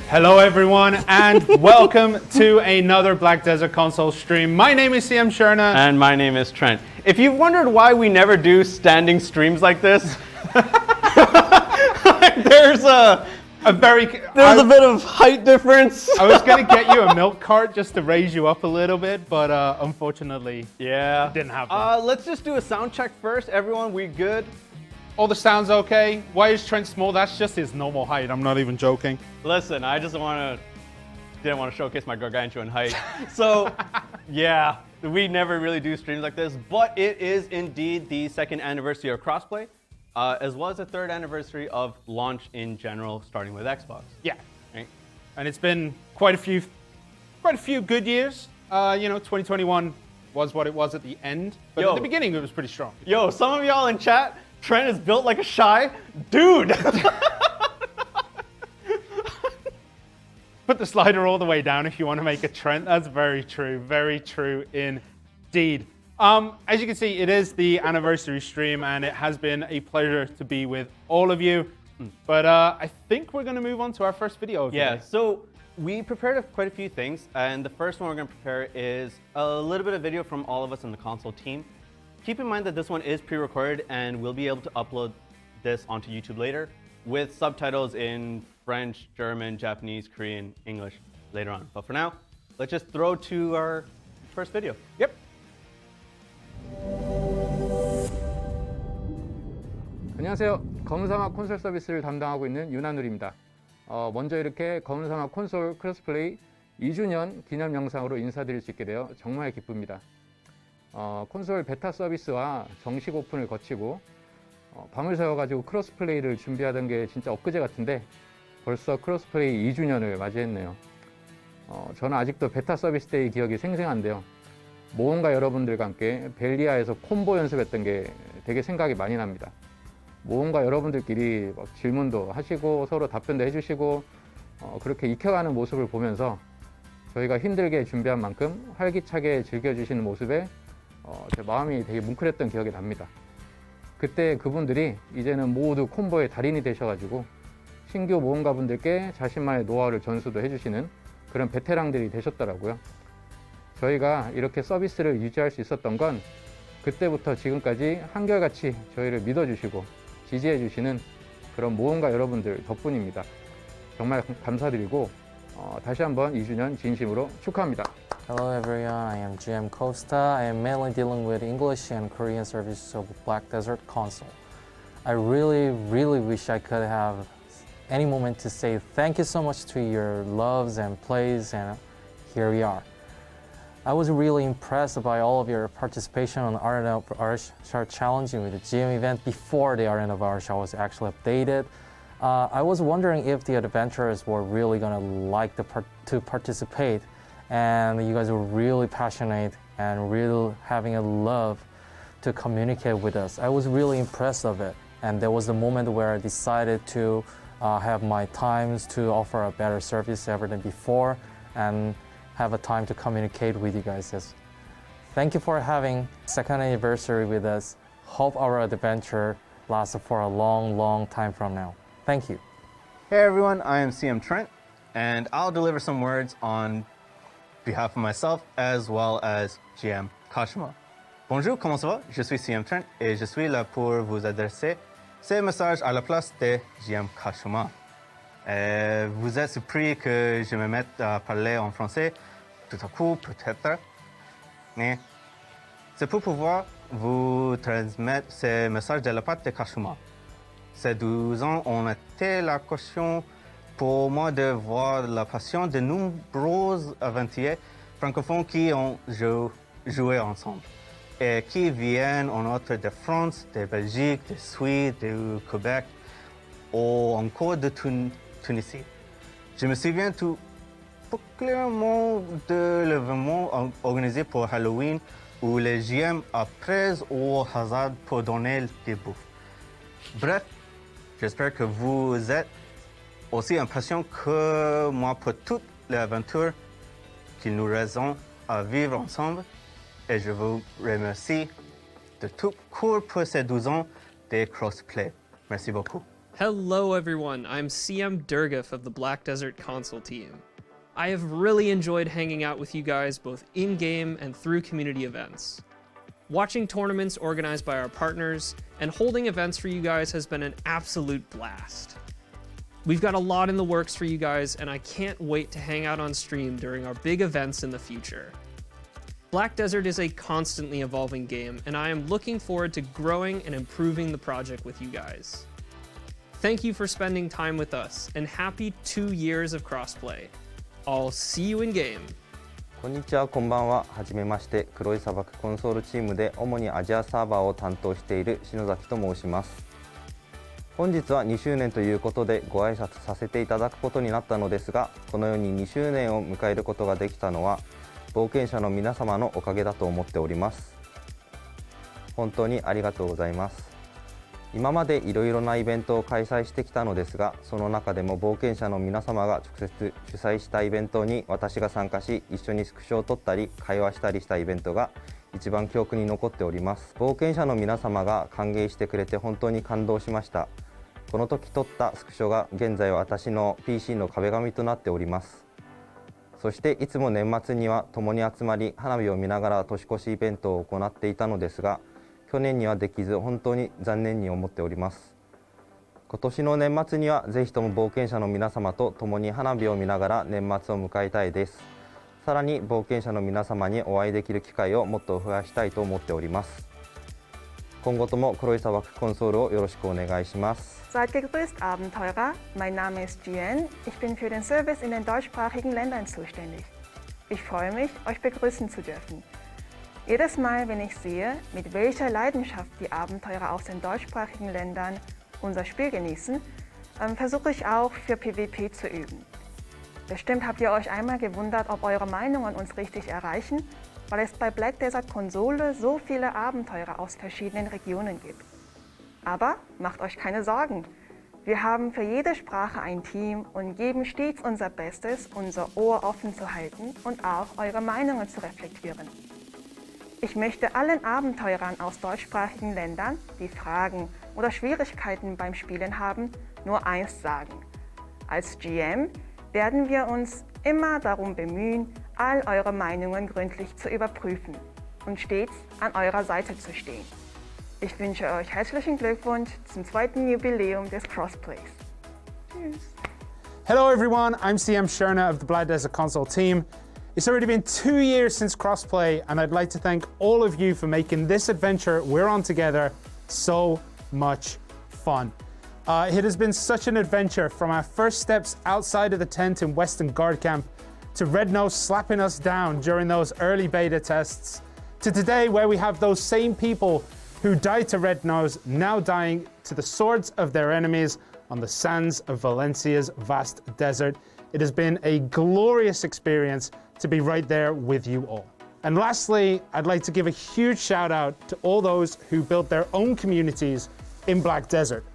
Hello everyone and welcome to another Black Desert Console stream. My name is CM Shirna. And my name is Trent. If you've wondered why we never do standing streams like this, there's a bit of height difference. I was going to get you a milk cart just to raise you up a little bit, but unfortunately, it didn't happen. Let's just do a sound check first. Everyone, we good? All the sounds okay? Why is Trent small? That's just his normal height. I'm not even joking. Listen, I just didn't want to showcase my gargantuan height. So, yeah, we never really do streams like this, but it is indeed the second anniversary of crossplay, as well as the third anniversary of launch in general, starting with Xbox. Yeah, right? And it's been quite a few good years. 2021 was what it was at the end, but at the beginning it was pretty strong. Yo, some of y'all in chat, Trent is built like a shy dude. Put the slider all the way down if you want to make a Trent. That's very true indeed. As you can see, it is the anniversary stream and it has been a pleasure to be with all of you. But I think we're going to move on to our first video of today. So we prepared quite a few things, and the first one we're going to prepare is a little bit of video from all of us in the console team. Keep in mind that this one is pre-recorded and we'll be able to upload this onto YouTube later with subtitles in French, German, Japanese, Korean, English later on. But for now, let's just throw to our first video. Yep. 안녕하세요. 검은사막 콘솔 서비스를 담당하고 있는 윤한울입니다. 먼저 이렇게 검은사막 콘솔 크로스플레이 2주년 기념 영상으로 인사드릴 수 있게 되어 정말 기쁩니다. 콘솔 베타 서비스와 정식 오픈을 거치고 밤을 새워가지고 크로스플레이를 준비하던 게 진짜 엊그제 같은데 벌써 크로스플레이 2주년을 맞이했네요. 저는 아직도 베타 서비스 때의 기억이 생생한데요. 모험가 여러분들과 함께 벨리아에서 콤보 연습했던 게 되게 생각이 많이 납니다. 모험가 여러분들끼리 막 질문도 하시고 서로 답변도 해주시고 그렇게 익혀가는 모습을 보면서 저희가 힘들게 준비한 만큼 활기차게 즐겨주시는 모습에 제 마음이 되게 뭉클했던 기억이 납니다. 그때 그분들이 이제는 모두 콤보의 달인이 되셔가지고 신규 모험가분들께 자신만의 노하우를 전수도 해주시는 그런 베테랑들이 되셨더라고요. 저희가 이렇게 서비스를 유지할 수 있었던 건 그때부터 지금까지 한결같이 저희를 믿어주시고 지지해주시는 그런 모험가 여러분들 덕분입니다. 정말 감사드리고 다시 한번 2주년 진심으로 축하합니다. Hello everyone, I am GM Costa. I am mainly dealing with English and Korean services of Black Desert Console. I really wish I could have any moment to say thank you so much to your loves and plays, and here we are. I was really impressed by all of your participation on Arena of Arsh challenging with the GM event before the Arena of Arsh was actually updated. I was wondering if the adventurers were really gonna like to participate, and you guys were really passionate and really having a love to communicate with us. I was really impressed of it, and there was the moment where I decided to have my times to offer a better service ever than before and have a time to communicate with you guys. Thank you for having second anniversary with us. Hope our adventure lasts for a long time from now. Thank you. Hey everyone, I am CM Trent, and I'll deliver some words on behalf of myself as well as GM Kashima. Bonjour, comment ça va? Je suis CM Trent et je suis là pour vous adresser ces messages à la place de GM Kashima. Vous êtes surpris que je me mette à parler en français tout à coup, peut-être, mais c'est pour pouvoir vous transmettre ces messages de la part de Kashima. Ces 12 ans ont été la caution pour moi de voir la passion de nombreux aventuriers francophones qui ont joué ensemble et qui viennent en outre de France, de Belgique, de Suède, de Québec ou encore de Tunisie. Je me souviens tout particulièrement de l'événement organisé pour Halloween où les GM a pris au hasard pour donner des bouffes. Bref, j'espère que vous êtes aussi impatient que moi pour toute l'aventure qu'il nous reste à vivre ensemble, et je vous remercie de tout cœur pour ces 12 ans de crossplay. Merci beaucoup. Hello everyone, I'm CM Durgaf of the Black Desert console team. I have really enjoyed hanging out with you guys both in-game and through community events. Watching tournaments organized by our partners and holding events for you guys has been an absolute blast. We've got a lot in the works for you guys, and I can't wait to hang out on stream during our big events in the future. Black Desert is a constantly evolving game, and I am looking forward to growing and improving the project with you guys. Thank you for spending time with us, and happy 2 years of crossplay. I'll see you in game. こんにちは、こんばんは。はじめまして、黒い砂漠コンソールチームで主にアジアサーバーを担当している篠崎と申します。本日は2周年ということでご挨拶させていただくことになったのですが、このように2周年を迎えることができたのは冒険者の皆様のおかげだと思っております。本当にありがとうございます。今までいろいろなイベントを開催してきたのですが、その中でも冒険者の皆様が直接主催したイベントに私が参加し、一緒にスクショを撮ったり会話したりしたイベントが一番記憶に残っております。冒険者の皆様が歓迎してくれて本当に感動しました。この時撮ったスクショが現在私の PC の壁紙となっております。そしていつも年末には共に集まり花火を見ながら年越しイベントを行っていたのですが、去年にはできず本当に残念に思っております。今年の年末にはぜひとも冒険者の皆様と共に花火を見ながら年末を迎えたいです。さらに冒険者の皆様にお会いできる機会をもっと増やしたいと思っております。今後とも黒い砂漠コンソールをよろしくお願いします。Seid gegrüßt, Abenteurer. Mein Name ist Jian. Ich bin für den Service in den deutschsprachigen Ländern zuständig. Ich freue mich, euch begrüßen zu dürfen. Jedes Mal, wenn ich sehe, mit welcher Leidenschaft die Abenteurer aus den deutschsprachigen Ländern unser Spiel genießen, versuche ich auch für PvP zu üben. Bestimmt habt ihr euch einmal gewundert, ob eure Meinungen uns richtig erreichen, weil es bei Black Desert Konsole so viele Abenteurer aus verschiedenen Regionen gibt. Aber macht euch keine Sorgen. Wir haben für jede Sprache ein Team und geben stets unser Bestes, unser Ohr offen zu halten und auch eure Meinungen zu reflektieren. Ich möchte allen Abenteurern aus deutschsprachigen Ländern, die Fragen oder Schwierigkeiten beim Spielen haben, nur eins sagen. Als GM werden wir uns immer darum bemühen, all eure Meinungen gründlich zu überprüfen und stets an eurer Seite zu stehen. Ich wünsche euch herzlichen Glückwunsch zum 2. Jubiläum des Crossplays. Tschüss. Hello everyone, I'm CM Shirna of the Black Desert console team. It's already been 2 years since crossplay, and I'd like to thank all of you for making this adventure we're on together so much fun. It has been such an adventure, from our first steps outside of the tent in Western Guard Camp, to Red Nose slapping us down during those early beta tests, to today where we have those same people who died to Red Nose now dying to the swords of their enemies on the sands of Valencia's vast desert. It has been a glorious experience to be right there with you all. And lastly, I'd like to give a huge shout out to all those who built their own communities in Black Desert.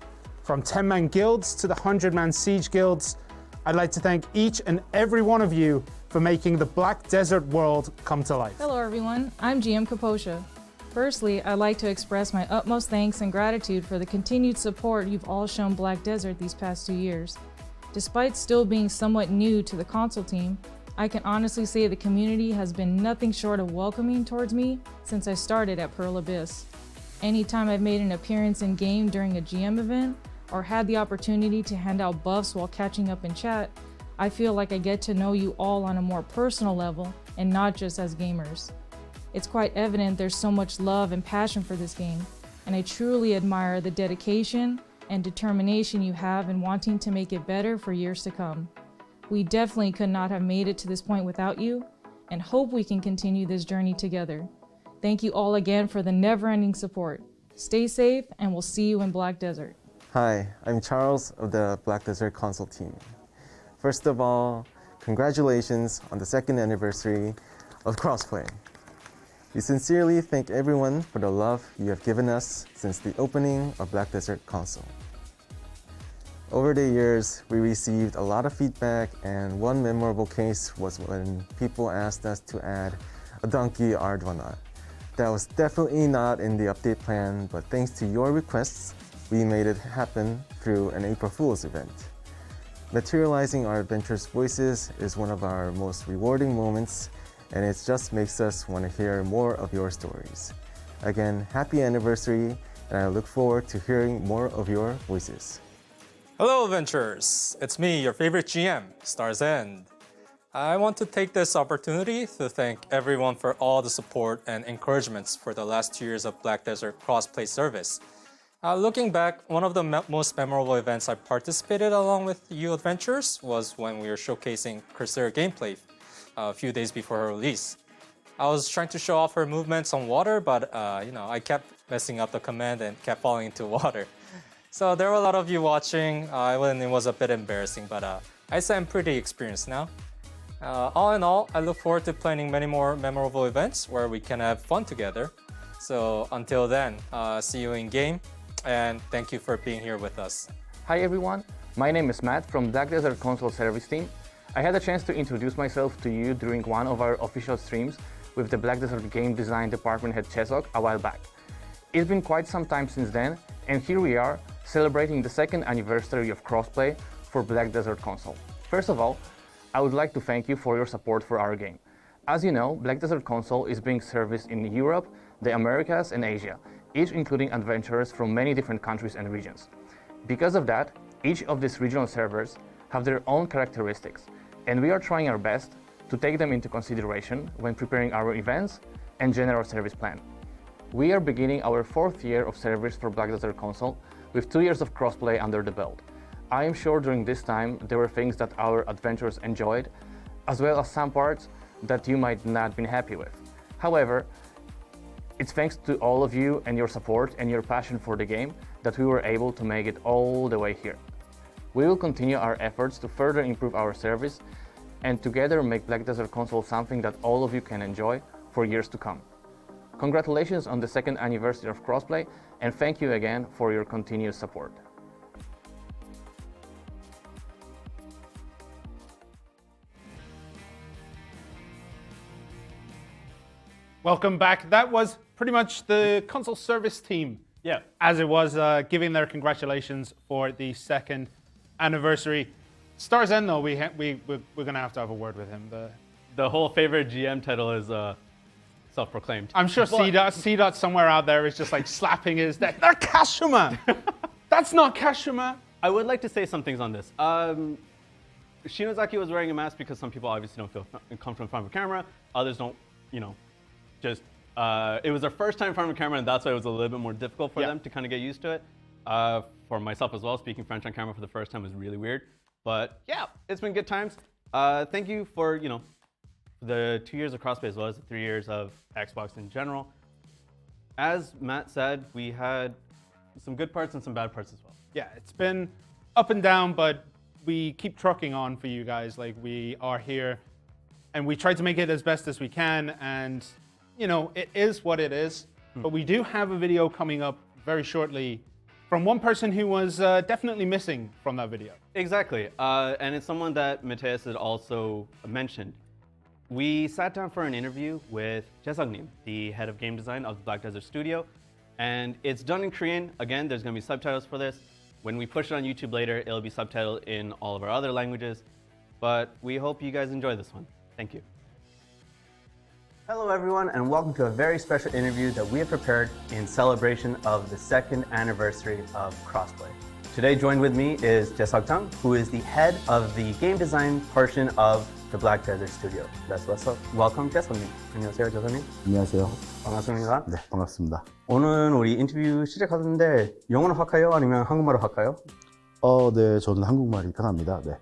From 10-man guilds to the 100-man siege guilds, I'd like to thank each and every one of you for making the Black Desert world come to life. Hello everyone, I'm GM Kaposha. Firstly, I'd like to express my utmost thanks and gratitude for the continued support you've all shown Black Desert these past 2 years. Despite still being somewhat new to the console team, I can honestly say the community has been nothing short of welcoming towards me since I started at Pearl Abyss. Anytime I've made an appearance in game during a GM event, or had the opportunity to hand out buffs while catching up in chat, I feel like I get to know you all on a more personal level and not just as gamers. It's quite evident there's so much love and passion for this game, and I truly admire the dedication and determination you have in wanting to make it better for years to come. We definitely could not have made it to this point without you, and hope we can continue this journey together. Thank you all again for the never-ending support. Stay safe, and we'll see you in Black Desert. Hi, I'm Charles of the Black Desert console team. First of all, congratulations on the 2nd anniversary of crossplay. We sincerely thank everyone for the love you have given us since the opening of Black Desert console. Over the years, we received a lot of feedback, and one memorable case was when people asked us to add a donkey Ardwana. That was definitely not in the update plan, but thanks to your requests, we made it happen through an April Fool's event. Materializing our adventurous voices is one of our most rewarding moments, and it just makes us want to hear more of your stories. Again, happy anniversary, and I look forward to hearing more of your voices. Hello, adventurers! It's me, your favorite GM, Star's End. I want to take this opportunity to thank everyone for all the support and encouragements for the last 2 years of Black Desert crossplay service. Looking back, one of the most memorable events I participated along with you adventurers was when we were showcasing Corsair gameplay a few days before her release. I was trying to show off her movements on water, but I kept messing up the command and kept falling into water. So there were a lot of you watching, and it was a bit embarrassing, but I say I'm pretty experienced now. All in all, I look forward to planning many more memorable events where we can have fun together. So until then, see you in game, and thank you for being here with us. Hi everyone, my name is Matt from Black Desert Console Service Team. I had a chance to introduce myself to you during one of our official streams with the Black Desert Game Design Department head Chesok a while back. It's been quite some time since then, and here we are celebrating the second anniversary of crossplay for Black Desert Console. First of all, I would like to thank you for your support for our game. As you know, Black Desert Console is being serviced in Europe, the Americas, and Asia, each including adventurers from many different countries and regions. Because of that, each of these regional servers have their own characteristics, and we are trying our best to take them into consideration when preparing our events and general service plan. We are beginning our 4th year of service for Black Desert Console with 2 years of crossplay under the belt. I am sure during this time there were things that our adventurers enjoyed, as well as some parts that you might not have been happy with. However, it's thanks to all of you and your support and your passion for the game that we were able to make it all the way here. We will continue our efforts to further improve our service and together make Black Desert Console something that all of you can enjoy for years to come. Congratulations on the 2nd anniversary of crossplay, and thank you again for your continued support. Welcome back. That was pretty much the console service team. Yeah. As it was giving their congratulations for the 2nd anniversary. Stars End, though, we're going to have a word with him. The whole favorite GM title is self-proclaimed. I'm sure C-Dot somewhere out there is just like slapping his deck. They're Kashima! That's not Kashima! I would like to say some things on this. Shinozaki was wearing a mask because some people obviously don't feel comfortable in front of a camera. Others don't, it was their first time in front of a camera, and that's why it was a little bit more difficult for them to kind of get used to it. For myself as well, speaking French on camera for the first time was really weird. But yeah, it's been good times. Thank you for, the 2 years of crossplay as well as the 3 years of Xbox in general. As Matt said, we had some good parts and some bad parts as well. Yeah, it's been up and down, but we keep trucking on for you guys. Like, we are here, and we try to make it as best as we can, and, it is what it is. But we do have a video coming up very shortly from one person who was definitely missing from that video. Exactly, and it's someone that Mateus had also mentioned. We sat down for an interview with Jaesung-nim, the head of game design of the Black Desert Studio, and it's done in Korean. Again, there's going to be subtitles for this. When we push it on YouTube later, it'll be subtitled in all of our other languages, but we hope you guys enjoy this one. Thank you. Hello everyone, and welcome to a very special interview that we have prepared in celebration of the 2nd anniversary of crossplay. Today joined with me is Jaesung, who is the head of the game design portion of the Black Desert Studio. That's what's up. Welcome, Jaesung-님. 안녕하세요, Jaesung-님. 안녕하세요. 반갑습니다. 네, 반갑습니다. 오늘은 우리 인터뷰 시작하는데 영어로 할까요? 아니면 한국말로 할까요? 네, 저는 한국말이 편합니다. 네.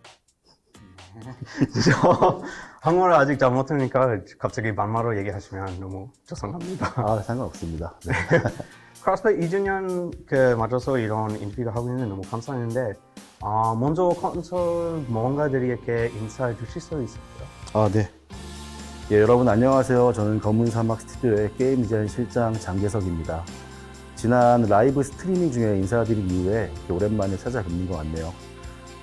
저 한국말을 아직 잘 못하니까 갑자기 반말로 얘기하시면 너무 죄송합니다. 상관없습니다. 네. 크로스플레이 2주년 맞아서 이런 인터뷰를 하고 있는데 너무 감사했는데 먼저 콘솔 모험가들에게 인사해 주실 수 있을까요? 네. 예, 여러분 안녕하세요. 저는 검은 사막 스튜디오의 게임 디자인 실장 장재석입니다. 지난 라이브 스트리밍 중에 인사드린 이후에 이렇게 오랜만에 찾아뵙는 것 같네요.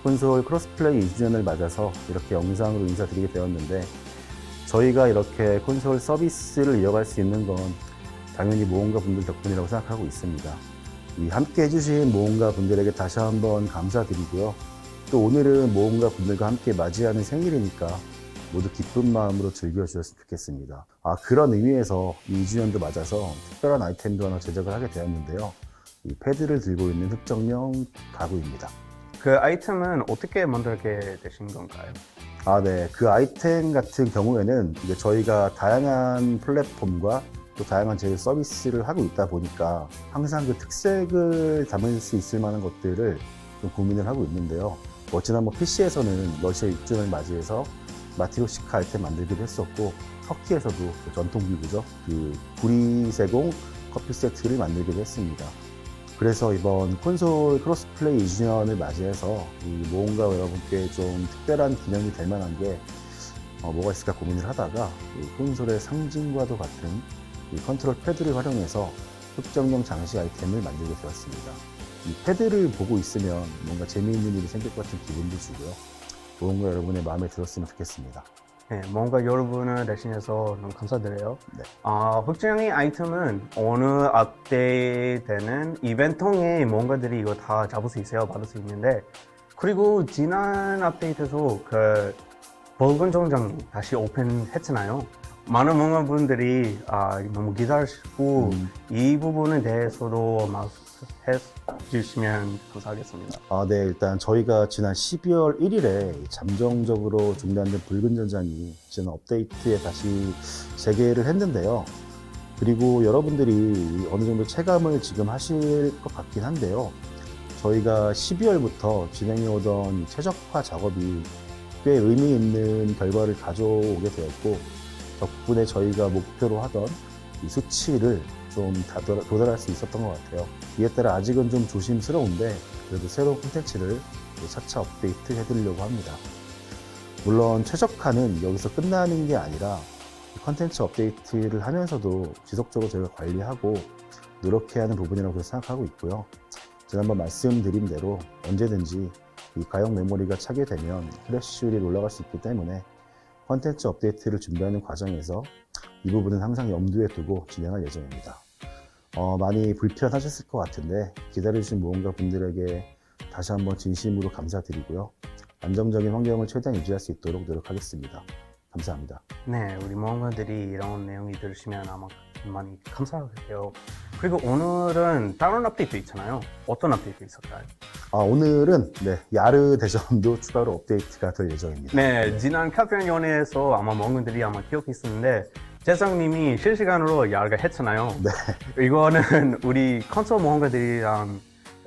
콘솔 크로스플레이 2주년을 맞아서 이렇게 영상으로 인사드리게 되었는데 저희가 이렇게 콘솔 서비스를 이어갈 수 있는 건 당연히 모험가 분들 덕분이라고 생각하고 있습니다. 이 함께 해주신 모험가 분들에게 다시 한번 감사드리고요. 또 오늘은 모험가 분들과 함께 맞이하는 생일이니까 모두 기쁜 마음으로 즐겨주셨으면 좋겠습니다. 그런 의미에서 2주년도 맞아서 특별한 아이템도 하나 제작을 하게 되었는데요. 이 패드를 들고 있는 흑정령 가구입니다. 그 아이템은 어떻게 만들게 되신 건가요? 네. 그 아이템 같은 경우에는 이제 저희가 다양한 플랫폼과 또 다양한 제휴 서비스를 하고 있다 보니까 항상 그 특색을 담을 수 있을 만한 것들을 좀 고민을 하고 있는데요. 지난번 PC에서는 러시아 6주년을 맞이해서 마티로시카 아이템 만들기도 했었고, 터키에서도 그 전통 기구죠. 그 구리세공 커피 세트를 만들기도 했습니다. 그래서 이번 콘솔 크로스플레이 2주년을 맞이해서 이 모험가 여러분께 좀 특별한 기념이 될 만한 게 뭐가 있을까 고민을 하다가 이 콘솔의 상징과도 같은 이 컨트롤 패드를 활용해서 흑정령 장식 아이템을 만들게 되었습니다. 이 패드를 보고 있으면 뭔가 재미있는 일이 생길 것 같은 기분도 주고요. 모험가 여러분의 마음에 들었으면 좋겠습니다. 네, 뭔가 여러분을 대신해서 너무 감사드려요. 네. 흑정령의 아이템은 어느 업데이트되는 이벤트에 뭔가들이 이거 다 잡을 수 있어요, 받을 수 있는데, 그리고 지난 업데이트에서 그 붉은 정장이 다시 오픈했잖아요. 많은 뭔가분들이 너무 기다리시고 이 부분에 대해서도 해주시면 감사하겠습니다. 네, 일단 저희가 지난 12월 1일에 잠정적으로 중단된 붉은 전장이 지난 업데이트에 다시 재개를 했는데요. 그리고 여러분들이 어느 정도 체감을 지금 하실 것 같긴 한데요. 저희가 12월부터 진행해오던 최적화 작업이 꽤 의미 있는 결과를 가져오게 되었고, 덕분에 저희가 목표로 하던 이 수치를 좀 도달할 수 있었던 것 같아요. 이에 따라 아직은 좀 조심스러운데 그래도 새로운 콘텐츠를 차차 업데이트 해드리려고 합니다. 물론 최적화는 여기서 끝나는 게 아니라 콘텐츠 업데이트를 하면서도 지속적으로 저희가 관리하고 노력해야 하는 부분이라고 생각하고 있고요. 지난번 말씀드린 대로 언제든지 이 가용 메모리가 차게 되면 크래시율이 올라갈 수 있기 때문에 콘텐츠 업데이트를 준비하는 과정에서 이 부분은 항상 염두에 두고 진행할 예정입니다. 많이 불편하셨을 것 같은데 기다려주신 모험가 분들에게 다시 한번 진심으로 감사드리고요. 안정적인 환경을 최대한 유지할 수 있도록 노력하겠습니다. 감사합니다. 네, 우리 모험가들이 이런 내용이 들으시면 아마 많이 감사하게요. 그리고 오늘은 다른 업데이트 있잖아요. 어떤 업데이트 있을까요? 오늘은 야르 대전도 추가로 업데이트가 될 예정입니다. 네, 지난 카페연에서 아마 모험가들이 아마 기억했었는데 재상님이 실시간으로 야르가 했잖아요. 네. 이거는 우리 콘솔 모험가들이랑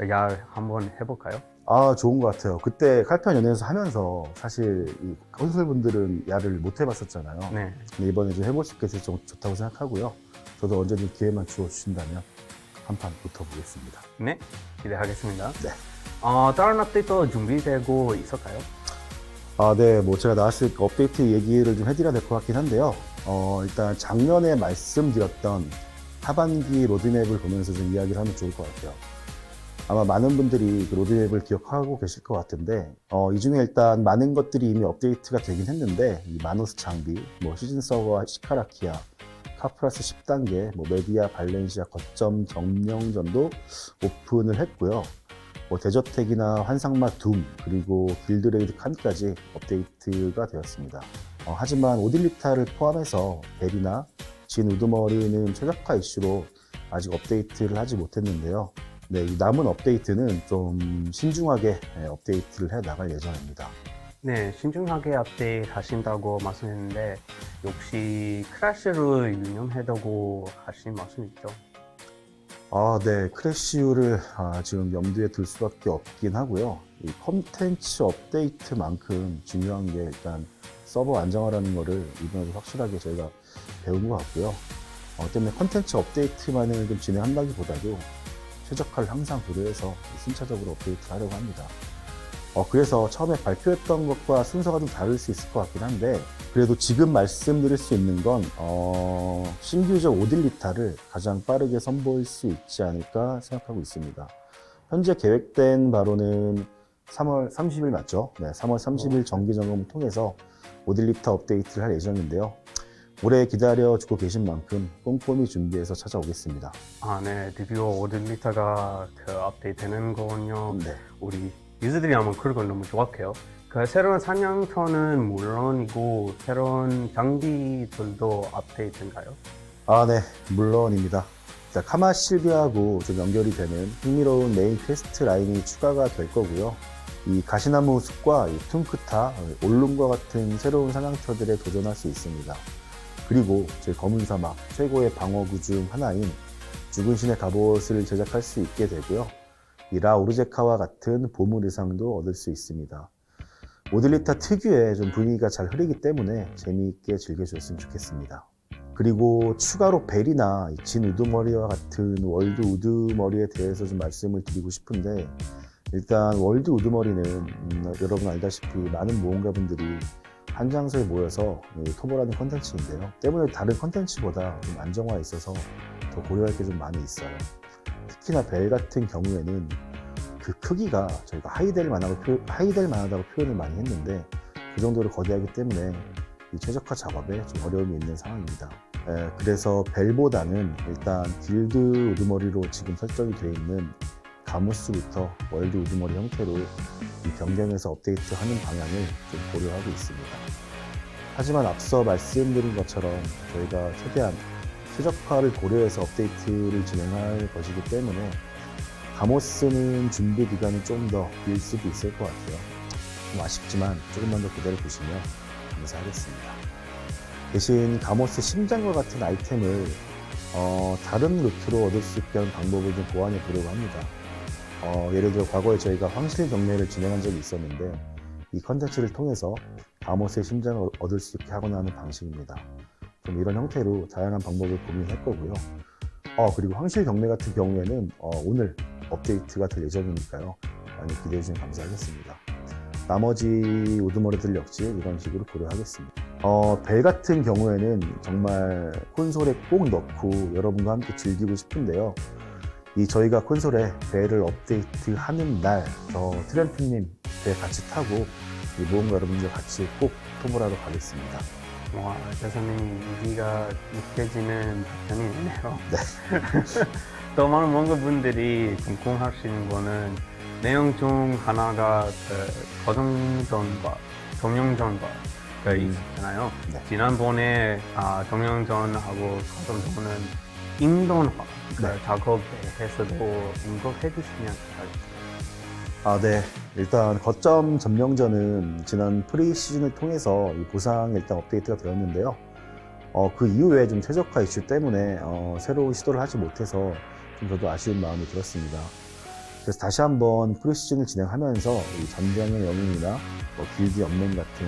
야르 한번 해볼까요? 좋은 것 같아요. 그때 칼편 연회에서 하면서 사실 이 콘솔 분들은 야를 못 해봤었잖아요. 네. 근데 이번에 좀 해볼 수 있게 돼서 좀 좋다고 생각하고요. 저도 언제든 기회만 주어주신다면 한판 붙어보겠습니다. 네, 기대하겠습니다. 네. 다른 업데이트 준비되고 있을까요? 네, 제가 나왔을 때 업데이트 얘기를 좀 해드려야 될 것 같긴 한데요. 일단 작년에 말씀드렸던 하반기 로드맵을 보면서 좀 이야기를 하면 좋을 것 같아요. 아마 많은 분들이 그 로드맵을 기억하고 계실 것 같은데, 이 중에 일단 많은 것들이 이미 업데이트가 되긴 했는데, 이 마노스 장비, 시즌 서버와 시카라키아, 카프라스 10단계, 메디아, 발렌시아, 거점, 점령전도 오픈을 했고요. 대저택이나 환상마 둠, 그리고 길드레이드 칸까지 업데이트가 되었습니다. 하지만 오딜리타를 포함해서 벨이나 진 우두머리는 최적화 이슈로 아직 업데이트를 하지 못했는데요. 네, 이 남은 업데이트는 좀 신중하게 업데이트를 해 나갈 예정입니다. 네, 신중하게 업데이트 하신다고 말씀했는데 역시 크래시를 유념해두고 하신 말씀 있죠? 네, 크래시율을 지금 염두에 둘 수밖에 없긴 하고요. 이 콘텐츠 업데이트만큼 중요한 게 일단 서버 안정화라는 거를 이번에도 확실하게 저희가 배운 것 같고요. 때문에 콘텐츠 업데이트만을 좀 진행한다기보다도 최적화를 항상 고려해서 순차적으로 업데이트 하려고 합니다. 그래서 처음에 발표했던 것과 순서가 좀 다를 수 있을 것 같긴 한데, 그래도 지금 말씀드릴 수 있는 건 신규적 오딜리타를 가장 빠르게 선보일 수 있지 않을까 생각하고 있습니다. 현재 계획된 바로는 3월 30일 맞죠? 네, 3월 30일 정기 점검을 통해서 오딜리타 업데이트를 할 예정인데요. 오래 기다려주고 계신 만큼 꼼꼼히 준비해서 찾아오겠습니다. 네, 드디어 오딜리타가 업데이트되는 거군요. 네. 우리 유저들이 아마 그걸 너무 좋아해요. 그 새로운 사냥터는 물론이고 새로운 장비들도 업데이트인가요? 네, 물론입니다. 자, 카마 실비하고 좀 연결이 되는 흥미로운 메인 퀘스트 라인이 추가가 될 거고요. 이 가시나무 숲과 이 퉁크타, 올룸과 같은 새로운 사냥터들에 도전할 수 있습니다. 그리고 제 검은 사막 최고의 방어구 중 하나인 죽은 신의 갑옷을 제작할 수 있게 되고요. 이 라오르제카와 같은 보물 의상도 얻을 수 있습니다. 오딜리타 특유의 좀 분위기가 잘 흐르기 때문에 재미있게 즐겨주셨으면 좋겠습니다. 그리고 추가로 벨이나 진 우두머리와 같은 월드 우두머리에 대해서 좀 말씀을 드리고 싶은데, 일단 월드 우두머리는 여러분 알다시피 많은 모험가분들이 한 장소에 모여서 토벌하는 컨텐츠인데요. 때문에 다른 컨텐츠보다 좀 안정화에 있어서 더 고려할 게 좀 많이 있어요. 특히나 벨 같은 경우에는 그 크기가 저희가 하이될 만하다고 표현을 많이 했는데, 그 정도로 거대하기 때문에 이 최적화 작업에 좀 어려움이 있는 상황입니다. 그래서 벨보다는 일단 길드 우두머리로 지금 설정이 되어 있는 가무스부터 월드 우두머리 형태로 이 변경해서 업데이트하는 방향을 좀 고려하고 있습니다. 하지만 앞서 말씀드린 것처럼 저희가 최대한 최적화를 고려해서 업데이트를 진행할 것이기 때문에 가모스는 준비 기간이 좀 더 길 수도 있을 것 같아요. 좀 아쉽지만 조금만 더 기다려 주시면 감사하겠습니다. 대신 가모스 심장과 같은 아이템을 다른 루트로 얻을 수 있게 하는 방법을 좀 보완해 보려고 합니다. 예를 들어 과거에 저희가 황실 경매를 진행한 적이 있었는데, 이 컨텐츠를 통해서 가모스의 심장을 얻을 수 있게 하거나 하는 방식입니다. 좀 이런 형태로 다양한 방법을 고민할 거고요. 그리고 황실 경매 같은 경우에는 오늘 업데이트가 될 예정이니까요. 많이 기대해 주시면 감사하겠습니다. 나머지 우두머리들 역시 이런 식으로 고려하겠습니다. 벨 같은 경우에는 정말 콘솔에 꼭 넣고 여러분과 함께 즐기고 싶은데요. 저희가 콘솔에 벨을 업데이트하는 날, 트렌트님 배 같이 타고 모험가 여러분들 같이 꼭 토벌하러 가겠습니다. 와, 대선생님 의지가 느껴지는 답변이네요. 네. 또 많은 모험가분들이 궁금하시는 거는 내용 중 하나가 거동전과 점령전과 있잖아요. 네. 지난번에 점령전하고 거동전은 인도화 작업에 해서도 언급해 주시면 감사하겠습니다. 네. 일단 거점 점령전은 지난 프리 시즌을 통해서 이 보상 일단 업데이트가 되었는데요. 그 이후에 좀 최적화 이슈 때문에 새로운 시도를 하지 못해서 좀 저도 아쉬운 마음이 들었습니다. 그래서 다시 한번 프리 시즌을 진행하면서 이 전장의 영웅이나 길드 연맹 같은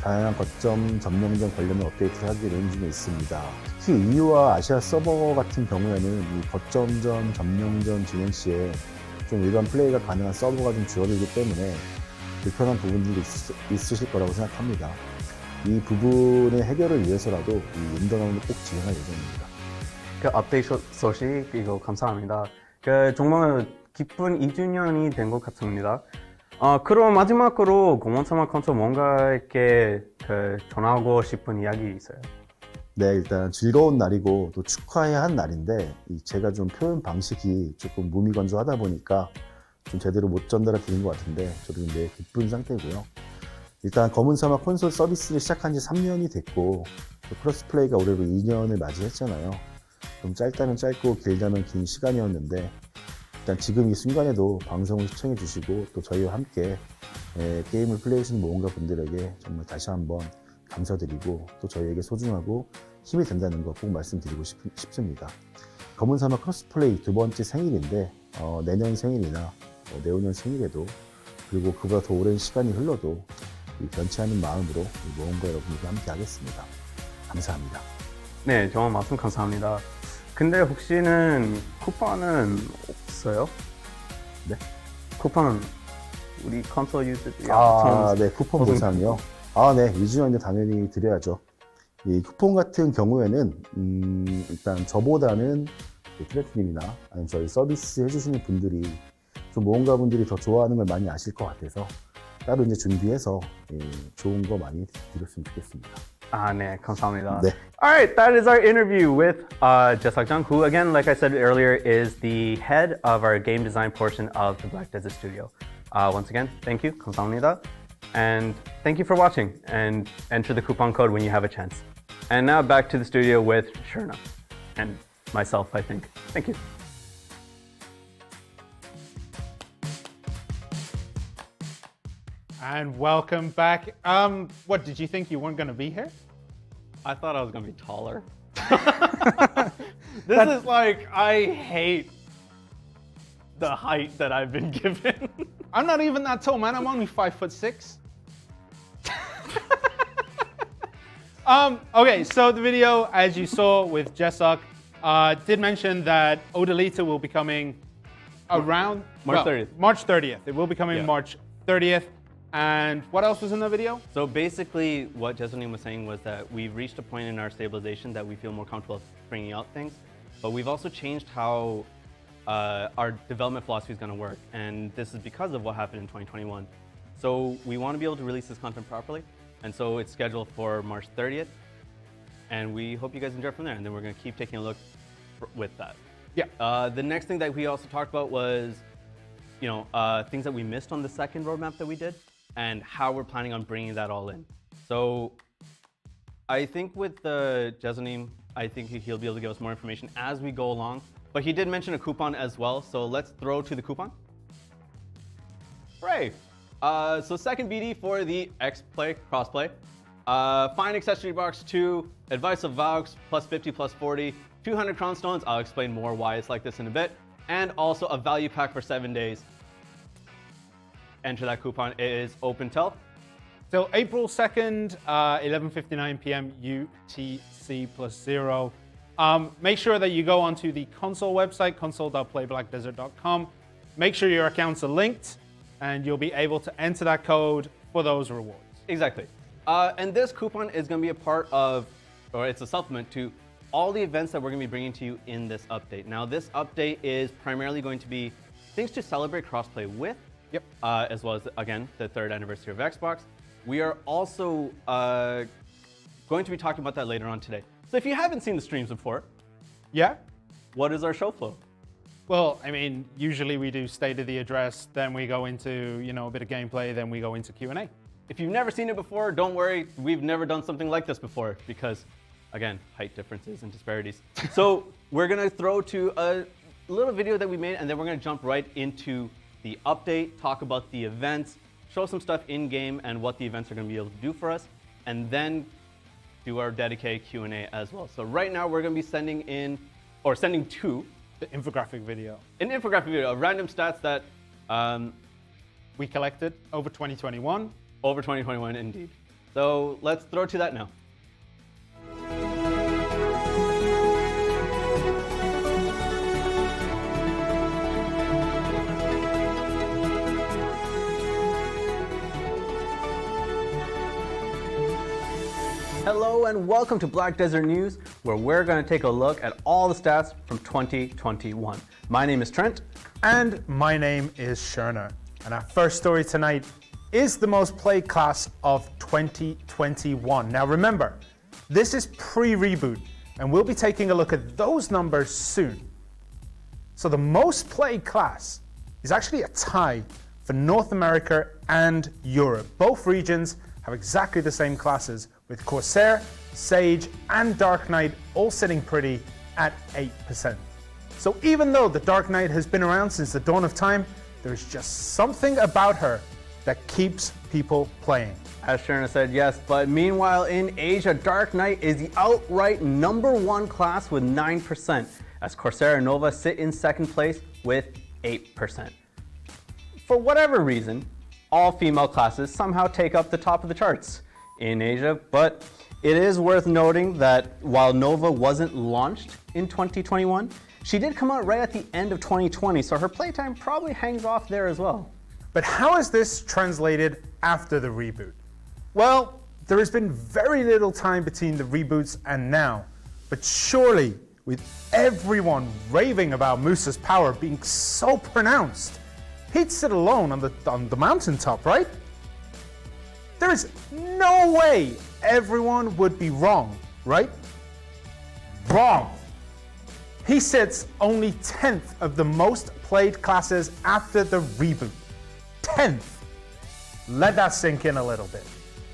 다양한 거점 점령전 관련 업데이트를 하기 예정 중에 있습니다. 특히 EU와 아시아 서버 같은 경우에는 이 거점전 점령전 진행 시에 좀 일반 플레이가 가능한 서버가 좀 줄어들기 때문에 불편한 부분들이 있으실 거라고 생각합니다. 이 부분의 해결을 위해서라도 이 인더라운을 꼭 진행할 예정입니다. 그 업데이트 소식 이거 감사합니다. 정말 기쁜 2주년이 된 것 같습니다. 그럼 마지막으로 고몬사마 콘솔 뭔가에게 전하고 싶은 이야기 있어요? 네, 일단 즐거운 날이고 또 축하해야 한 날인데, 제가 좀 표현 방식이 조금 무미건조하다 보니까 좀 제대로 못 전달해 드린 것 같은데, 저도 매우 기쁜 상태고요. 일단 검은 사막 콘솔 서비스를 시작한 지 3년이 됐고, 또 크로스 플레이가 올해로 2년을 맞이했잖아요. 좀 짧다면 짧고 길다면 긴 시간이었는데, 일단 지금 이 순간에도 방송을 시청해 주시고 또 저희와 함께 게임을 플레이하시는 모험가 분들에게 정말 다시 한번 감사드리고, 또 저희에게 소중하고 힘이 된다는 거 꼭 말씀드리고 싶습니다. 검은 사막 크로스 플레이 두 번째 생일인데, 내년 생일이나 내후년 생일에도, 그리고 그보다 더 오랜 시간이 흘러도 변치 않은 마음으로 모험가 여러분들과 함께 하겠습니다. 감사합니다. 네, 정말 말씀 감사합니다. 근데 혹시는 쿠폰은 없어요? 네? 쿠폰은 우리 콘솔 유저들이 네, 쿠폰 보상이요? 네, 2주년인데 당연히 드려야죠. 이 쿠폰 같은 경우에는 일단 저보다는 트레트님이나 아니면 저희 서비스 해주시는 분들이 좀 모험가 분들이 더 좋아하는 걸 많이 아실 것 같아서 따로 이제 준비해서 좋은 거 많이 드렸으면 좋겠습니다. 네, 감사합니다. 네. All right, that is our interview with Jasak Jung, who, again, like I said earlier, is the head of our game design portion of the Black Desert Studio. Once again, thank you, 감사합니다. And thank you for watching, and enter the coupon code when you have a chance. And now back to the studio with Shirna and myself, I think. Thank you. And welcome back. What, did you think you weren't going to be here? I thought I was going to be taller. This is like, I hate the height that I've been given. I'm not even that tall, man. I'm only 5'6". Okay, so the video, as you saw with Jesok, did mention that Odalita will be coming around March 30th. March 30th. It will be coming Yeah. March 30th. And what else was in the video? So basically, what Jessamine was saying was that we've reached a point in our stabilization that we feel more comfortable bringing out things, but we've also changed how our development philosophy is going to work, and this is because of what happened in 2021. So we want to be able to release this content properly, and so it's scheduled for March 30th, and we hope you guys enjoy from there, and then we're going to keep taking a look with that. Yeah. The next thing that we also talked about was, things that we missed on the second roadmap that we did, and how we're planning on bringing that all in. So I think with Jesanim, I think he'll be able to give us more information as we go along. But he did mention a coupon as well, so let's throw to the coupon. Hooray! So second BD for the X-Play, crossplay. Fine accessory box 2, advice of Vaux, plus 50, plus 40, 200 crown stones. I'll explain more why it's like this in a bit. And also a value pack for 7 days. Enter that coupon. It is open till April 2nd, 11:59 p.m. UTC +0. Make sure that you go onto the console website, console.playblackdesert.com. Make sure your accounts are linked, and you'll be able to enter that code for those rewards. Exactly. And this coupon is going to be a part of, or it's a supplement to, all the events that we're going to be bringing to you in this update. Now, this update is primarily going to be things to celebrate crossplay with, as well as, again, the 3rd anniversary of Xbox. We are also going to be talking about that later on today. So if you haven't seen the streams before, what is our show flow? Well, I mean, usually we do state of the address, then we go into, a bit of gameplay, then we go into Q&A. If you've never seen it before, don't worry. We've never done something like this before because, again, height differences and disparities. So we're going to throw to a little video that we made, and then we're going to jump right into the update, talk about the events, show some stuff in-game and what the events are going to be able to do for us, and then do our dedicated Q&A as well. So right now we're going to be sending to the infographic video. An infographic video of random stats that we collected over 2021. Over 2021, indeed. So let's throw to that now. Hello and welcome to Black Desert News, where we're going to take a look at all the stats from 2021. My name is Trent. And my name is Shirna. And our first story tonight is the most played class of 2021. Now remember, this is pre-reboot, and we'll be taking a look at those numbers soon. So the most played class is actually a tie for North America and Europe. Both regions have exactly the same classes, with Corsair, Sage, and Dark Knight all sitting pretty at 8%. So even though the Dark Knight has been around since the dawn of time, there's just something about her that keeps people playing. As Shirna said, yes, but meanwhile in Asia, Dark Knight is the outright #1 class with 9%, as Corsair and Nova sit in second place with 8%. For whatever reason, all female classes somehow take up the top of the charts in Asia, but it is worth noting that while Nova wasn't launched in 2021, she did come out right at the end of 2020, so her playtime probably hangs off there as well. But how is this translated after the reboot? Well, there has been very little time between the reboots and now, but surely with everyone raving about Musa's power being so pronounced, he'd sit alone on the mountaintop, right? There is no way everyone would be wrong, right? Wrong. He sits only 10th of the most played classes after the reboot. 10th. Let that sink in a little bit.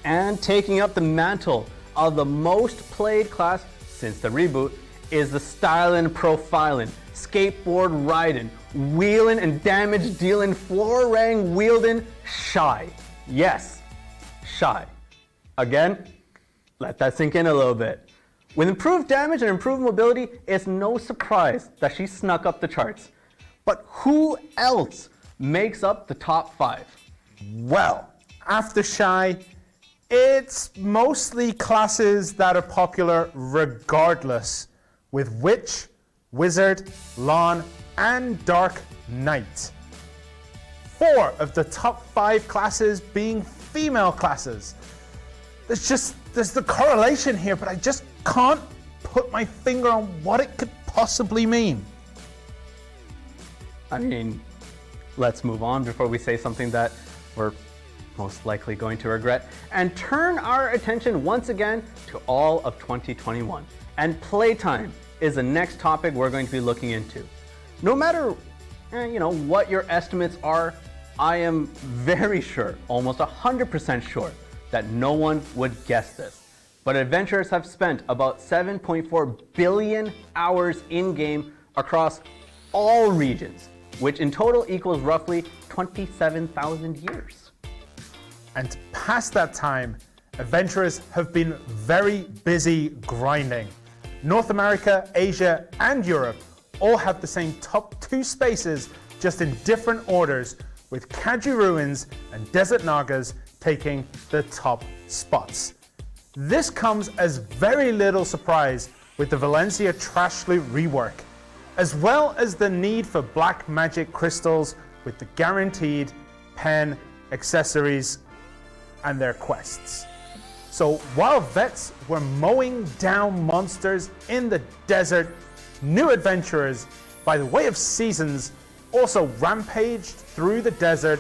And taking up the mantle of the most played class since the reboot is the stylin' profilin', skateboard riding, wheeling and damage dealing, floor rang wielding Shy. Yes, Shy. Again, let that sink in a little bit. With improved damage and improved mobility, it's no surprise that she snuck up the charts. But who else makes up the top 5? Well, after Shy, it's mostly classes that are popular regardless, with Witch, Wizard, Lawn, and Dark Knight. 4 of the top 5 classes being female classes. There's the correlation here, but I just can't put my finger on what it could possibly mean. I mean, let's move on before we say something that we're most likely going to regret, and turn our attention once again to all of 2021. And playtime is the next topic we're going to be looking into. No matter what your estimates are, I am very sure, almost 100% sure, that no one would guess this. But adventurers have spent about 7.4 billion hours in-game across all regions, which in total equals roughly 27,000 years. And past that time, adventurers have been very busy grinding. North America, Asia, and Europe all have the same top 2 spaces, just in different orders, with Kaju Ruins and Desert Nagas taking the top spots. This comes as very little surprise with the Valencia Trash Loot rework, as well as the need for black magic crystals with the guaranteed pen, accessories, and their quests. So while vets were mowing down monsters in the desert, new adventurers, by the way of seasons, also rampaged through the desert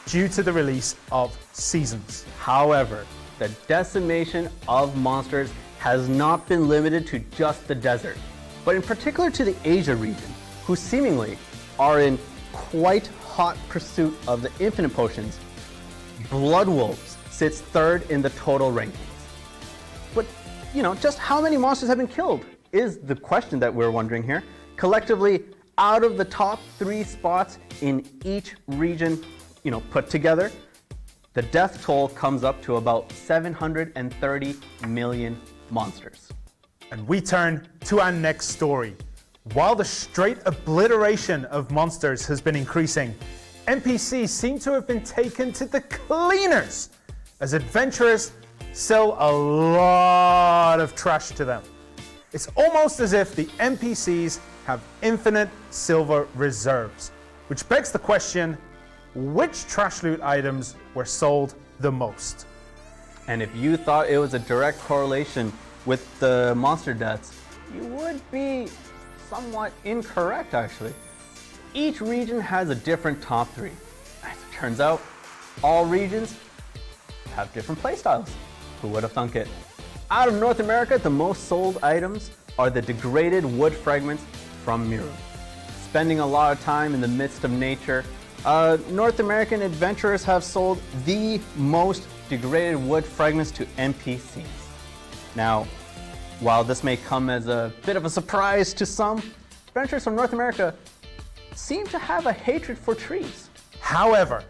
due to the release of Seasons. However, the decimation of monsters has not been limited to just the desert, but in particular to the Asia region, who seemingly are in quite hot pursuit of the infinite potions. Blood Wolves sits 3rd in the total rankings. But, just how many monsters have been killed is the question that we're wondering here. Collectively, out of the top 3 spots in each region, put together, the death toll comes up to about 730 million monsters. And we turn to our next story. While the straight obliteration of monsters has been increasing, NPCs seem to have been taken to the cleaners, as adventurers sell a lot of trash to them. It's almost as if the NPCs have infinite silver reserves, which begs the question, which trash loot items were sold the most? And if you thought it was a direct correlation with the monster deaths, you would be somewhat incorrect, actually. Each region has a different top 3. As it turns out, all regions have different playstyles. Who would have thunk it? Out of North America, the most sold items are the degraded wood fragments from Miru. Spending a lot of time in the midst of nature, North American adventurers have sold the most degraded wood fragments to NPCs. Now, while this may come as a bit of a surprise to some, adventurers from North America seem to have a hatred for trees. However,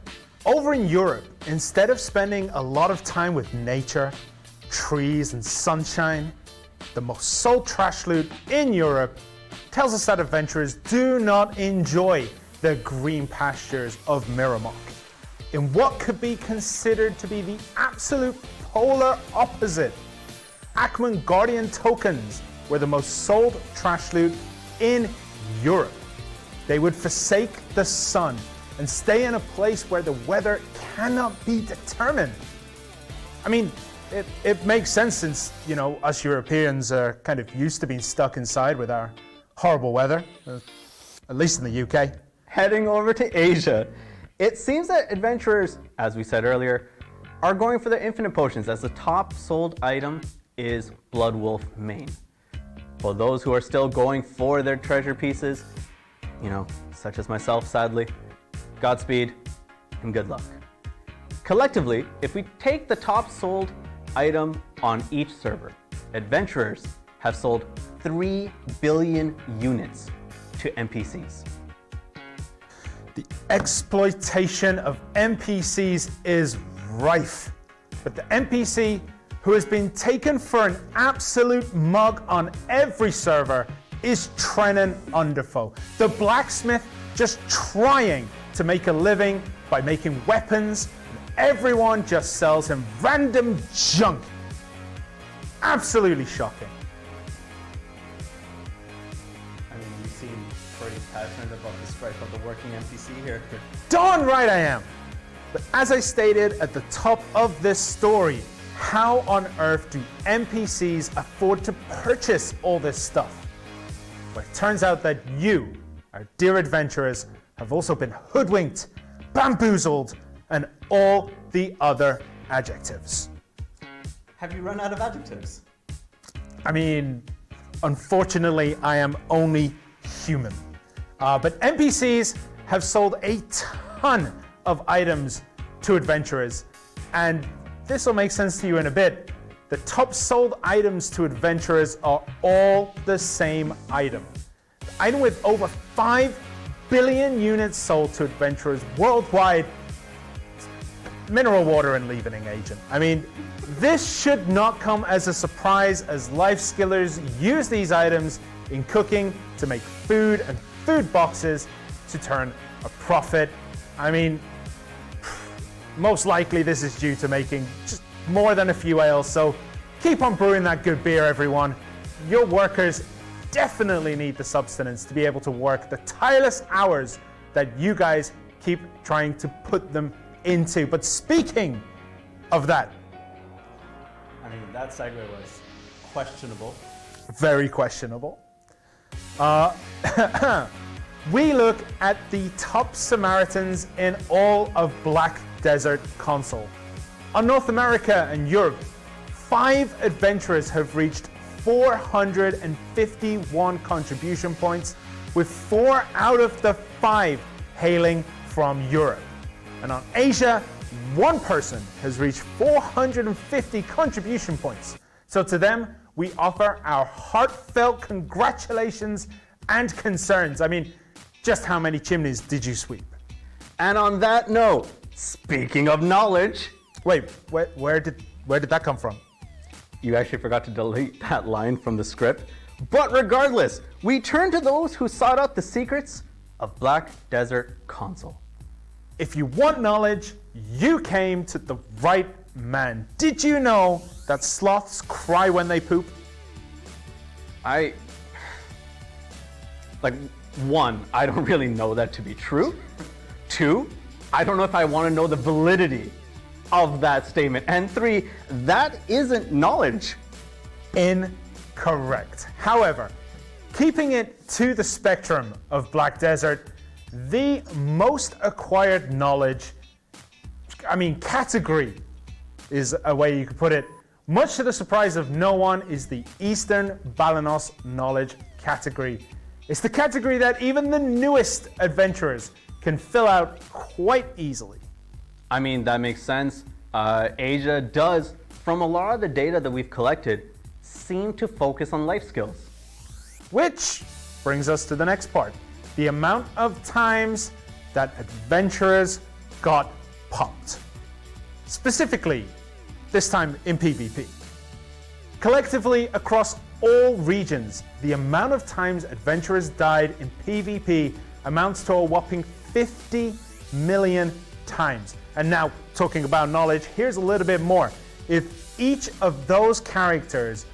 over in Europe, instead of spending a lot of time with nature, trees, and sunshine, the most sold trash loot in Europe tells us that adventurers do not enjoy the green pastures of Miramok. In what could be considered to be the absolute polar opposite, Ackman Guardian tokens were the most sold trash loot in Europe. They would forsake the sun and stay in a place where the weather cannot be determined. I mean, it makes sense since, us Europeans are kind of used to being stuck inside with our horrible weather, at least in the UK. Heading over to Asia, it seems that adventurers, as we said earlier, are going for their infinite potions, as the top sold item is Blood Wolf Mane. For those who are still going for their treasure pieces, such as myself, sadly, Godspeed and good luck. Collectively, if we take the top sold item on each server, adventurers have sold 3 billion units to NPCs. The exploitation of NPCs is rife, but the NPC who has been taken for an absolute mug on every server is Trenan Underfoe, the blacksmith just trying to make a living by making weapons, and everyone just sells him random junk. Absolutely shocking. I mean, you seem pretty passionate about the strife of the working NPC here. Darn right I am! But as I stated at the top of this story, how on earth do NPCs afford to purchase all this stuff? Well, it turns out that you, our dear adventurers, have also been hoodwinked, bamboozled, and all the other adjectives. Have you run out of adjectives? I mean, unfortunately, I am only human. But NPCs have sold a ton of items to adventurers, and this will make sense to you in a bit. The top sold items to adventurers are all the same item. The item with over 5 billion units sold to adventurers worldwide, mineral water and leavening agent. I mean, this should not come as a surprise, as life skillers use these items in cooking to make food and food boxes to turn a profit. I mean, most likely this is due to making just more than a few ales, so keep on brewing that good beer, everyone. Your workers definitely need the substance to be able to work the tireless hours that you guys keep trying to put them into. But speaking of that, I mean, that segue was questionable. Very questionable. We look at the top Samaritans in all of Black Desert Console. On North America and Europe, 5 adventurers have reached 451 contribution points, with 4 out of the 5 hailing from Europe. And on Asia, 1 person has reached 450 contribution points. So to them, we offer our heartfelt congratulations and concerns. I mean, just how many chimneys did you sweep? And on that note, speaking of knowledge... Wait, where did that come from? You actually forgot to delete that line from the script. But regardless, we turn to those who sought out the secrets of Black Desert Console. If you want knowledge, you came to the right man. Did you know that sloths cry when they poop? One, I don't really know that to be true. 2, I don't know if I want to know the validity of that statement. And 3, that isn't knowledge. Incorrect. However, keeping it to the spectrum of Black Desert, the most acquired knowledge, category is a way you could put it, much to the surprise of no one, is the Eastern Balanos knowledge category. It's the category that even the newest adventurers can fill out quite easily. I mean, that makes sense. Asia does, from a lot of the data that we've collected, seem to focus on life skills. Which brings us to the next part. The amount of times that adventurers got popped. Specifically, this time in PvP. Collectively, across all regions, the amount of times adventurers died in PvP amounts to a whopping 50 million times. And now, talking about knowledge, here's a little bit more. If each of those characters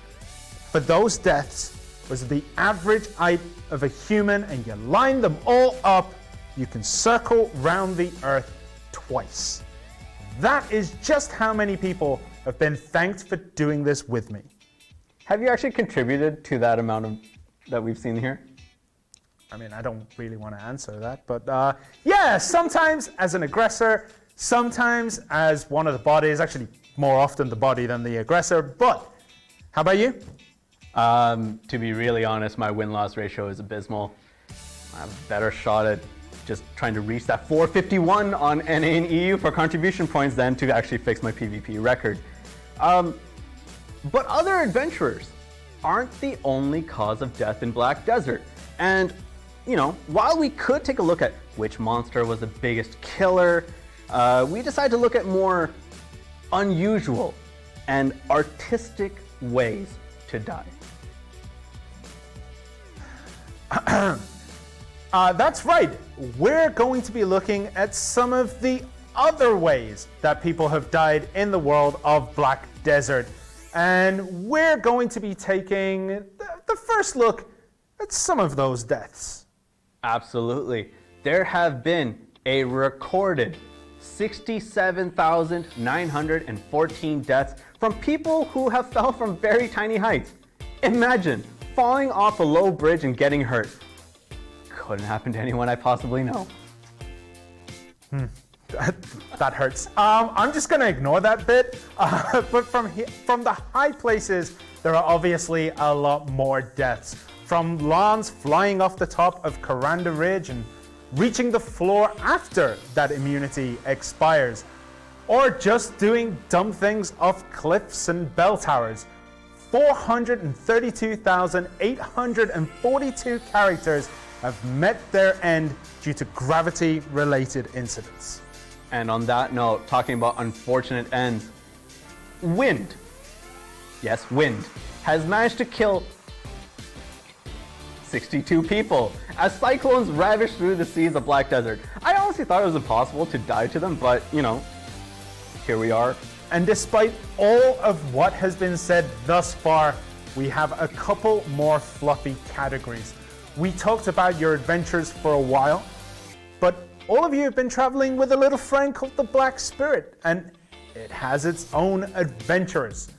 for those deaths was the average height of a human and you line them all up, you can circle round the earth twice. That is just how many people have been thanked for doing this with me. Have you actually contributed to that amount that we've seen here? I mean, I don't really want to answer that, but yeah, sometimes as an aggressor, sometimes as one of the bodies, actually more often the body than the aggressor, but how about you? To be really honest, my win-loss ratio is abysmal. I have a better shot at just trying to reach that 451 on NA and EU for contribution points than to actually fix my PvP record. But other adventurers aren't the only cause of death in Black Desert. And, you know, while we could take a look at which monster was the biggest killer, we decided to look at more unusual and artistic ways to die. That's right. We're going to be looking at some of the other ways that people have died in the world of Black Desert. And we're going to be taking the first look at some of those deaths. Absolutely. There have been a recorded 67,914 deaths from people who have fell from very tiny heights. Imagine falling off a low bridge and getting hurt. Couldn't happen to anyone I possibly know. That hurts. I'm just going to ignore that bit. But from the high places, there are obviously a lot more deaths. From lawns flying off the top of Karanda Ridge and reaching the floor after that immunity expires. Or just doing dumb things off cliffs and bell towers. 432,842 characters have met their end due to gravity-related incidents. And on that note, talking about unfortunate ends, wind, yes, wind, has managed to kill 62 people as cyclones ravage through the seas of Black Desert. I honestly thought it was impossible to die to them, but, you know, here we are. And despite all of what has been said thus far, we have a couple more fluffy categories. We talked about your adventures for a while, but all of you have been traveling with a little friend called the Black Spirit, and it has its own adventures.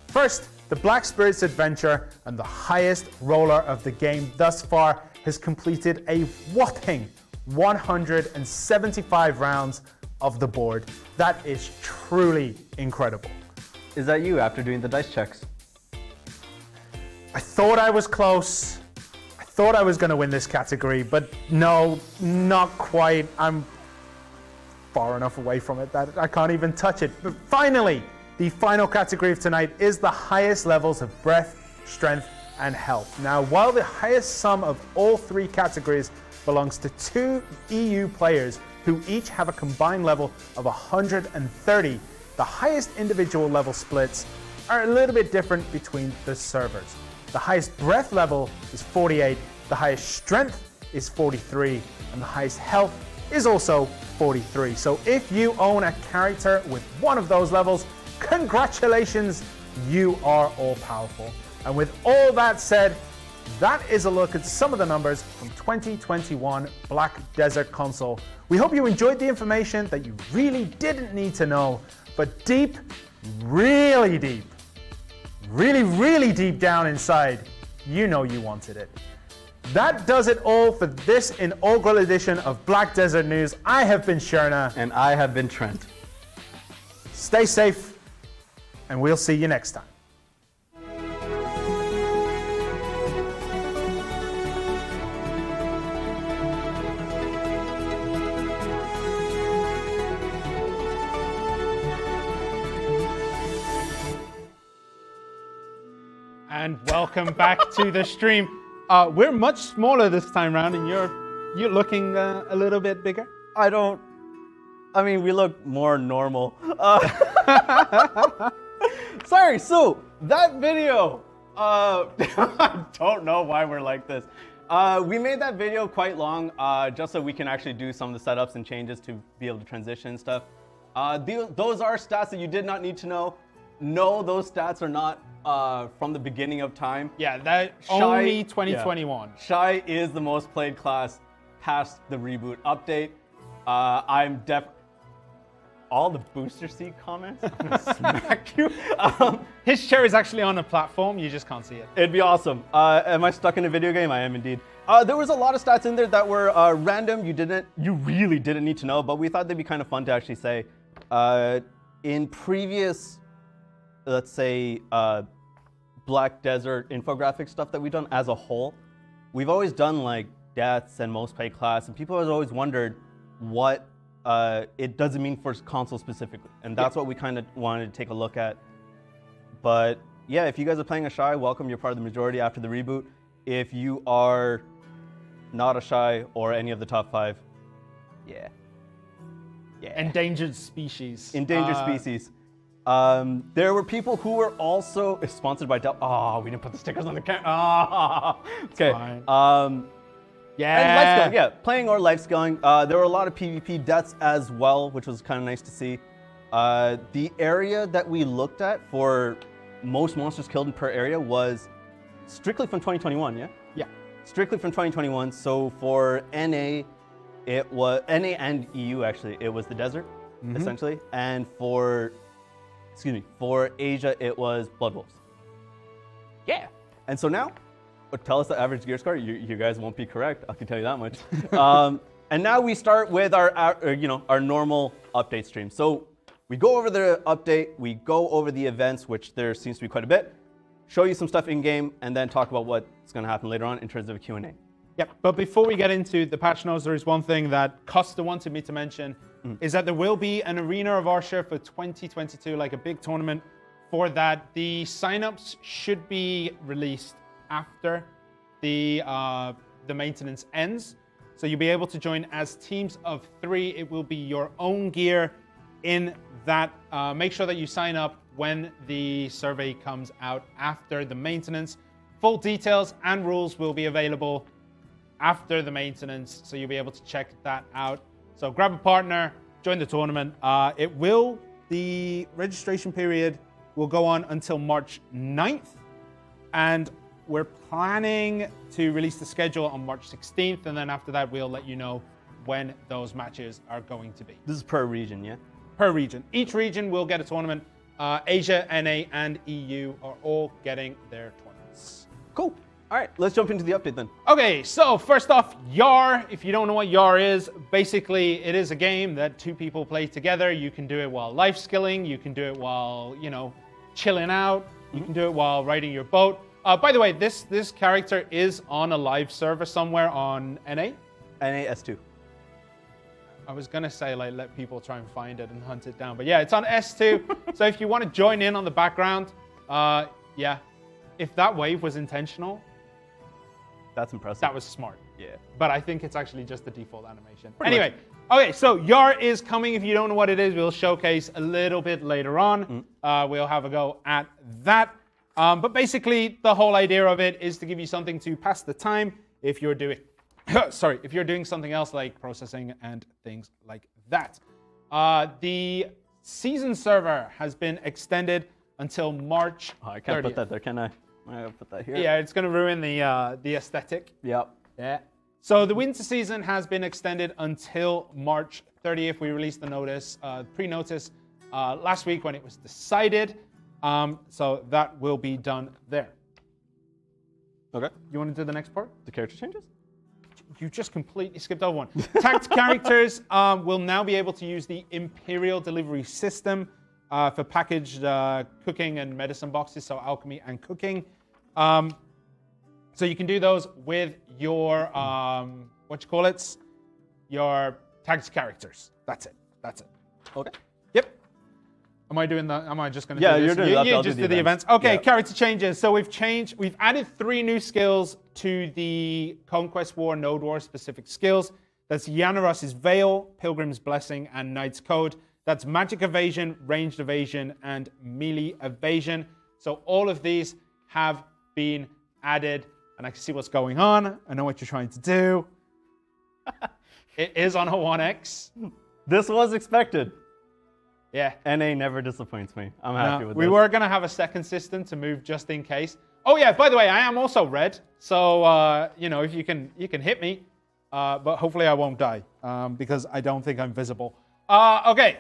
First, the Black Spirit's adventure and the highest roller of the game thus far has completed a whopping 175 rounds of the board. That is truly incredible. Is that you after doing the dice checks? I thought I was close. I thought I was going to win this category, but no, not quite. I'm far enough away from it that I can't even touch it. But finally, the final category of tonight is the highest levels of breath, strength, and health. Now, while the highest sum of all three categories belongs to 2 EU players who each have a combined level of 130, the highest individual level splits are a little bit different between the servers. The highest breath level is 48, the highest strength is 43, and the highest health is also 43. So if you own a character with one of those levels, congratulations, you are all powerful. And with all that said, that is a look at some of the numbers from 2021 Black Desert Console. We hope you enjoyed the information that you really didn't need to know, but deep, really deep, really deep down inside, you know you wanted it. That does it all for this inaugural edition of Black Desert News. I have been Shirna. And I have been Trent. Stay safe, and we'll see you next time. And welcome back to the stream. We're much smaller this time around, and you're looking a little bit bigger. I mean, we look more normal. Sorry, so that video, I don't know why we're like this. We made that video quite long just so we can actually do some of the setups and changes to be able to transition and stuff. Those are stats that you did not need to know. No, those stats are not from the beginning of time. Yeah, that only 2021. Yeah. Shy is the most played class past the reboot update. all the booster seat comments, I'm gonna smack you. His chair is actually on a platform. You just can't see it. It'd be awesome. Am I stuck in a video game? I am indeed. There was a lot of stats in there that were random. You really didn't need to know, but we thought they'd be kind of fun to actually say. In previous, let's say, Black Desert infographic stuff that we've done as a whole, we've always done like deaths and most played class, and people have always wondered what it doesn't mean for console specifically, and that's what we kind of wanted to take a look at. But yeah, if you guys are playing a Shy, welcome. You're part of the majority after the reboot. If you are not a Shy or any of the top 5, yeah. Endangered species. Endangered species. There were people who were also sponsored by Dell. Oh, we didn't put the stickers on the camera. Oh, okay. Yeah. And life scaling, yeah, playing or life scaling. There were a lot of PvP deaths as well, which was kind of nice to see. The area that we looked at for most monsters killed per area was strictly from 2021, yeah? Yeah. Strictly from 2021. So for NA, it was NA and EU actually. It was the desert, essentially, and for Asia, it was Blood Wolves. Yeah. And so now, tell us the average gear score. You guys won't be correct. I can tell you that much. And now we start with our normal update stream. So we go over the update, we go over the events, which there seems to be quite a bit, show you some stuff in game, and then talk about what's going to happen later on in terms of a Q&A. Yep. But before we get into the patch notes, there is one thing that Costa wanted me to mention. Is that there will be an Arena of Arsha for 2022, like a big tournament. For that, the signups should be released after the maintenance ends. So you'll be able to join as teams of 3. It will be your own gear in that. Make sure that you sign up when the survey comes out after the maintenance. Full details and rules will be available after the maintenance, so you'll be able to check that out. So grab a partner, join the tournament. The registration period will go on until March 9th, and we're planning to release the schedule on March 16th, and then after that, we'll let you know when those matches are going to be. This is per region, yeah? Per region. Each region will get a tournament. Asia, NA, and EU are all getting their tournaments. Cool. All right, let's jump into the update then. Okay, so first off, YAR. If you don't know what YAR is, basically it is a game that 2 people play together. You can do it while life skilling. You can do it while, chilling out. You can do it while riding your boat. By the way, this character is on a live server somewhere on NA. NA S2. I was going to say, let people try and find it and hunt it down. But yeah, it's on S2. So if you want to join in on the background, yeah. If that wave was intentional, that's impressive. That was smart. Yeah. But I think it's actually just the default animation. Anyway, okay, so YAR is coming. If you don't know what it is, we'll showcase a little bit later on. We'll have a go at that. But basically, the whole idea of it is to give you something to pass the time if you're doing, if you're doing something else like processing and things like that. The season server has been extended until March 30th. I can't put that there, can I? I'll put that here. Yeah, it's going to ruin the aesthetic. Yep. Yeah. So the winter season has been extended until March 30th. We released the notice, pre-notice, last week when it was decided. So that will be done there. Okay. You want to do the next part? The character changes? You just completely skipped over one. Tagged characters will now be able to use the Imperial delivery system for packaged cooking and medicine boxes, so alchemy and cooking. So you can do those with your, your tagged characters. That's it. Okay. Yep. Am I doing that? Am I just going to do this? Yeah, you're doing that. You just do the events. Okay, yeah. Character changes. So we've added 3 new skills to the Conquest War, Node War specific skills. That's Yanaros's Veil, Pilgrim's Blessing, and Knight's Code. That's magic evasion, ranged evasion, and melee evasion. So all of these have been added, and I can see what's going on. I know what you're trying to do. It is on a 1X. This was expected. Yeah. NA never disappoints me. I'm happy with this. We were going to have a second system to move just in case. Oh yeah, by the way, I am also red. So, if you can hit me. But hopefully I won't die because I don't think I'm visible. Okay.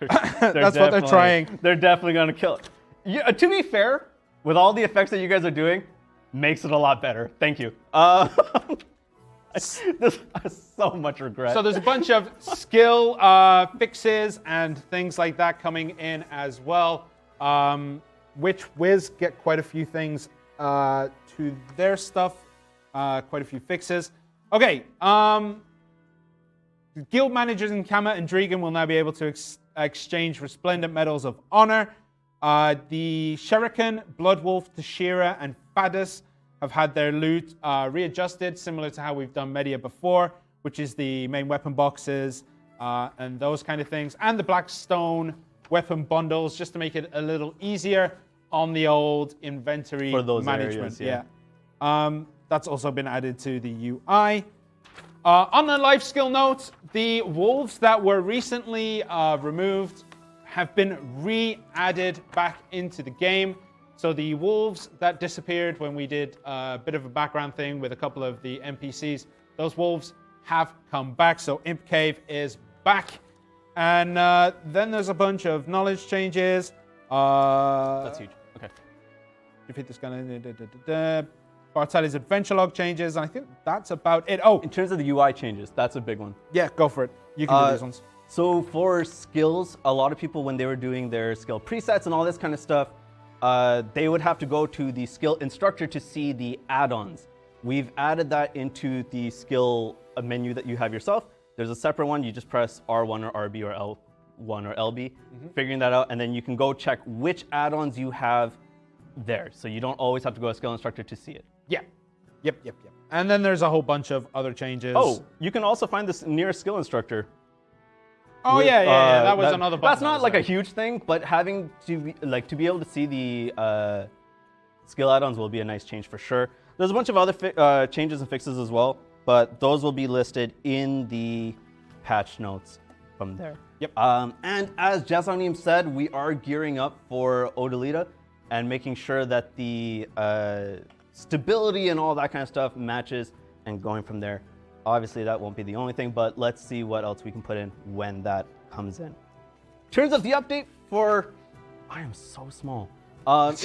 That's what they're trying. They're definitely going to kill it. Yeah, to be fair, with all the effects that you guys are doing, makes it a lot better. Thank you. There's so much regret. So there's a bunch of skill fixes and things like that coming in as well. Wiz get quite a few things to their stuff, quite a few fixes. Okay, guild managers in Kama and Dregan will now be able to exchange resplendent medals of honor. The Shuriken, Bloodwolf, Tashira, and Fadus have had their loot readjusted, similar to how we've done Media before, which is the main weapon boxes and those kind of things, and the Blackstone weapon bundles, just to make it a little easier on the old inventory for those management. Areas, yeah. That's also been added to the UI. On a life skill note, the wolves that were recently removed have been re-added back into the game. So the wolves that disappeared when we did a bit of a background thing with a couple of the NPCs, those wolves have come back. So Imp Cave is back. And then there's a bunch of knowledge changes. That's huge. Okay. Defeat this guy. Bartelli's adventure log changes. And I think that's about it. Oh, in terms of the UI changes, that's a big one. Yeah, go for it. You can do these ones. So for skills, a lot of people, when they were doing their skill presets and all this kind of stuff, they would have to go to the skill instructor to see the add-ons. We've added that into the skill menu that you have yourself. There's a separate one. You just press R1 or RB or L1 or LB, figuring that out, and then you can go check which add-ons you have there. So you don't always have to go to a skill instructor to see it. Yeah. Yep. And then there's a whole bunch of other changes. Oh, you can also find this nearest skill instructor. Oh, yeah. That was another button. That's not like a huge thing, but having to be able to see the skill add-ons will be a nice change for sure. There's a bunch of other changes and fixes as well, but those will be listed in the patch notes from there. Yep. And as Jasanim said, we are gearing up for Odalita and making sure that the stability and all that kind of stuff matches and going from there. Obviously, that won't be the only thing, but let's see what else we can put in when that comes in. In terms of the update for... I am so small.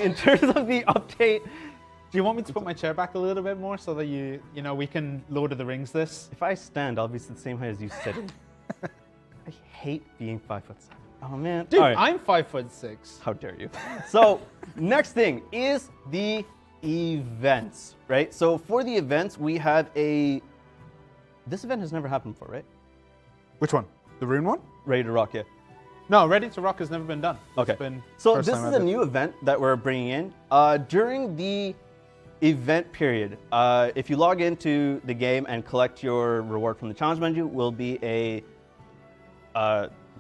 In terms of the update... Do you want me to put my chair back a little bit more so that we can Lord of the Rings this? If I stand, I'll be the same height as you sitting. I hate being 5'7". Oh, man. Dude, right. I'm 5'6". How dare you? So, next thing is the events, right? So, for the events, we have a... This event has never happened before, right? Which one? The Rune one? Ready to Rock, yeah. No, Ready to Rock has never been done. Okay. So this is a new event that we're bringing in. During the event period, if you log into the game and collect your reward from the challenge menu, will be a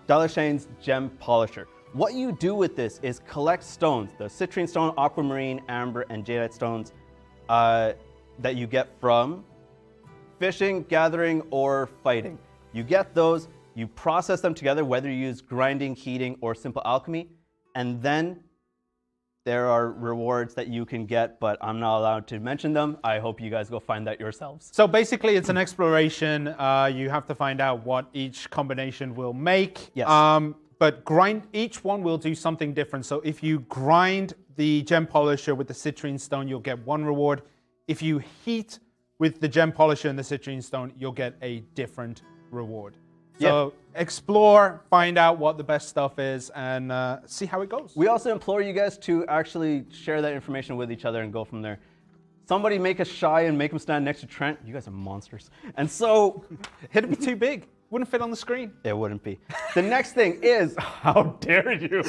Dalashane's Gem Polisher. What you do with this is collect stones, the citrine stone, aquamarine, amber, and jadeite stones that you get from fishing, gathering, or fighting. You get those, you process them together, whether you use grinding, heating, or simple alchemy, and then there are rewards that you can get, but I'm not allowed to mention them. I hope you guys go find that yourselves. So basically, it's an exploration. You have to find out what each combination will make. Yes. But each one will do something different. So if you grind the gem polisher with the citrine stone, you'll get one reward. If you heat with the gem polisher and the citrine stone, you'll get a different reward. So explore, find out what the best stuff is, and see how it goes. We also implore you guys to actually share that information with each other and go from there. Somebody make us shy and make them stand next to Trent. You guys are monsters. And so... It'd be too big. Wouldn't fit on the screen. It wouldn't be. The next thing is... How dare you?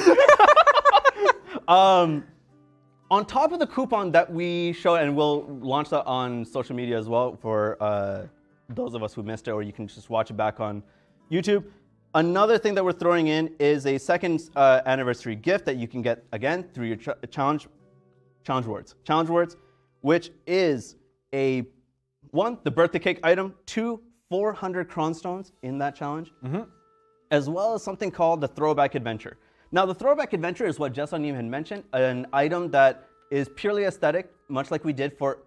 On top of the coupon that we show, and we'll launch that on social media as well for those of us who missed it, or you can just watch it back on YouTube. Another thing that we're throwing in is a second anniversary gift that you can get, again, through your challenge words. Challenge words, which is the birthday cake item, 400 cronstones in that challenge, as well as something called the Throwback Adventure. Now, the Throwback Adventure is what Jesanim had mentioned, an item that is purely aesthetic, much like we did for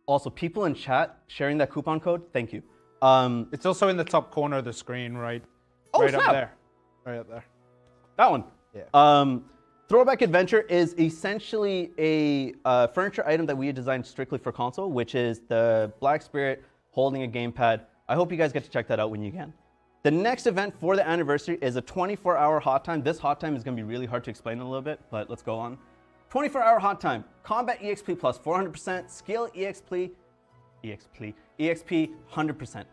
also people in chat sharing that coupon code. Thank you. It's also in the top corner of the screen, right? Oh, right snap. up there. Right up there. That one. Yeah. Throwback Adventure is essentially a furniture item that we designed strictly for console, which is the Black Spirit holding a gamepad. I hope you guys get to check that out when you can. The next event for the anniversary is a 24-hour hot time. This hot time is going to be really hard to explain in a little bit, but let's go on. 24-hour hot time. Combat EXP plus 400%. Skill EXP 100%.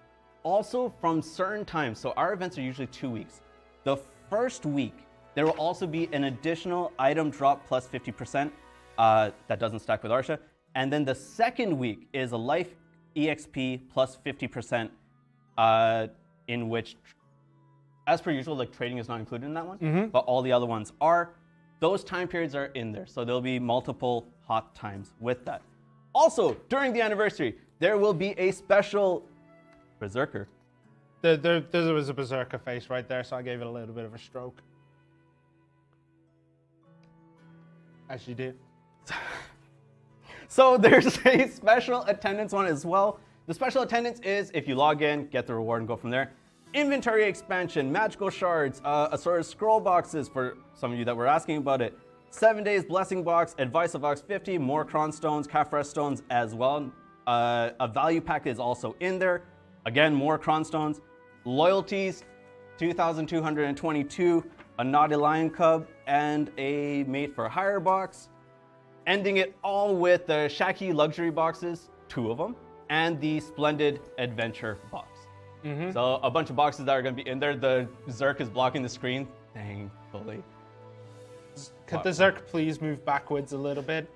Also from certain times. So our events are usually 2 weeks. The first week, there will also be an additional item drop plus 50%. That doesn't stack with Arsha. And then the second week is a life EXP plus 50%. In which, as per usual, like trading is not included in that one, but all the other ones are. Those time periods are in there, so there'll be multiple hot times with that. Also, during the anniversary, there will be a special Berserker. There was a Berserker face right there, so I gave it a little bit of a stroke. As you do. So there's a special attendance one as well. The special attendance is if you log in, get the reward, and go from there. Inventory expansion, magical shards, assorted scroll boxes for some of you that were asking about it. 7 days blessing box, advice of box 50, more cron stones, Kafresh stones as well. A value pack is also in there. Again, more cron stones. Loyalties, 2,222, a naughty lion cub, and a made for hire box. Ending it all with the Shaki luxury boxes, 2 of them, and the Splendid Adventure box. So a bunch of boxes that are going to be in there. The Zerk is blocking the screen, thankfully. Could the Zerk please move backwards a little bit?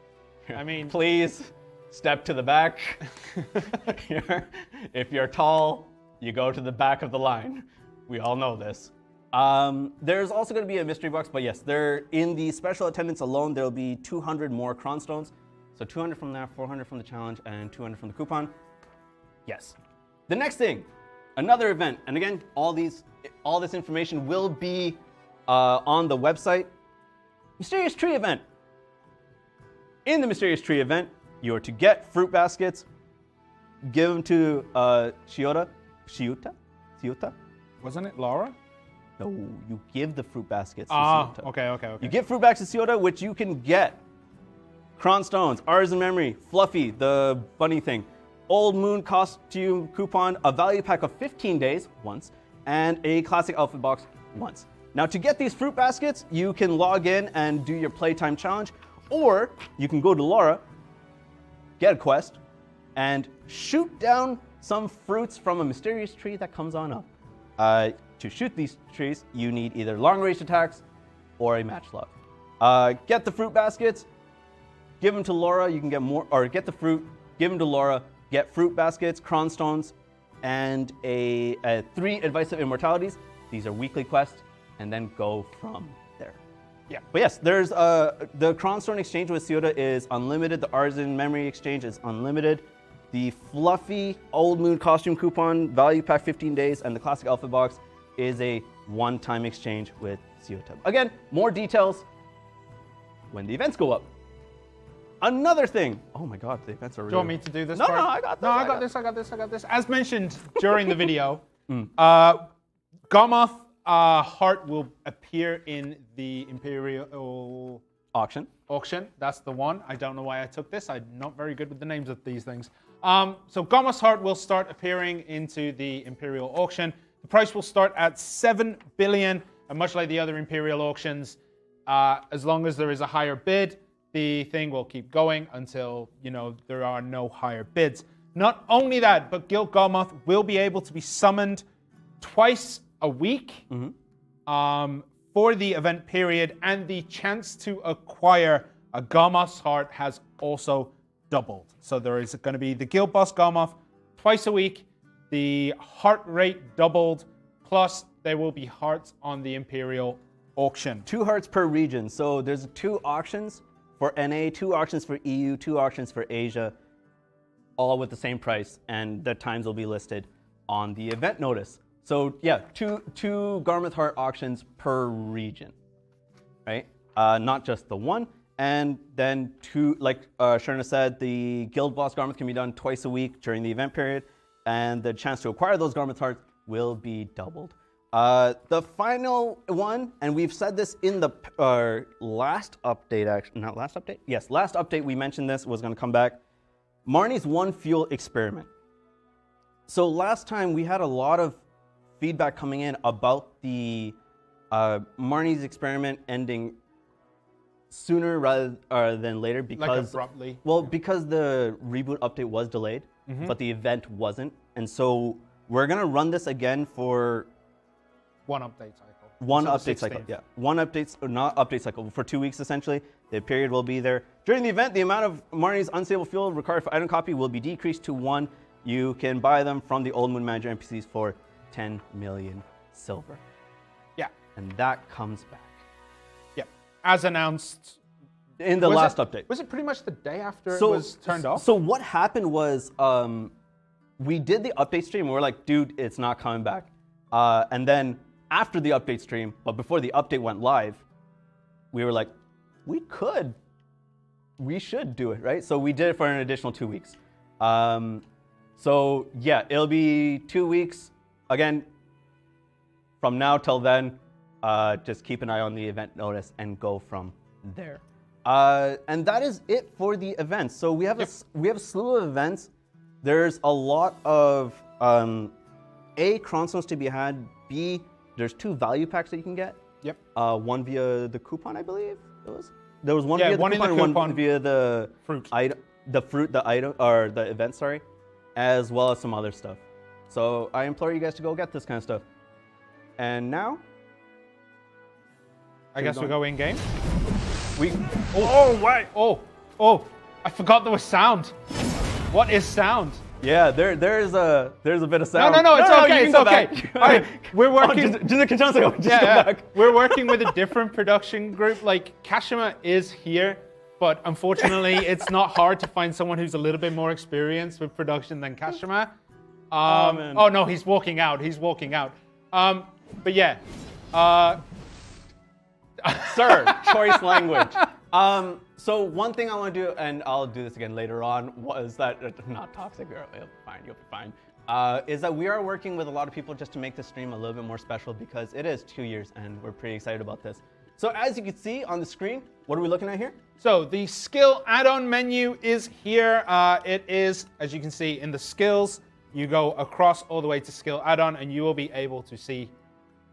I mean, please step to the back. If you're tall, you go to the back of the line. We all know this. There's also going to be a mystery box, but yes, there in the special attendance alone, there'll be 200 more cron stones. So 200 from that, 400 from the challenge, and 200 from the coupon. Yes. The next thing, another event, and again, all this information will be on the website. Mysterious Tree event. In the Mysterious Tree event, you are to get fruit baskets, give them to Shiuta. Wasn't it Laura? No, you give the fruit baskets to Shiuta. Okay. You give fruit baskets to Shiuta, which you can get cron stones, Artisan Memory, Fluffy, the bunny thing, Old Moon costume coupon, a value pack of 15 days once, and a classic outfit box once. Now to get these fruit baskets, you can log in and do your playtime challenge, or you can go to Laura, get a quest, and shoot down some fruits from a mysterious tree that comes on up. To shoot these trees, you need either long range attacks or a matchlock. Get the fruit baskets, give them to Laura, you can get more, or get the fruit, give them to Laura, get fruit baskets, cron stones, and a 3 Advice of Immortalities. These are weekly quests, and then go from there. Yeah. But yes, there's the cron stone exchange with Shiuta is unlimited. The Artisan Memory exchange is unlimited. The Fluffy Old Moon costume coupon, value pack 15 days, and the classic outfit box is a one-time exchange with Shiuta. Again, more details when the events go up. Another thing. Oh my God, the events are really. Do you want me to do this? No, part? no, I got this. I got this. As mentioned during the video, Garmoth heart will appear in the Imperial auction. That's the one. I don't know why I took this. I'm not very good with the names of these things. So Garmoth's heart will start appearing into the Imperial auction. The price will start at 7 billion, and much like the other Imperial auctions, as long as there is a higher bid, the thing will keep going until, there are no higher bids. Not only that, but Guild Garmoth will be able to be summoned twice a week for the event period, and the chance to acquire a Garmoth's heart has also doubled. So there is going to be the Guild Boss Garmoth twice a week, the heart rate doubled, plus there will be hearts on the Imperial auction. 2 hearts per region. So there's 2 auctions for NA, 2 auctions for EU, 2 auctions for Asia, all with the same price, and the times will be listed on the event notice. So yeah, two Garmoth Heart auctions per region, right? Not just the one. And then 2, like Shirna said, the Guild Boss Garmoth can be done twice a week during the event period, and the chance to acquire those Garmoth Hearts will be doubled. The final one, and we've said this in the last update, actually, not last update? Yes, last update we mentioned this was going to come back. Marnie's One Fuel experiment. So last time we had a lot of feedback coming in about the Marnie's experiment ending sooner rather than later because like abruptly. Well, because the reboot update was delayed, but the event wasn't, and so we're gonna run this again for one update cycle. One Until update the cycle, 16th. yeah. One update, or not update cycle, for 2 weeks essentially. The period will be there. During the event, the amount of Marnie's unstable fuel required for item copy will be decreased to 1. You can buy them from the Old Moon Manager NPCs for 10 million silver. Yeah. And that comes back. Yeah. As announced in the last update. Was it pretty much the day after it was turned off? So what happened was we did the update stream and we're like, dude, it's not coming back. And then after the update stream, but before the update went live, we were like, we should do it, right? So we did it for an additional 2 weeks. So yeah, it'll be 2 weeks. Again, from now till then, just keep an eye on the event notice and go from there. And that is it for the events. So we have a slew of events. There's a lot of A, chronostones to be had. B, there's 2 value packs that you can get. Yep. One via the coupon, I believe. There was one Yeah, via the one in coupon the and one coupon. via the Fruit. the item or the event, sorry, as well as some other stuff. So I implore you guys to go get this kind of stuff. And now, I guess we go in game. We. Oh wait! Oh! I forgot there was sound. What is sound? Yeah, there's a bit of sound. No, it's okay. It's okay. Back. All right, we're working. We're working with a different production group. Like Kashima is here, but unfortunately, it's not hard to find someone who's a little bit more experienced with production than Kashima. Oh no, he's walking out. But yeah. Sir, choice language. So one thing I want to do, and I'll do this again later on, was that not toxic. You'll be fine. Is that we are working with a lot of people just to make this stream a little bit more special because it is 2 years and we're pretty excited about this. So as you can see on the screen, what are we looking at here? So the skill add-on menu is here. It is, as you can see, in the skills. You go across all the way to skill add-on, and you will be able to see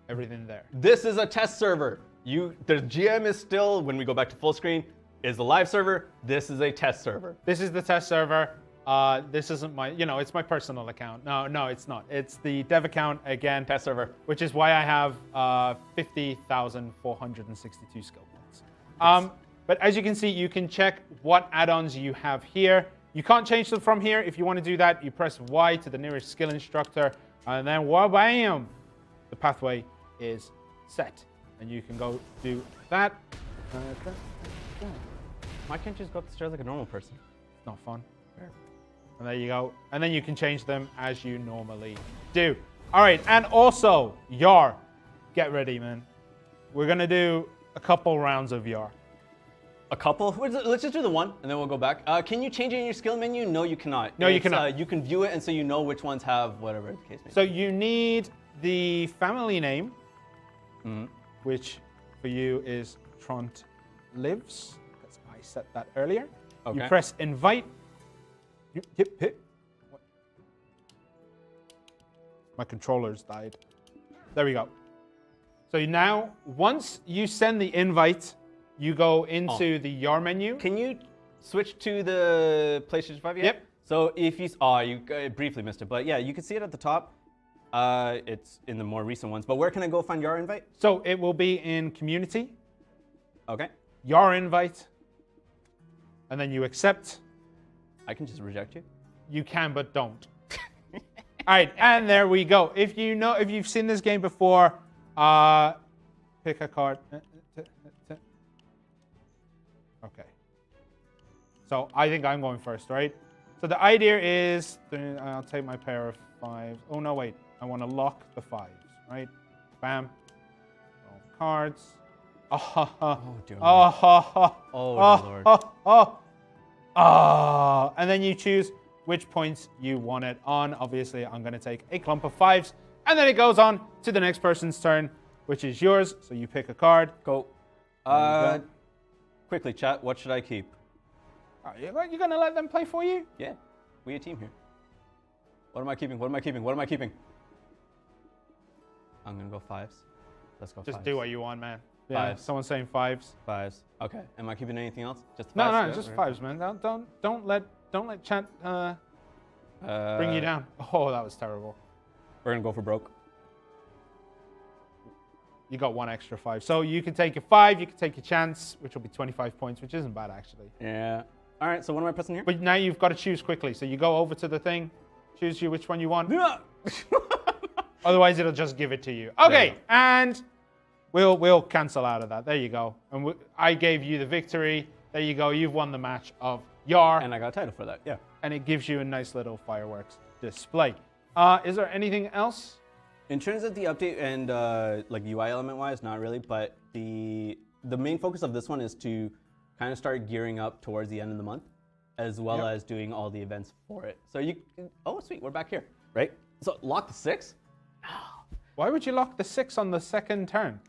everything there. This is a test server. The GM is still, when we go back to full screen, is the live server. This is a test server. This is the test server. This isn't my, it's my personal account. No, it's not. It's the dev account again. Test server. Which is why I have 50,462 skill points. Yes. But as you can see, you can check what add-ons you have here. You can't change them from here. If you want to do that, you press Y to the nearest skill instructor, and then wha-bam, the pathway is set. And you can go do that. Why can't you just go up the stairs like a normal person? It's not fun. And there you go. And then you can change them as you normally do. All right, and also, Yar. Get ready, man. We're going to do a couple rounds of Yar. A couple? Let's just do the one, and then we'll go back. Can you change it in your skill menu? No, you cannot. No, you cannot. You can view it, and so you know which ones have whatever the case may be. So you need the family name, which for you is Trent Lives, because I set that earlier. Okay. You press invite. My controller's died. There we go. So now, once you send the invite, you go into the Yar menu. Can you switch to the PlayStation 5 yet? Yep. So if you briefly missed it, but yeah, you can see it at the top. It's in the more recent ones. But where can I go find Yar invite? So it will be in community. Okay. Yar invite. And then you accept. I can just reject you. You can, but don't. All right, and there we go. If you've seen this game before, pick a card. Okay. So I think I'm going first, right? So the idea is, I'll take my pair of 5s. Oh no, wait. I want to lock the 5s, right? Bam. Roll cards. Oh, dear Lord. And then you choose which points you want it on. Obviously, I'm going to take a clump of 5s And then it goes on to the next person's turn, which is yours. So you pick a card. Go. Quickly, chat. What should I keep? You're going to let them play for you? Yeah. We a team here. What am I keeping? What am I keeping? What am I keeping? I'm going to go 5s. Let's go 5s. Just do what you want, man. Yeah, 5s. Someone's saying 5s. 5s. Okay. Am I keeping anything else? Just 5s? No, just 5s, man. Don't let chat bring you down. Oh, that was terrible. We're going to go for broke. You got 1 extra 5. So you can take a 5, you can take a chance, which will be 25 points, which isn't bad, actually. Yeah. All right, so what am I pressing here? But now you've got to choose quickly. So you go over to the thing, choose you which one you want. Otherwise, it'll just give it to you. Okay, and we'll cancel out of that. There you go. And I gave you the victory. There you go. You've won the match of Yar. And I got a title for that, yeah. And it gives you a nice little fireworks display. Is there anything else? In terms of the update and like UI element wise, not really, but the main focus of this one is to kind of start gearing up towards the end of the month, as well as doing all the events for it. So oh sweet, we're back here, right? So lock the 6? Why would you lock the 6 on the second turn?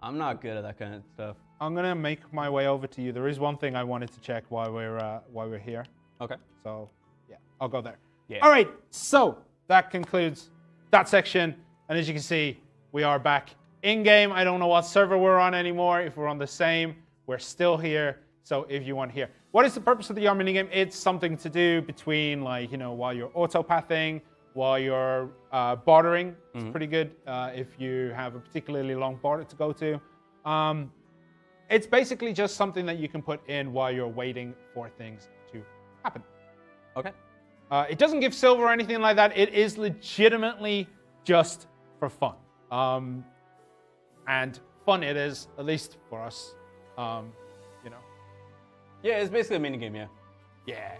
I'm not good at that kind of stuff. I'm gonna make my way over to you. There is one thing I wanted to check while we're here. Okay. So yeah, I'll go there. Yeah. All right. So that concludes that section, and as you can see, we are back in game. I don't know what server we're on anymore. If we're on the same, we're still here. So if you want here, what is the purpose of the Yar minigame? It's something to do between, like, while you're auto-pathing, while you're bartering. It's pretty good if you have a particularly long barter to go to. It's basically just something that you can put in while you're waiting for things to happen. Okay. It doesn't give silver or anything like that. It is legitimately just for fun. And fun it is, at least for us. Yeah, it's basically a minigame, yeah. Yeah.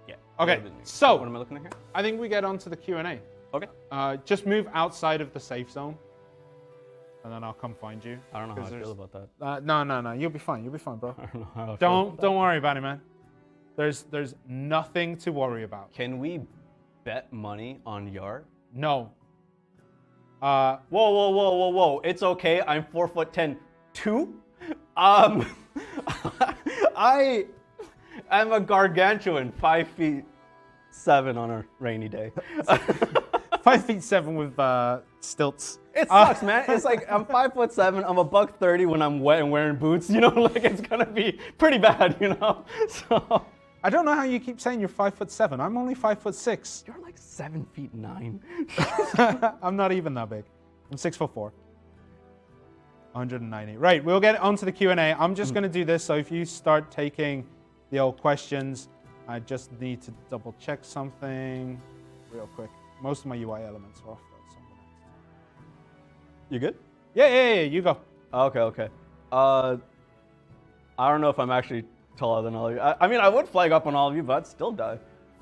Yeah. Okay, so what am I looking at here? I think we get on to the Q&A. Okay. Just move outside of the safe zone, and then I'll come find you. I don't know how I feel about that. No. You'll be fine. You'll be fine, bro. I don't know how I feel Don't worry about it, man. There's nothing to worry about. Can we bet money on Yar? No. Whoa. It's okay. I'm 4'10" too. I am a gargantuan, 5'7" on a rainy day. 5'7" with stilts. It sucks, man. It's like I'm 5'7". I'm a $130 when I'm wet and wearing boots. Like it's gonna be pretty bad. So I don't know how you keep saying you're 5'7". I'm only 5'6". You're like 7'9". I'm not even that big. I'm 6'4". 190. Right, we'll get onto the Q&A. I'm just going to do this, so if you start taking the old questions, I just need to double check something real quick. Most of my UI elements are off. You good? Yeah, you go. Okay. I don't know if I'm actually taller than all of you. I mean, I would flag up on all of you, but I'd still die.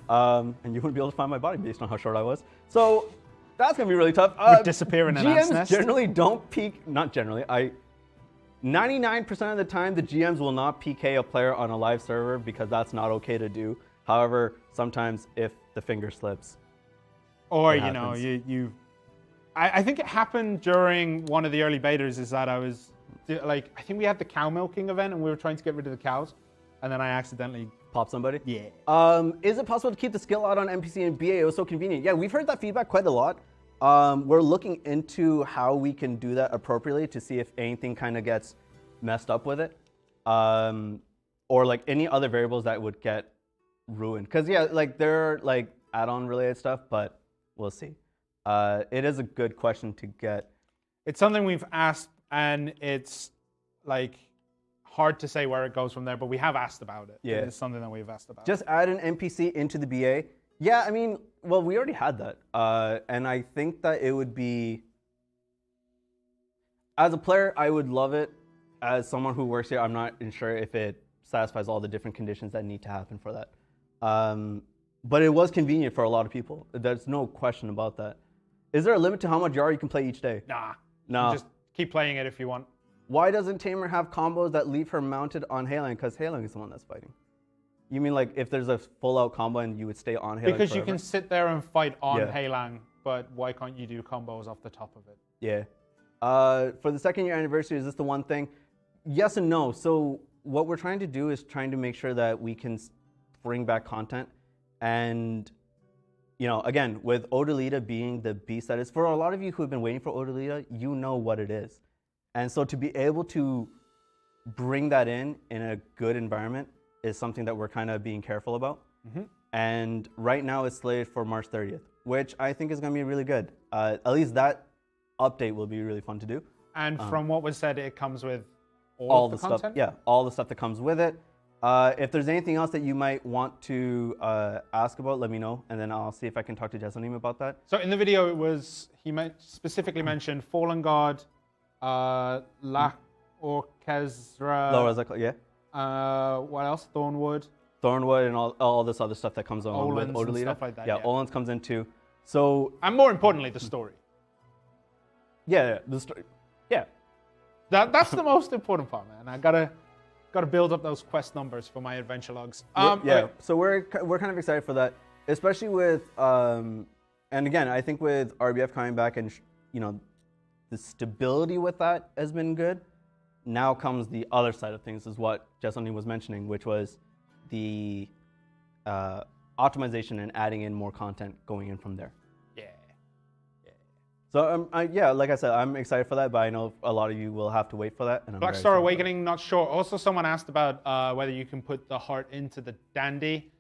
And you wouldn't be able to find my body based on how short I was. So that's going to be really tough. Would disappear in an ant's GMs nest? generally don't peek, not generally, 99% of the time, the GMs will not PK a player on a live server because that's not okay to do. However, sometimes if the finger slips, or I think it happened during one of the early betas. Is that I think we had the cow milking event and we were trying to get rid of the cows, and then I accidentally popped somebody. Yeah. Is it possible to keep the skill out on NPC and BA? It was so convenient. Yeah, we've heard that feedback quite a lot. We're looking into how we can do that appropriately to see if anything kind of gets messed up with it, or like any other variables that would get ruined. Because yeah, like there are like add-on related stuff, but we'll see. It is a good question to get. It's something we've asked, and it's like hard to say where it goes from there, but we have asked about it. Yeah. It's something that we've asked about. Just add an NPC into the BA. Yeah, I mean, well, we already had that. And I think that it would be, as a player, I would love it. As someone who works here, I'm not sure if it satisfies all the different conditions that need to happen for that. But it was convenient for a lot of people. There's no question about that. Is there a limit to how much Yar you can play each day? Nah. No. Just keep playing it if you want. Why doesn't Tamer have combos that leave her mounted on Haling? Because Haling is the one that's fighting. You mean like if there's a full-out combo and you would stay on Heilang Because you forever? can sit there and fight on Yeah. Heilang, but why can't you do combos off the top of it? Yeah. For the second year anniversary, is this the one thing? Yes and no. So what we're trying to do is trying to make sure that we can bring back content. And, you know, again, with Odalita being the beast that is, for a lot of you who have been waiting for Odalita, you know what it is. And so to be able to bring that in a good environment is something that we're kind of being careful about. And right now it's slated for March 30th, which I think is going to be really good. At least that update will be really fun to do. And from what was said, it comes with all of the stuff. content? Yeah, all the stuff that comes with it. If there's anything else that you might want to ask about, let me know, and then I'll see if I can talk to Jessonim about that. So in the video, it was he specifically mentioned Fallen God, La Orchestra. Yeah. What else? Thornwood. Thornwood and all this other stuff that comes along with Olens and Odalita. stuff like that, Yeah, yeah. Olens comes in too. So And more importantly, the story. yeah, the story. Yeah, That's the most important part, man. I gotta build up those quest numbers for my adventure logs. yeah. Okay. So we're kind of excited for that, especially with and again, I think with RBF coming back and you know the stability with that has been good. Now comes the other side of things, is what Jessonim was mentioning, which was the optimization and adding in more content going in from there. Yeah. So yeah, like I said, I'm excited for that, but I know a lot of you will have to wait for that. And I'm Black very Star excited for Awakening, not sure. Also, someone asked about whether you can put the heart into the dandy.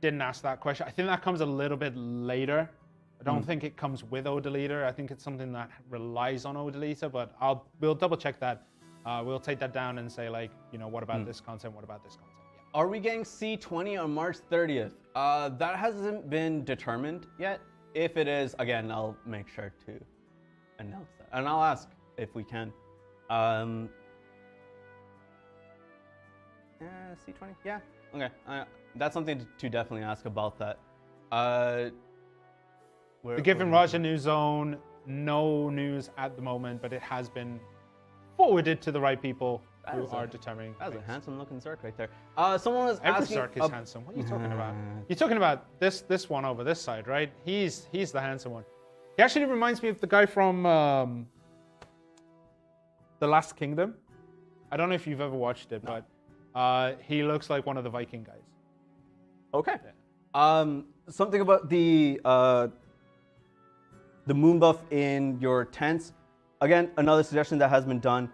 Didn't ask that question. I think that comes a little bit later. I don't think it comes with Odalita. I think it's something that relies on Odalita, but we'll double check that. We'll take that down and say, like, you know, what about this content? What about this content? Yeah. Are we getting C20 on March 30th? That hasn't been determined yet. If it is, again, I'll make sure to announce that. And I'll ask if we can. C20? Yeah. Okay. That's something to definitely ask about that. We're giving Raj a new zone. No news at the moment, but it has been forwarded to the right people who are determining. That's a handsome looking Zerk right there. Someone was Every asking. Zerk is handsome. What are you talking about? You're talking about this one over this side, right? He's the handsome one. He actually reminds me of the guy from The Last Kingdom. I don't know if you've ever watched it, but he looks like one of the Viking guys. Okay. Something about the moon buff in your tents. Again, another suggestion that has been done.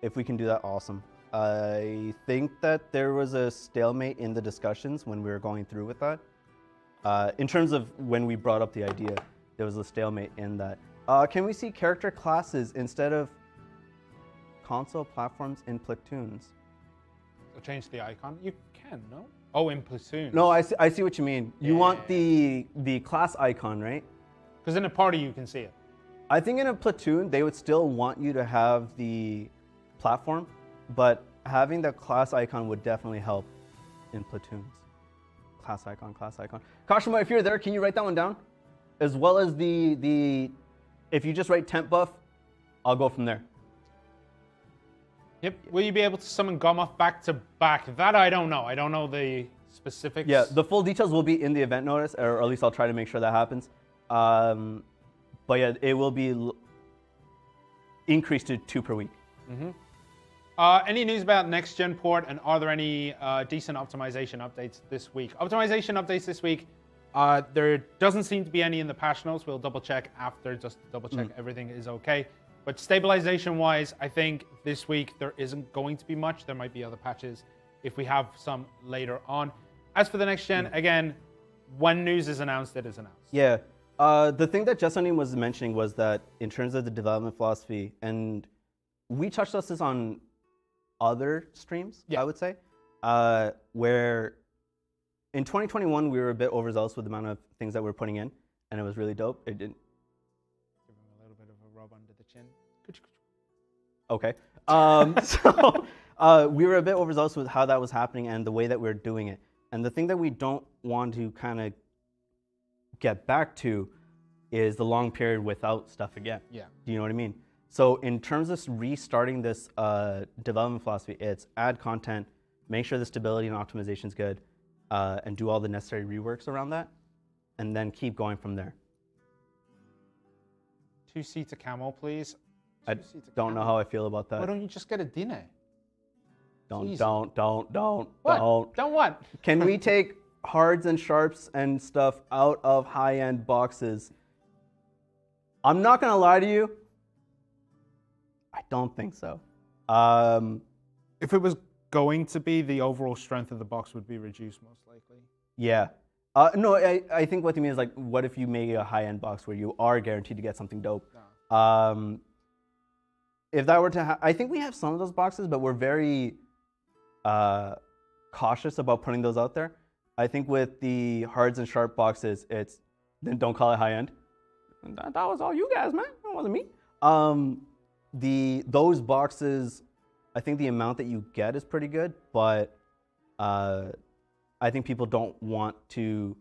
If we can do that, awesome. I think that there was a stalemate in the discussions when we were going through with that. In terms of when we brought up the idea, there was a stalemate in that. Can we see character classes instead of console platforms in platoons? So change the icon. You can, no? Oh, in platoons. No, I see what you mean. You want Yeah. the class icon, right? Because in a party you can see it. I think in a platoon, they would still want you to have the platform, but having the class icon would definitely help in platoons. Class icon, class icon. Kashima, if you're there, can you write that one down? As well as if you just write temp buff, I'll go from there. Yep. Will you be able to summon Gomoth back to back? That I don't know. I don't know the specifics. Yeah, the full details will be in the event notice, or at least I'll try to make sure that happens. But yeah, it will be increased to 2 per week. Any news about next gen port, and are there any decent optimization updates this week? Optimization updates this week. There doesn't seem to be any in the patch notes. We'll double check after, just to double check everything is okay. But stabilization wise, I think this week there isn't going to be much. There might be other patches if we have some later on. As for the next gen, again, when news is announced, it is announced. Yeah. The thing that Jessonim was mentioning was that in terms of the development philosophy, and we touched on this on other streams, I would say, where in 2021 we were a bit overzealous with the amount of things that we're putting in, and it was really dope. It didn't. Give him a little bit of a rub under the chin. Okay. We were a bit overzealous with how that was happening and the way that we're doing it. And the thing that we don't want to kind of get back to is the long period without stuff again. Yeah. Do you know what I mean? So in terms of restarting this development philosophy, it's add content, make sure the stability and optimization is good, and do all the necessary reworks around that, and then keep going from there. 2-seater camel, please. I don't know how I feel about Why that. don't you just get a dinner? Don't. What? Don't what? Can we take hards and sharps and stuff out of high-end boxes? I'm not gonna lie to you. I don't think so. If it was going to be, the overall strength of the box would be reduced most likely. Yeah. No, I think what you mean is like, what if you make a high-end box where you are guaranteed to get something dope? If that were to happen, I think we have some of those boxes, but we're very cautious about putting those out there. I think with the hards and sharp boxes, then don't call it high-end. That was all you guys, man. That wasn't me. Those boxes, I think the amount that you get is pretty good, but I think people don't want to,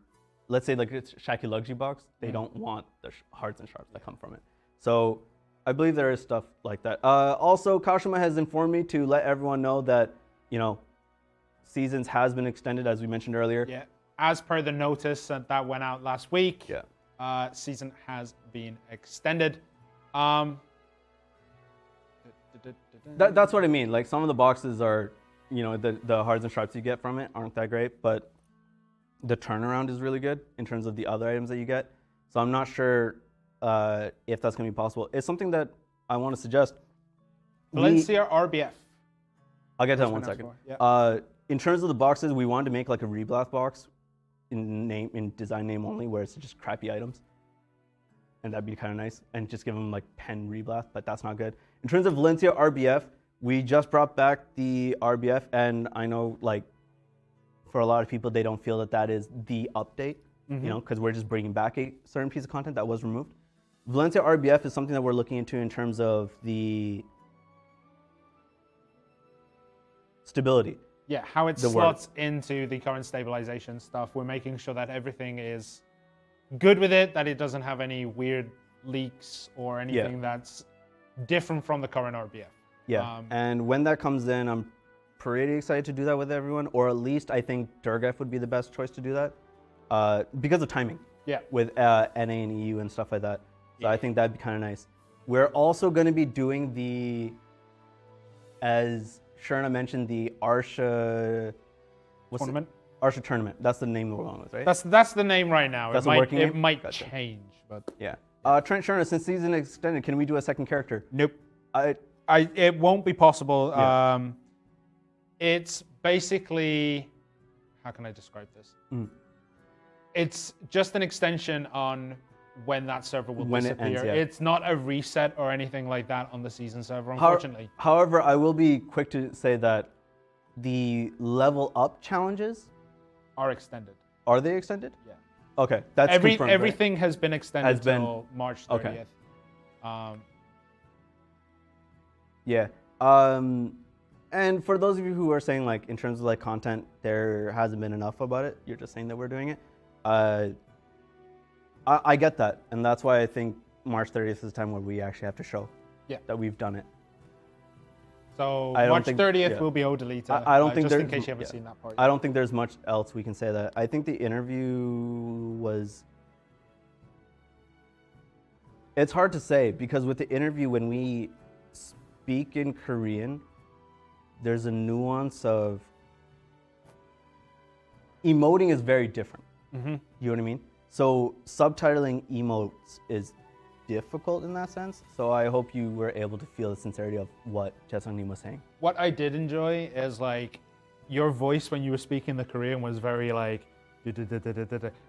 let's say like it's Shaki Luxury box, they don't want the hards and sharps that come from it. So I believe there is stuff like that. Also, Kashima has informed me to let everyone know that, seasons has been extended, as we mentioned earlier. Yeah. As per the notice that went out last week, yeah. Season has been extended. That's what I mean. Like some of the boxes are, the hards and sharps you get from it aren't that great, but the turnaround is really good in terms of the other items that you get. So I'm not sure if that's going to be possible. It's something that I want to suggest. Valencia RBF. I'll get to that in 1 second. Yeah. In terms of the boxes, we wanted to make like a reblast box in design name only, where it's just crappy items. And that'd be kind of nice. And just give them like 10 reblast, but that's not good. In terms of Valencia RBF, we just brought back the RBF, and I know like for a lot of people, they don't feel that that is the update, because we're just bringing back a certain piece of content that was removed. Valencia RBF is something that we're looking into in terms of the stability. Yeah, how it slots into the current stabilization stuff. We're making sure that everything is good with it, that it doesn't have any weird leaks or anything that's different from the current RBF. Yeah, and when that comes in, I'm pretty excited to do that with everyone, or at least I think Durgaf would be the best choice to do that because of timing. Yeah. With NA and EU and stuff like that. So I think that'd be kind of nice. We're also going to be doing as Shirna mentioned, the Arsha tournament. Arsha tournament. That's the name we're going with, right? That's the name right now. That's it might change, but yeah. Trent, Shirna, since season extended, can we do a second character? Nope. It won't be possible. Yeah. It's basically, how can I describe this? It's just an extension on when that server will disappear. It ends, yeah. It's not a reset or anything like that on the season server, unfortunately. However, I will be quick to say that the level up challenges are extended. Are they extended? Yeah. Okay, that's confirmed, everything has been extended until March 30th. Okay. Yeah. And for those of you who are saying like in terms of like content, there hasn't been enough about it. You're just saying that we're doing it. I get that, and that's why I think March 30th is the time where we actually have to show that we've done it. So March 30th will be deleted. I don't think just in case you haven't seen that part. I don't think there's much else we can say that. I think the interview was. It's hard to say because with the interview, when we speak in Korean, there's a nuance of emoting is very different. You know what I mean? So subtitling emotes is difficult in that sense. So I hope you were able to feel the sincerity of what Jaesungnim was saying. What I did enjoy is like your voice when you were speaking the Korean was very like.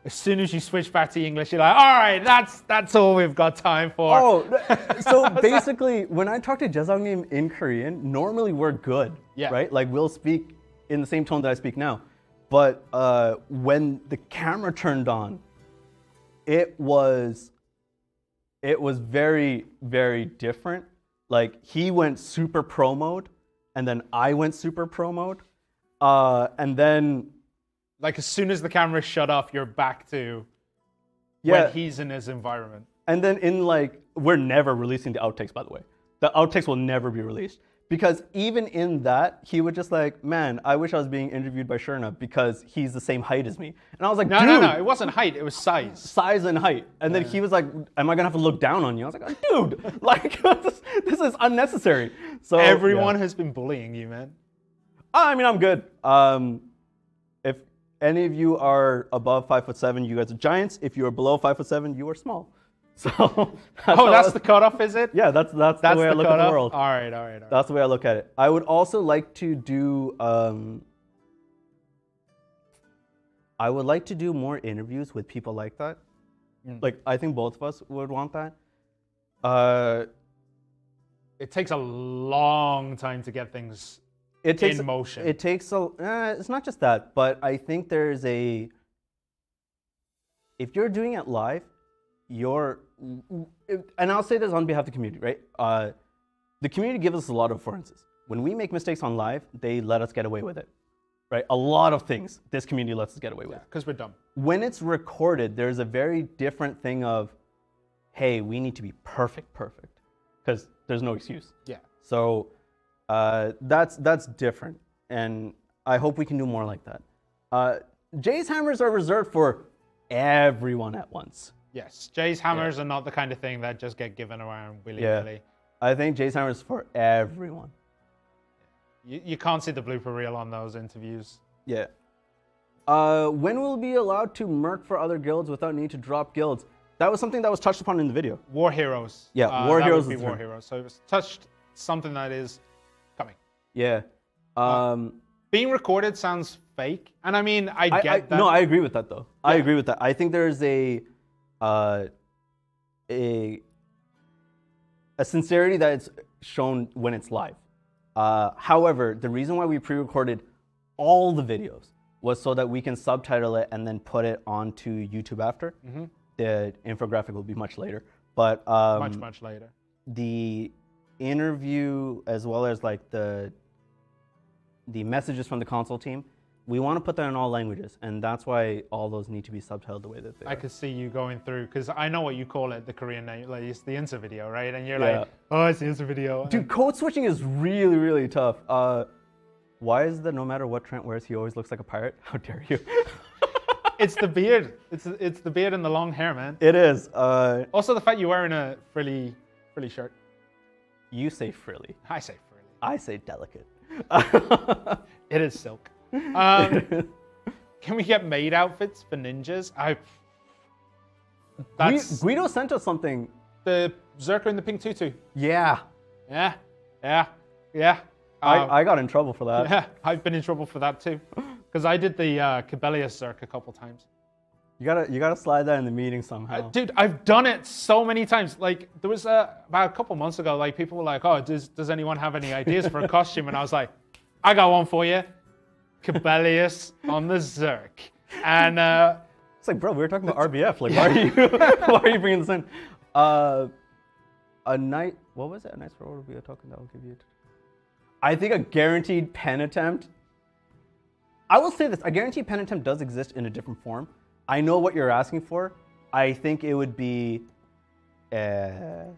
As soon as you switch back to English, you're like, all right, that's all we've got time for. Oh, so basically, when I talk to Jaesungnim in Korean, normally we're good, right? Like we'll speak in the same tone that I speak now. But when the camera turned on, it was very, very different. Like he went super pro mode, and then I went super pro mode, and then. Like as soon as the camera shut off, you're back to when he's in his environment. And then we're never releasing the outtakes, by the way. The outtakes will never be released Because even in that, he would just like, man, I wish I was being interviewed by Shirna because he's the same height as me. And I was like, No, dude. no, it wasn't height, it was size. Size and height. And then he was like, am I gonna have to look down on you? I was like, oh, dude, like this is unnecessary. So Everyone has been bullying you, man. I mean, I'm good. If any of you are above 5'7", you guys are giants. If you are below 5'7", you are small. So that's the cutoff, is it? Yeah, that's the way I look at the world. All right. That's the way I look at it. I would also like to do I would like to do more interviews with people like that. Like, I think both of us would want that. It takes a long time to get things in motion. It takes it's not just that, but I think there's if you're doing it live, and I'll say this on behalf of the community, right? The community gives us a lot of affordances. When we make mistakes on live, they let us get away with it, right? A lot of things this community lets us get away with. Because we're dumb. When it's recorded, there's a very different thing of, hey, we need to be perfect, because there's no excuse. Yeah. So that's different, and I hope we can do more like that. Jay's hammers are reserved for everyone at once. Yes, Jay's hammers are not the kind of thing that just get given around willy-nilly. I think Jay's hammers is for everyone. You can't see the blooper reel on those interviews. Yeah. When will we be allowed to merc for other guilds without need to drop guilds? That was something that was touched upon in the video. War Heroes. Yeah, War Heroes. Would be War Heroes. So it was touched something that is coming. Yeah. Being recorded sounds fake, and I mean, I get that. No, I agree with that though. Yeah. I agree with that. I think there's a sincerity that it's shown when it's live. However, the reason why we pre-recorded all the videos was so that we can subtitle it and then put it onto YouTube after. Mm-hmm. The infographic will be much later, but much later. The interview, as well as like the messages from the console team, we want to put that in all languages, and that's why all those need to be subtitled the way that they are. I could see you going through, because I know what you call it, the Korean name, like it's the Insta video, right? And you're like, oh, it's the Insta video. Dude, code switching is really, really tough. Why is that no matter what Trent wears, he always looks like a pirate? How dare you? It's the beard. It's the beard and the long hair, man. It is. Also, the fact you're wearing a frilly shirt. You say frilly. I say frilly. I say delicate. It is silk. Can we get maid outfits for ninjas? Guido sent us something. The Zerker in the pink tutu. Yeah. Yeah. I got in trouble for that. Yeah, I've been in trouble for that too. Because I did the Cabelius Zerk a couple times. You gotta slide that in the meeting somehow. Dude, I've done it so many times. Like, there was about a couple months ago, like, people were like, oh, does anyone have any ideas for a costume? And I was like, I got one for you. Cabelius on the Zerk. And it's like, bro, we were talking about RBF. Like, why are you bringing this in? A night, what was it? A nice roll we were talking that will give you. I think a guaranteed pen attempt. I will say this: a guaranteed pen attempt does exist in a different form. I know what you're asking for. I think it would be. That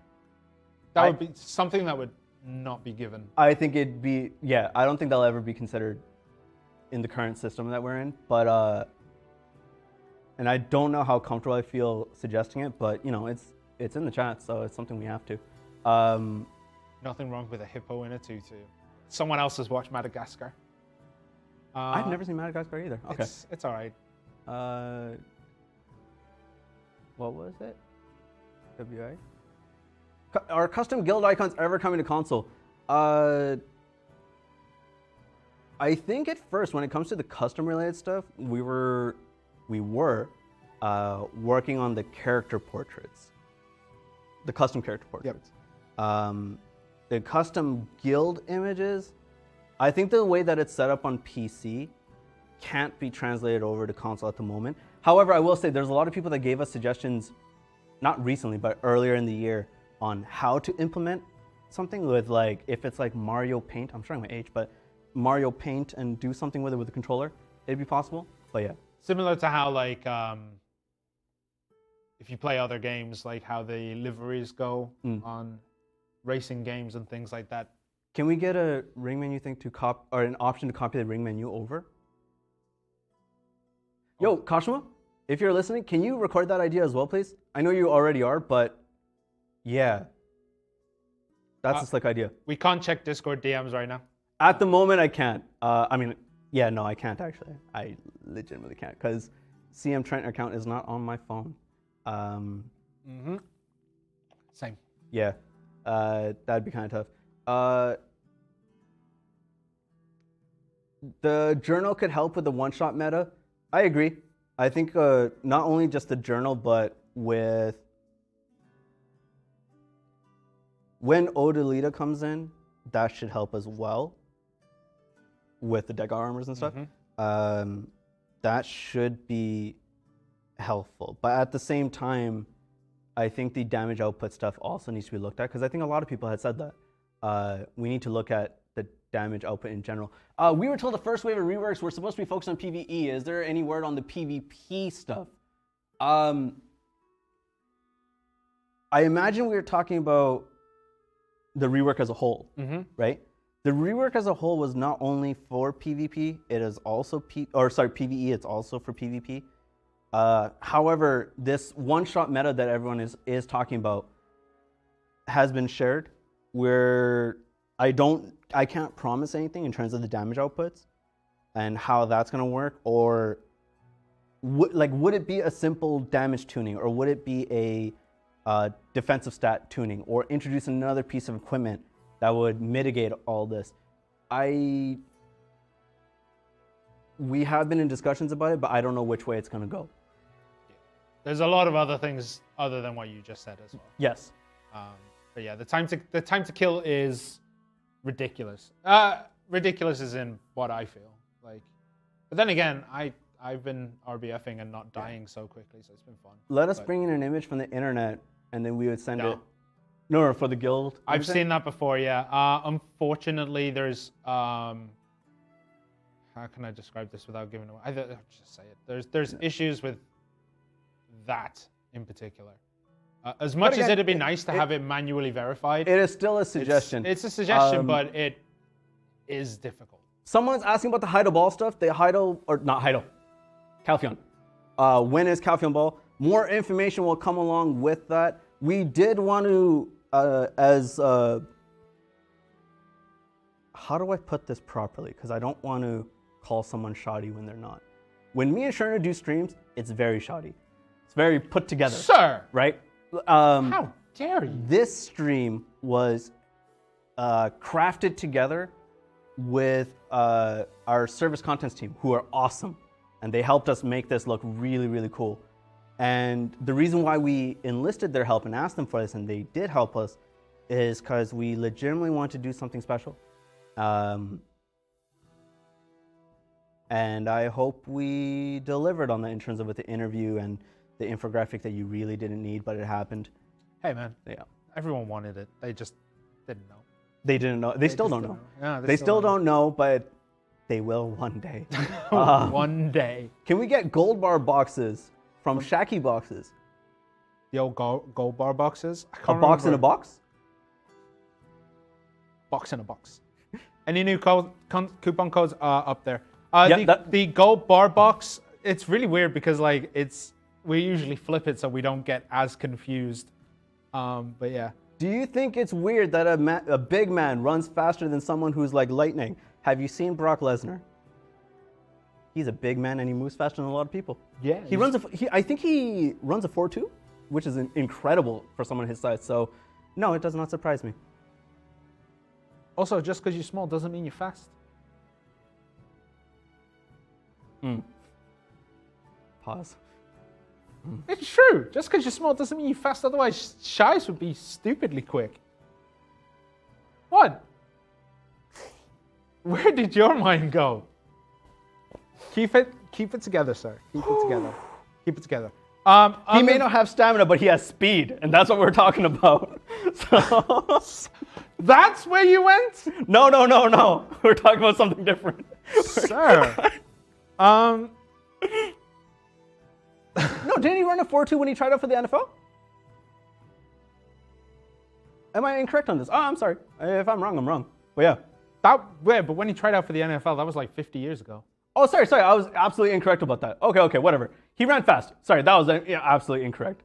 would be something that would not be given. I think it'd be, yeah, I don't think that'll ever be considered in the current system that we're in, but, and I don't know how comfortable I feel suggesting it, but, you know, it's in the chat, so it's something we have to. Nothing wrong with a hippo in a tutu. Someone else has watched Madagascar. I've never seen Madagascar either. Okay. It's all right. What was it? WA? Are custom guild icons ever coming to console? I think at first, when it comes to the custom related stuff, we were working on the character portraits, the custom character portraits. Yep. The custom guild images, I think the way that it's set up on PC can't be translated over to console at the moment. However, I will say there's a lot of people that gave us suggestions, not recently, but earlier in the year, on how to implement something with, like, if it's like Mario Paint, I'm showing my age, but Mario Paint and do something with it with the controller, it'd be possible, but yeah. Similar to how, like, if you play other games, like how the liveries go on racing games and things like that. Can we get a ring menu thing to or an option to copy the ring menu over? Yo, Kashima, if you're listening, can you record that idea as well, please? I know you already are, but yeah. That's a slick idea. We can't check Discord DMs right now. At the moment, I can't. I mean, yeah, no, I can't actually. I legitimately can't because CM Trent account is not on my phone. Same. Yeah, that'd be kind of tough. The journal could help with the one-shot meta. I agree. I think not only just the journal, but with when Odalita comes in, that should help as well with the deck armors and stuff. That should be helpful. But at the same time, I think the damage output stuff also needs to be looked at because I think a lot of people had said that. We need to look at the damage output in general. We were told the first wave of reworks were supposed to be focused on PvE. Is there any word on the PvP stuff? I imagine we were talking about the rework as a whole, right? The rework as a whole was not only for PvP, it is also PvE, it's also for PvP. However, this one-shot meta that everyone is talking about has been shared where I can't promise anything in terms of the damage outputs and how that's going to work, or would it be a simple damage tuning, or would it be a defensive stat tuning, or introduce another piece of equipment that would mitigate all this? We have been in discussions about it, but I don't know which way it's going to go. There's a lot of other things other than what you just said as well. Yes. But yeah, the time to kill is ridiculous. Ridiculous is in what I feel like. But then again, I've been RBFing and not dying so quickly, so it's been fun. Let us bring in an image from the internet, and then we would send it. No, for the guild. I've seen that before. Yeah. Unfortunately, there's how can I describe this without giving away? I'll just say it. There's issues with that in particular. As much as it'd be nice to have it manually verified, it is still a suggestion. It's a suggestion, but it is difficult. Someone's asking about the Heido Ball stuff. The Heido, or not Heido, Calpheon. When is Calpheon Ball? More information will come along with that. We did want to, how do I put this properly? Because I don't want to call someone shoddy when they're not. When me and Shirna do streams, it's very shoddy. It's very put together. Sir! Right? How dare you? This stream was crafted together with our service contents team, who are awesome. And they helped us make this look really, really cool. And the reason why we enlisted their help and asked them for this, and they did help us, is because we legitimately want to do something special. And I hope we delivered on that in terms of with the interview and the infographic that you really didn't need, but it happened. Hey, man. Yeah. Everyone wanted it. They just didn't know. They didn't know. They still don't know. Yeah, they still don't know, but they will one day. One day. Can we get gold bar boxes from Shaki boxes? The old gold bar boxes? A box in a box? Box in a box. Any new coupon codes are up there. The gold bar box, it's really weird because we usually flip it so we don't get as confused. But yeah. Do you think it's weird that a big man runs faster than someone who's like lightning? Have you seen Brock Lesnar? He's a big man and he moves faster than a lot of people. Yeah. I think he runs a 4.2, which is incredible for someone his size. So, no, it does not surprise me. Also, just because you're small doesn't mean you're fast. Pause. It's true. Just because you're small doesn't mean you're fast. Otherwise, Shies would be stupidly quick. What? Where did your mind go? Keep it together, sir. Keep it together. Keep it together. He may not have stamina, but he has speed, and that's what we're talking about. So that's where you went? No. We're talking about something different. Sir. No, didn't he run a 4.2 when he tried out for the NFL? Am I incorrect on this? Oh, I'm sorry. If I'm wrong, I'm wrong. But yeah. But when he tried out for the NFL, that was like 50 years ago. Oh, sorry. I was absolutely incorrect about that. Okay, whatever. He ran fast. Sorry, that was absolutely incorrect.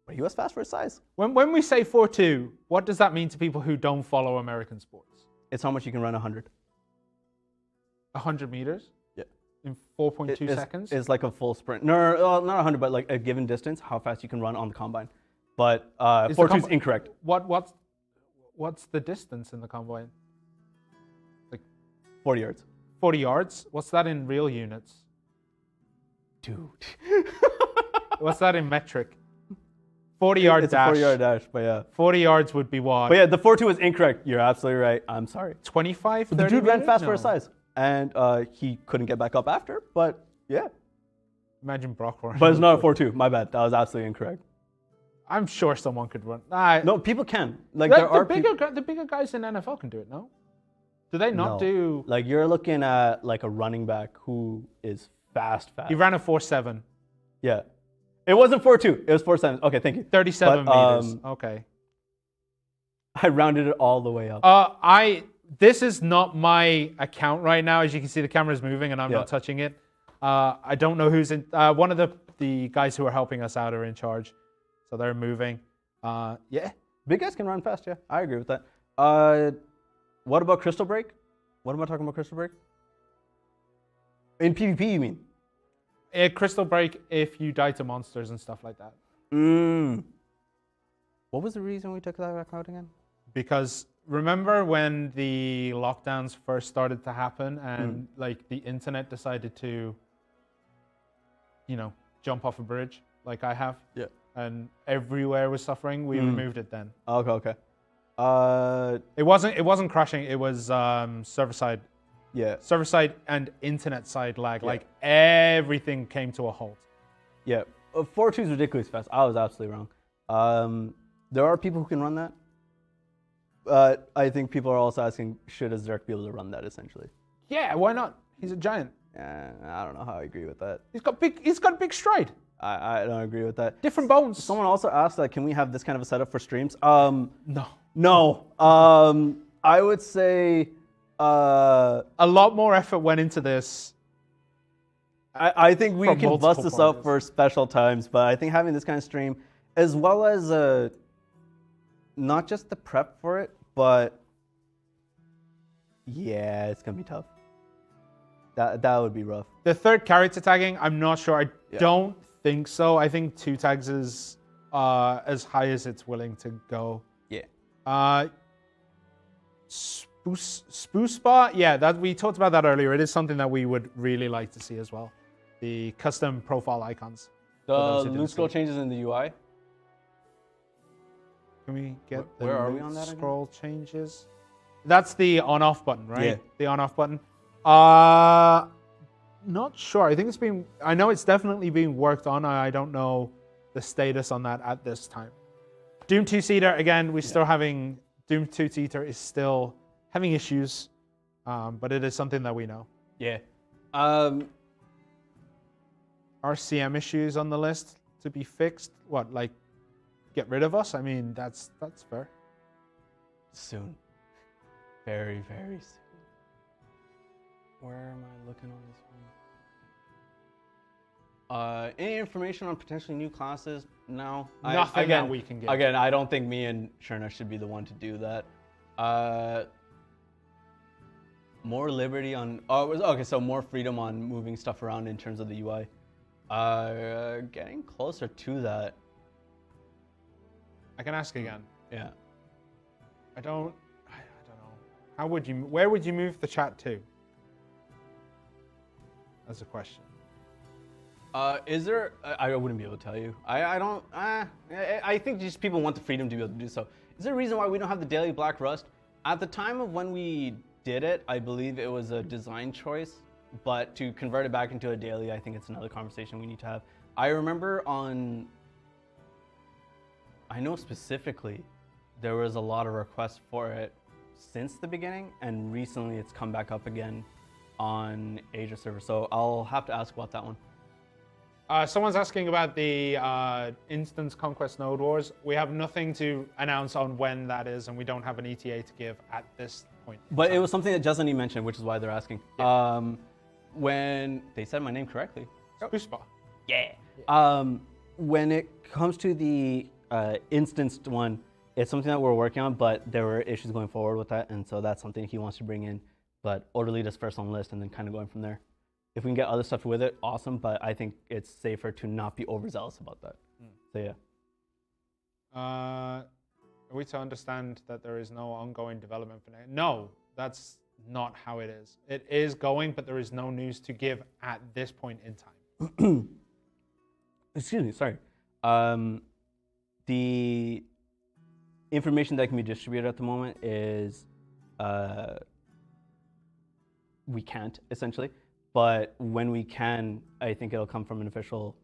But he was fast for his size. When we say 4.2, what does that mean to people who don't follow American sports? It's how much you can run 100. 100 meters? Yeah. In 4.2 seconds? It's like a full sprint. No, not 100, but like a given distance, how fast you can run on the combine. But 4.2 is incorrect. What's the distance in the combine? Like 40 yards. 40 yards? What's that in real units? Dude. What's that in metric? 40-yard dash. It's a 40-yard dash, but yeah. 40 yards would be what? But yeah, the 4.2 was incorrect. You're absolutely right. I'm sorry. 25, 30 The dude ran fast No. for his size. And he couldn't get back up after, but yeah. Imagine Brock running. But it's not a 4.2. My bad. That was absolutely incorrect. I'm sure someone could run. No, people can. Like the bigger guys in NFL can do it, no? Do they not No. do... Like you're looking at like a running back who is fast. He ran a 4.7. Yeah. It wasn't 4.2. It was 4.7. Okay, thank you. 37 meters. Okay. I rounded it all the way up. This is not my account right now. As you can see, the camera's moving and I'm not touching it. I don't know who's in... one of the guys who are helping us out are in charge. So they're moving. Yeah. Big guys can run fast, yeah. I agree with that. What about Crystal Break? What am I talking about, Crystal Break? In PvP, you mean? Crystal Break if you die to monsters and stuff like that. What was the reason we took that back out again? Because remember when the lockdowns first started to happen and like the internet decided to, jump off a bridge like I have? Yeah. And everywhere was suffering. We removed it then. Okay. It wasn't crashing. It was server side. Yeah. Server side and internet side lag. Like everything came to a halt. Yeah. 4.2 is ridiculously fast. I was absolutely wrong. There are people who can run that. But I think people are also asking, should Azerk be able to run that essentially? Yeah, why not? He's a giant. I don't know how I agree with that. He's got a big stride. I don't agree with that. Different bones. Someone also asked, can we have this kind of a setup for streams? No. I would say a lot more effort went into this. I think we can bust this up for special times, but I think having this kind of stream, as well as not just the prep for it, but yeah, it's gonna be tough. That would be rough. The third character tagging, I'm not sure. I don't think so. I think 2 tags is as high as it's willing to go. Yeah. Spoospa, yeah, that we talked about that earlier. It is something that we would really like to see as well. The custom profile icons. The loot scroll changes in the UI. Can we get where are the we on that scroll changes? That's the on-off button, right? Yeah. The on-off button. Not sure. I know it's definitely being worked on. I don't know the status on that at this time. Doom 2-seater, again, we're still having... Doom 2-seater is still having issues, but it is something that we know. Yeah. RCM issues on the list to be fixed? What, like get rid of us? I mean, that's fair. Soon. Very, very soon. Where am I looking on this one? Any information on potentially new classes? No. Nothing that we can get. Again, I don't think me and Shirna should be the one to do that. More liberty on... so more freedom on moving stuff around in terms of the UI. Getting closer to that. I can ask again. Yeah. I don't know. Where would you move the chat to? That's a question. Is there? I wouldn't be able to tell you. I think just people want the freedom to be able to do so. Is there a reason why we don't have the daily Black Rust? At the time of when we did it, I believe it was a design choice. But to convert it back into a daily, I think it's another conversation we need to have. I remember I know specifically there was a lot of requests for it since the beginning, and recently it's come back up again on Asia server. So I'll have to ask about that one. Someone's asking about the Instance Conquest Node Wars. We have nothing to announce on when that is, and we don't have an ETA to give at this point. But it was something that Jasani mentioned, which is why they're asking. Yeah. When they said my name correctly. Spuspa. Yeah. When it comes to the instanced one, it's something that we're working on, but there were issues going forward with that, and so that's something he wants to bring in. But orderly this first on the list, and then kind of going from there. If we can get other stuff with it, awesome. But I think it's safer to not be overzealous about that. So yeah. Are we to understand that there is no ongoing development for now? No, that's not how it is. It is going, but there is no news to give at this point in time. Excuse me, sorry. The information that can be distributed at the moment is we can't, essentially. But when we can, I think it'll come from an official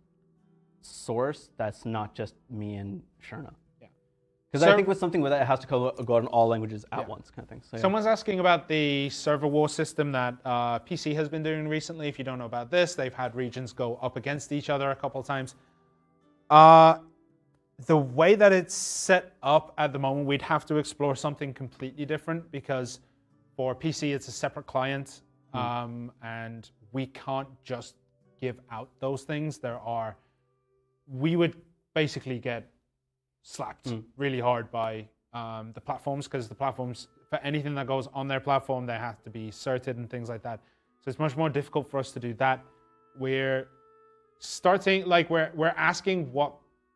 source that's not just me and Shirna. Yeah. Because I think with something with that, it has to go in all languages at once, kind of thing. So, yeah. Someone's asking about the server war system that PC has been doing recently. If you don't know about this, they've had regions go up against each other a couple of times. The way that it's set up at the moment, we'd have to explore something completely different because for PC, it's a separate client. And we can't just give out those things. We would basically get slapped really hard by the platforms because the platforms, for anything that goes on their platform, they have to be certed and things like that. So it's much more difficult for us to do that. We're starting, we're asking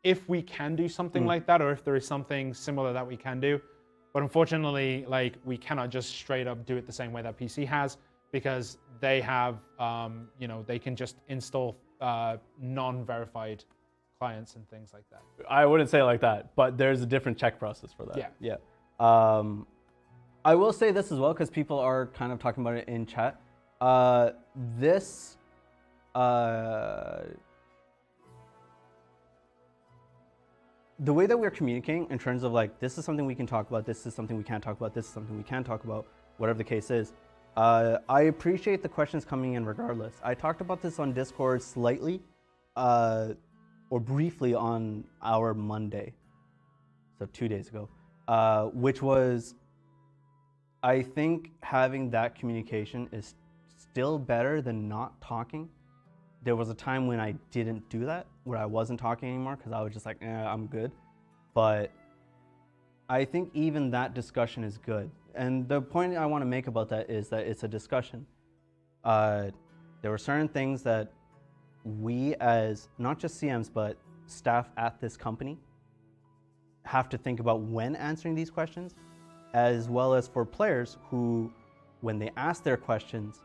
if we can do something like that or if there is something similar that we can do. But unfortunately, we cannot just straight up do it the same way that PC has. Because they have, they can just install non-verified clients and things like that. I wouldn't say it like that, but there's a different check process for that. Yeah. I will say this as well, because people are kind of talking about it in chat. The way that we're communicating in terms of this is something we can talk about, this is something we can't talk about, this is something we can talk about, whatever the case is. I appreciate the questions coming in regardless. I talked about this on Discord slightly or briefly on our Monday, so 2 days ago, which was, I think having that communication is still better than not talking. There was a time when I didn't do that, where I wasn't talking anymore because I was just I'm good. But I think even that discussion is good. And the point I want to make about that is that it's a discussion. There were certain things that we as, not just CMs, but staff at this company have to think about when answering these questions, as well as for players who, when they ask their questions,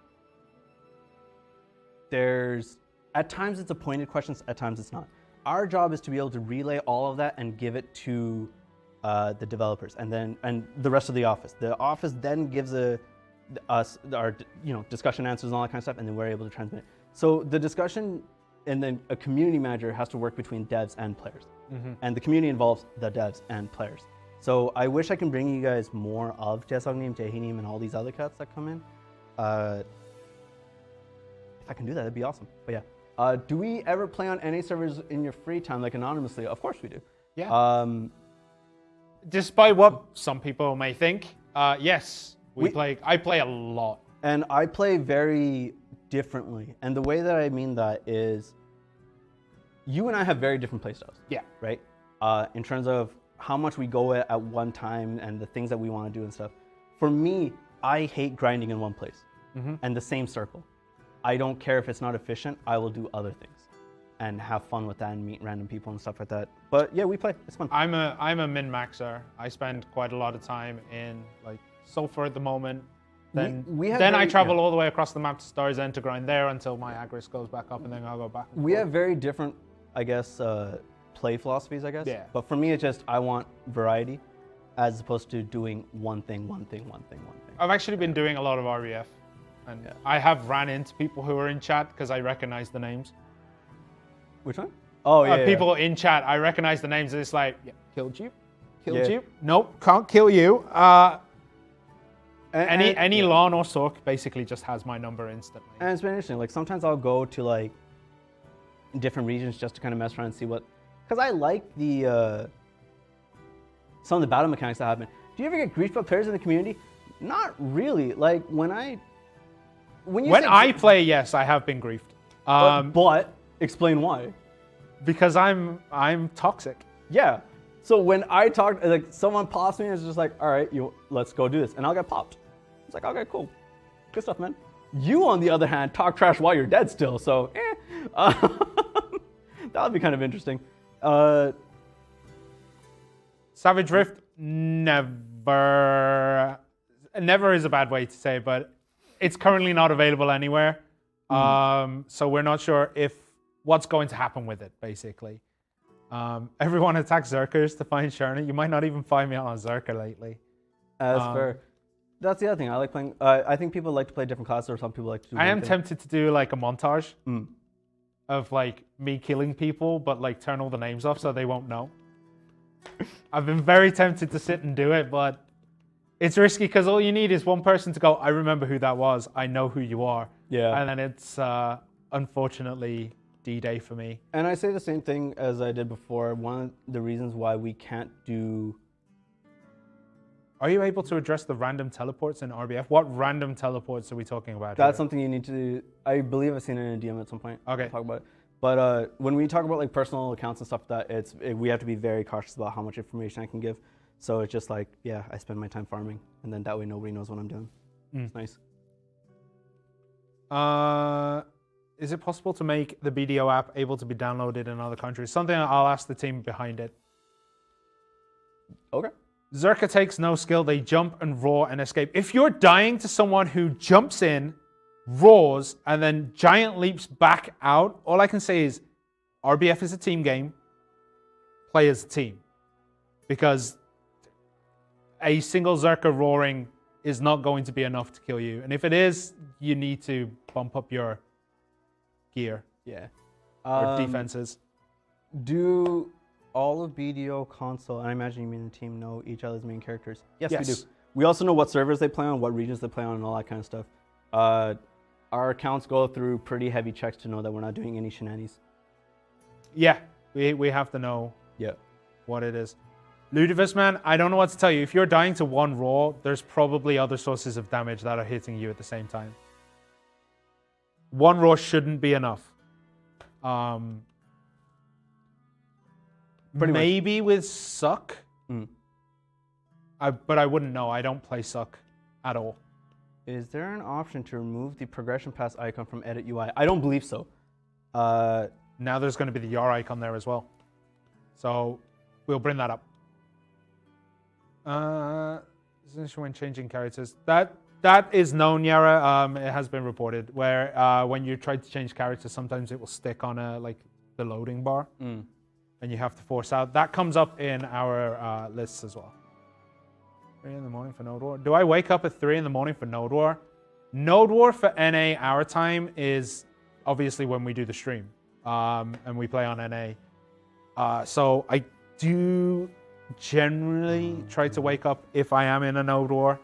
at times it's a pointed question, at times it's not. Our job is to be able to relay all of that and give it to the developers and the rest of the office. The office then gives us our discussion answers and all that kind of stuff, and then we're able to transmit it. So the discussion and then a community manager has to work between devs and players. And the community involves the devs and players. So I wish I can bring you guys more of Jesognim, Jehinim, and all these other cats that come in. If I can do that, that'd be awesome. But yeah. Do we ever play on NA servers in your free time, anonymously? Of course we do. Yeah. Despite what some people may think, yes, I play a lot. And I play very differently. And the way that I mean that is, you and I have very different play styles. Yeah. Right? In terms of how much we go at one time and the things that we want to do and stuff. For me, I hate grinding in one place and the same circle. I don't care if it's not efficient, I will do other things and have fun with that and meet random people and stuff like that. But yeah, we play, it's fun. I'm a min-maxer. I spend quite a lot of time in Sulfur at the moment. Then I travel all the way across the map to Star's End to grind there until my Agris goes back up, and then I'll go back. We have very different, I guess, play philosophies, I guess. Yeah. But for me, it's just, I want variety as opposed to doing one thing. I've actually been doing a lot of REF. And I have ran into people who are in chat because I recognize the names. Which one? Oh, yeah. People in chat, I recognize the names. And it's killed you? Nope, can't kill you. Any Lawn or Sork basically just has my number instantly. And it's been interesting. Sometimes I'll go to different regions just to kind of mess around and see what. Because I like the some of the battle mechanics that happen. Do you ever get griefed by players in the community? Not really. Like when I play, yes, I have been griefed. But explain why. Because I'm toxic. Yeah. So when I talk, like someone pops me and it's just like, all right, let's go do this, and I'll get popped. It's like, okay, cool, good stuff, man. You, on the other hand, talk trash while you're dead still, so that would be kind of interesting. Savage Rift, never is a bad way to say it, but it's currently not available anywhere. So we're not sure what's going to happen with it, basically. Everyone attacks Zerkers to find Shirna. You might not even find me on a Zerker lately. That's fair. That's the other thing. I like playing. I think people like to play different classes, or some people like to do I am tempted to do like a montage of like me killing people, but like turn all the names off so they won't know. I've been very tempted to sit and do it, but it's risky because all you need is one person to go, I remember who that was. I know who you are. Yeah. And then it's unfortunately D-Day for me. And I say the same thing as I did before. One of the reasons why we can't do... Are you able to address the random teleports in RBF? What random teleports are we talking about? That's something you need to... I believe I've seen it in a DM at some point. Okay. I'll talk about it. But when we talk about like personal accounts and stuff like that, we have to be very cautious about how much information I can give. So it's just like, yeah, I spend my time farming, and then that way nobody knows what I'm doing. It's nice. Is it possible to make the BDO app able to be downloaded in other countries? Something I'll ask the team behind it. Okay. Zerka takes no skill. They jump and roar and escape. If you're dying to someone who jumps in, roars, and then giant leaps back out, all I can say is RBF is a team game. Play as a team. Because a single Zerka roaring is not going to be enough to kill you. And if it is, you need to bump up your gear. Yeah. Or defenses. Do all of BDO console, and I imagine you mean the team, know each other's main characters? Yes, we do. We also know what servers they play on, what regions they play on, and all that kind of stuff. Our accounts go through pretty heavy checks to know that we're not doing any shenanigans. Yeah, we have to know what it is. Ludivis, man, I don't know what to tell you. If you're dying to one roar, there's probably other sources of damage that are hitting you at the same time. One roar shouldn't be enough. Maybe with Suck. But I wouldn't know. I don't play Suck at all. Is there an option to remove the progression pass icon from Edit UI? I don't believe so. Now there's going to be the YAR icon there as well. So we'll bring that up. When changing characters. That is known, Yara. It has been reported where when you try to change characters, sometimes it will stick on the loading bar, and you have to force out. That comes up in our lists as well. 3 in the morning for Node War. Do I wake up at 3 in the morning for Node War? Node War for NA our time is obviously when we do the stream, and we play on NA. So I do generally try to wake up if I am in a Node War.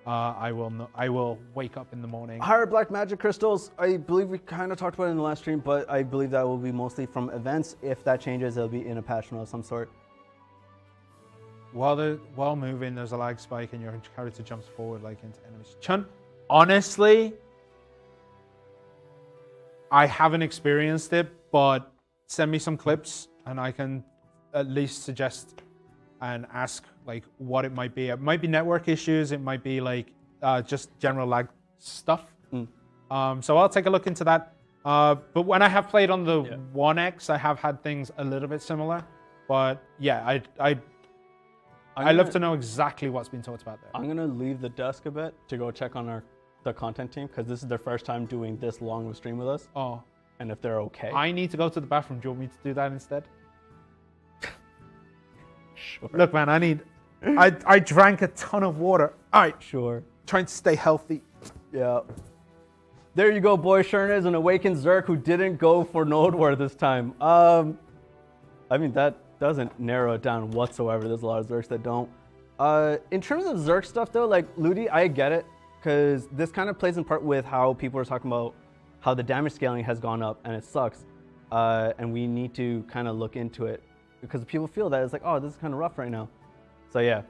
I will wake up in the morning. Higher black magic crystals, I believe we kind of talked about it in the last stream, but I believe that will be mostly from events. If that changes, it'll be in a patch note of some sort. While moving, there's a lag spike and your character jumps forward like into enemies. Chun, honestly, I haven't experienced it, but send me some clips and I can at least suggest and ask like what it might be. It might be network issues. It might be like just general lag stuff. So I'll take a look into that. But when I have played on the 1X, I have had things a little bit similar. But yeah, I love to know exactly what's been talked about there. I'm gonna leave the desk a bit to go check on the content team because this is their first time doing this long of a stream with us. Oh. And if they're okay. I need to go to the bathroom. Do you want me to do that instead? Sure. Look, man, I drank a ton of water. All right. Sure. Trying to stay healthy. Yeah. There you go, boy. Shirna is an awakened Zerk who didn't go for Node War this time. I mean, that doesn't narrow it down whatsoever. There's a lot of Zerks that don't. In terms of Zerk stuff, though, like, Ludi, I get it, because this kind of plays in part with how people are talking about how the damage scaling has gone up, and it sucks. and we need to kind of look into it because people feel that it's like, oh, this is kind of rough right now. So yeah.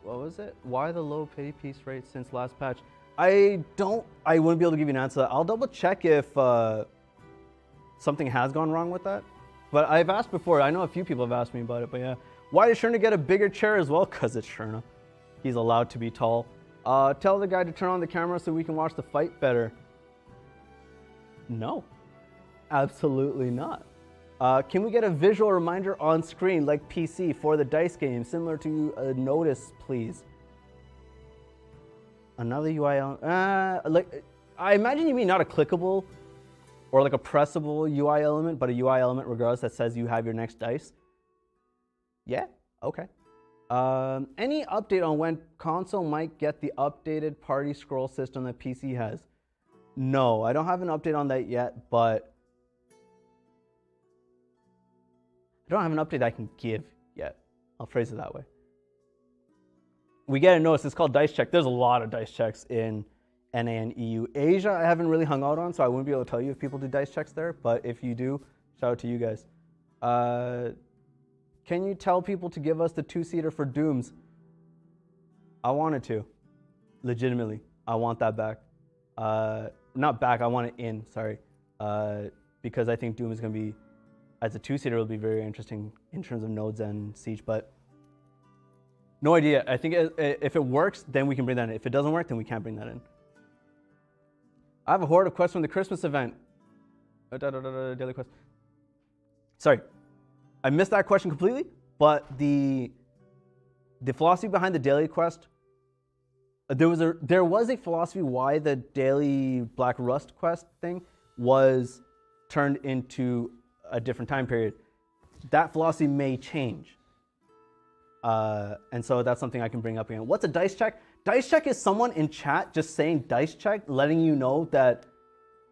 What was it? Why the low pay piece rate since last patch? I wouldn't be able to give you an answer. I'll double check if something has gone wrong with that. But I've asked before. I know a few people have asked me about it, but yeah. Why did Shirna get a bigger chair as well? Because it's Shirna. He's allowed to be tall. Tell the guy to turn on the camera so we can watch the fight better. No, absolutely not. Can we get a visual reminder on screen like PC for the dice game, similar to a notice, please? Another UI element. Like, I imagine you mean not a clickable or like a pressable UI element, but a UI element regardless that says you have your next dice. Yeah, okay. Any update on when console might get the updated party scroll system that PC has? No, I don't have an update on that yet, but I don't have an update I can give yet. I'll phrase it that way. We get a notice, it's called Dice Check. There's a lot of Dice Checks in NA and EU. Asia, I haven't really hung out on, so I wouldn't be able to tell you if people do Dice Checks there, but if you do, shout out to you guys. Can you tell people to give us the 2-seater for Dooms? I wanted to. Legitimately. I want that back. Not back, I want it in, sorry. Because I think Doom is going to be, as a 2-seater, it'll be very interesting in terms of nodes and siege, but no idea. I think if it works, then we can bring that in. If it doesn't work, then we can't bring that in. I have a horde of quests from the Christmas event. Daily quest. Sorry, I missed that question completely, but the philosophy behind the daily quest, there was a philosophy why the daily Black Rust quest thing was turned into a different time period. That philosophy may change. And so that's something I can bring up again. What's a dice check? Dice check is someone in chat just saying dice check, letting you know that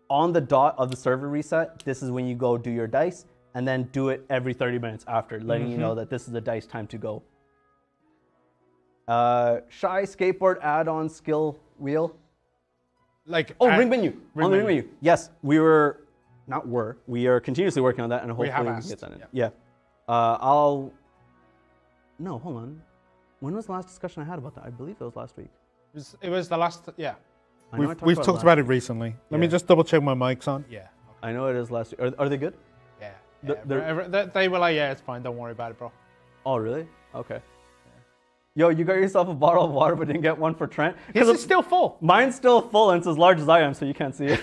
on the dot of the server reset, this is when you go do your dice, and then do it every 30 minutes after, letting you know that this is the dice time to go. Shy skateboard add-on skill wheel. Like ring menu. On the ring menu. Yes, we are continuously working on that, and hopefully we can get that in. Yeah. No, hold on. When was the last discussion I had about that? I believe it was last week. It was the last, yeah. We've talked about it recently. Let me just double check my mic's on. Yeah. Okay. I know it is last week. Are they good? Yeah. They were like, yeah, it's fine. Don't worry about it, bro. Oh, really? Okay. Yo, you got yourself a bottle of water but didn't get one for Trent? His is still full. Mine's still full and it's as large as I am, so you can't see it.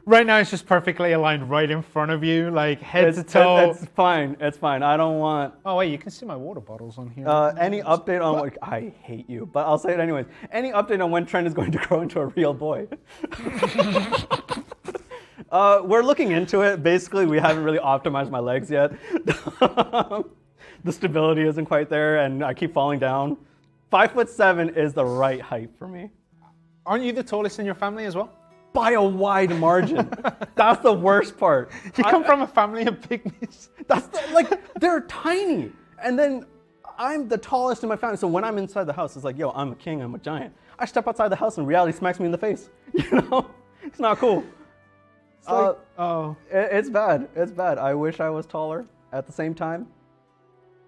Right now, it's just perfectly aligned right in front of you, like head to toe. It's fine. It's fine. I don't want... Oh, wait, you can see my water bottles on here. Any update on what... I hate you, but I'll say it anyways. Any update on when Trent is going to grow into a real boy? We're looking into it. Basically, we haven't really optimized my legs yet. The stability isn't quite there, and I keep falling down. 5'7" is the right height for me. Aren't you the tallest in your family as well? By a wide margin. That's the worst part. You come from a family of pygmies. They're tiny. And then I'm the tallest in my family. So when I'm inside the house, it's like, yo, I'm a king, I'm a giant. I step outside the house and reality smacks me in the face. You know? It's not cool. It's bad. It's bad. I wish I was taller. At the same time,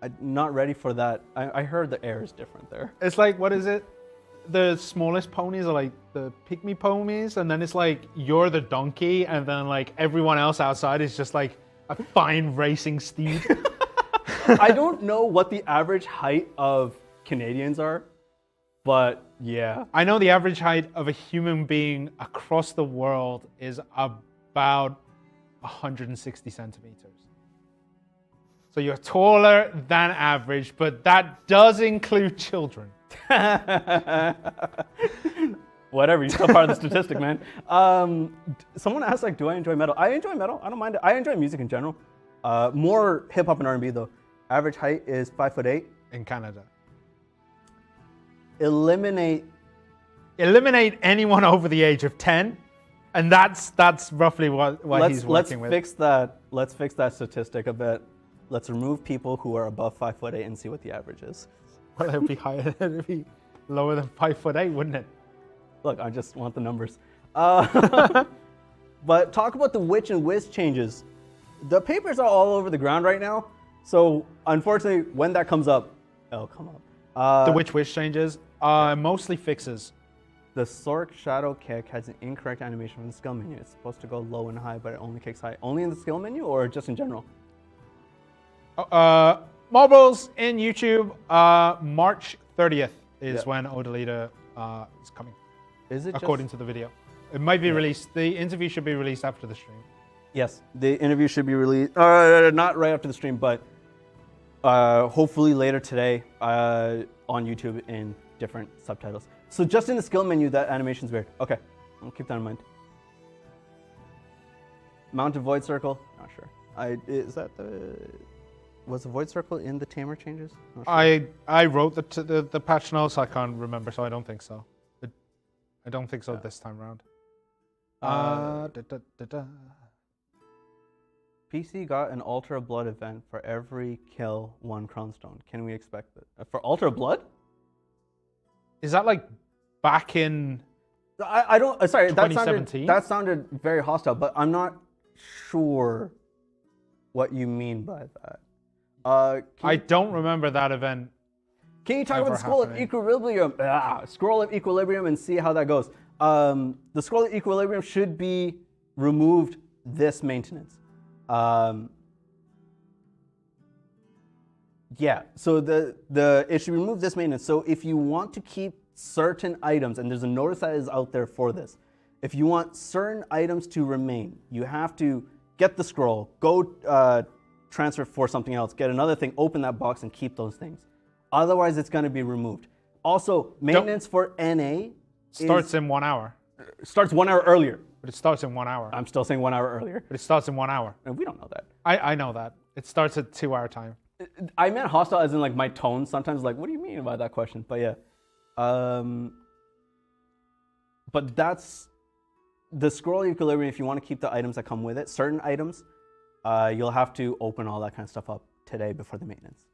I'm not ready for that. I heard the air is different there. It's like, what is it? The smallest ponies are like the pygmy ponies, and then it's like you're the donkey, and then like everyone else outside is just like a fine racing steed. I don't know what the average height of Canadians are, but yeah. I know the average height of a human being across the world is about 160 centimeters. So you're taller than average, but that does include children. Whatever, you're still part of the statistic, man. Someone asked, like, do I enjoy metal? I enjoy metal. I don't mind it. I enjoy music in general. More hip hop and R&B though. Average height is 5'8" in Canada. Eliminate anyone over the age of 10, and that's roughly what he's working with. Let's fix that statistic a bit. Let's remove people who are above 5'8" and see what the average is. Well, it would be higher. It would be lower than 5'8", wouldn't it? Look, I just want the numbers. But talk about the Witch and Wiz changes. The papers are all over the ground right now. So unfortunately, when that comes up, it'll come up. The Witch changes, mostly fixes. The Sork Shadow kick has an incorrect animation from the skill menu. It's supposed to go low and high, but it only kicks high. Only in the skill menu or just in general? Marbles in YouTube, March 30th is when Odalita is coming. Is it according to the video? It might be released. The interview should be released after the stream. Yes, the interview should be released. Not right after the stream, but hopefully later today on YouTube in different subtitles. So just in the skill menu, that animation's weird. Okay, I'll keep that in mind. Mounted Void Circle, not sure. Was the Void Circle in the Tamer changes? Not sure. I wrote the patch notes. I can't remember, so I don't think so. I don't think so this time around. PC got an Altar of Blood event for every kill, 1 Crown Stone. Can we expect that? For Altar of Blood? Is that like back in I don't, sorry, 2017? That sounded very hostile, but I'm not sure what you mean by that. I don't remember that event. Can you talk about the Scroll of Equilibrium? Scroll of Equilibrium and see how that goes. The Scroll of Equilibrium should be removed this maintenance. Yeah, so it should remove this maintenance. So if you want to keep certain items, and there's a notice that is out there for this, if you want certain items to remain, you have to get the scroll, go transfer for something else, get another thing, open that box, and keep those things. Otherwise, it's going to be removed. Also, maintenance for NA starts in 1 hour. Starts 1 hour earlier. But it starts in 1 hour. I'm still saying 1 hour earlier. But it starts in 1 hour. And we don't know that. I know that. It starts at 2 hour time. I meant hostile as in like my tone. Sometimes like, what do you mean by that question? But yeah. But that's the Scroll of Equilibrium. If you want to keep the items that come with it, certain items, you'll have to open all that kind of stuff up today before the maintenance.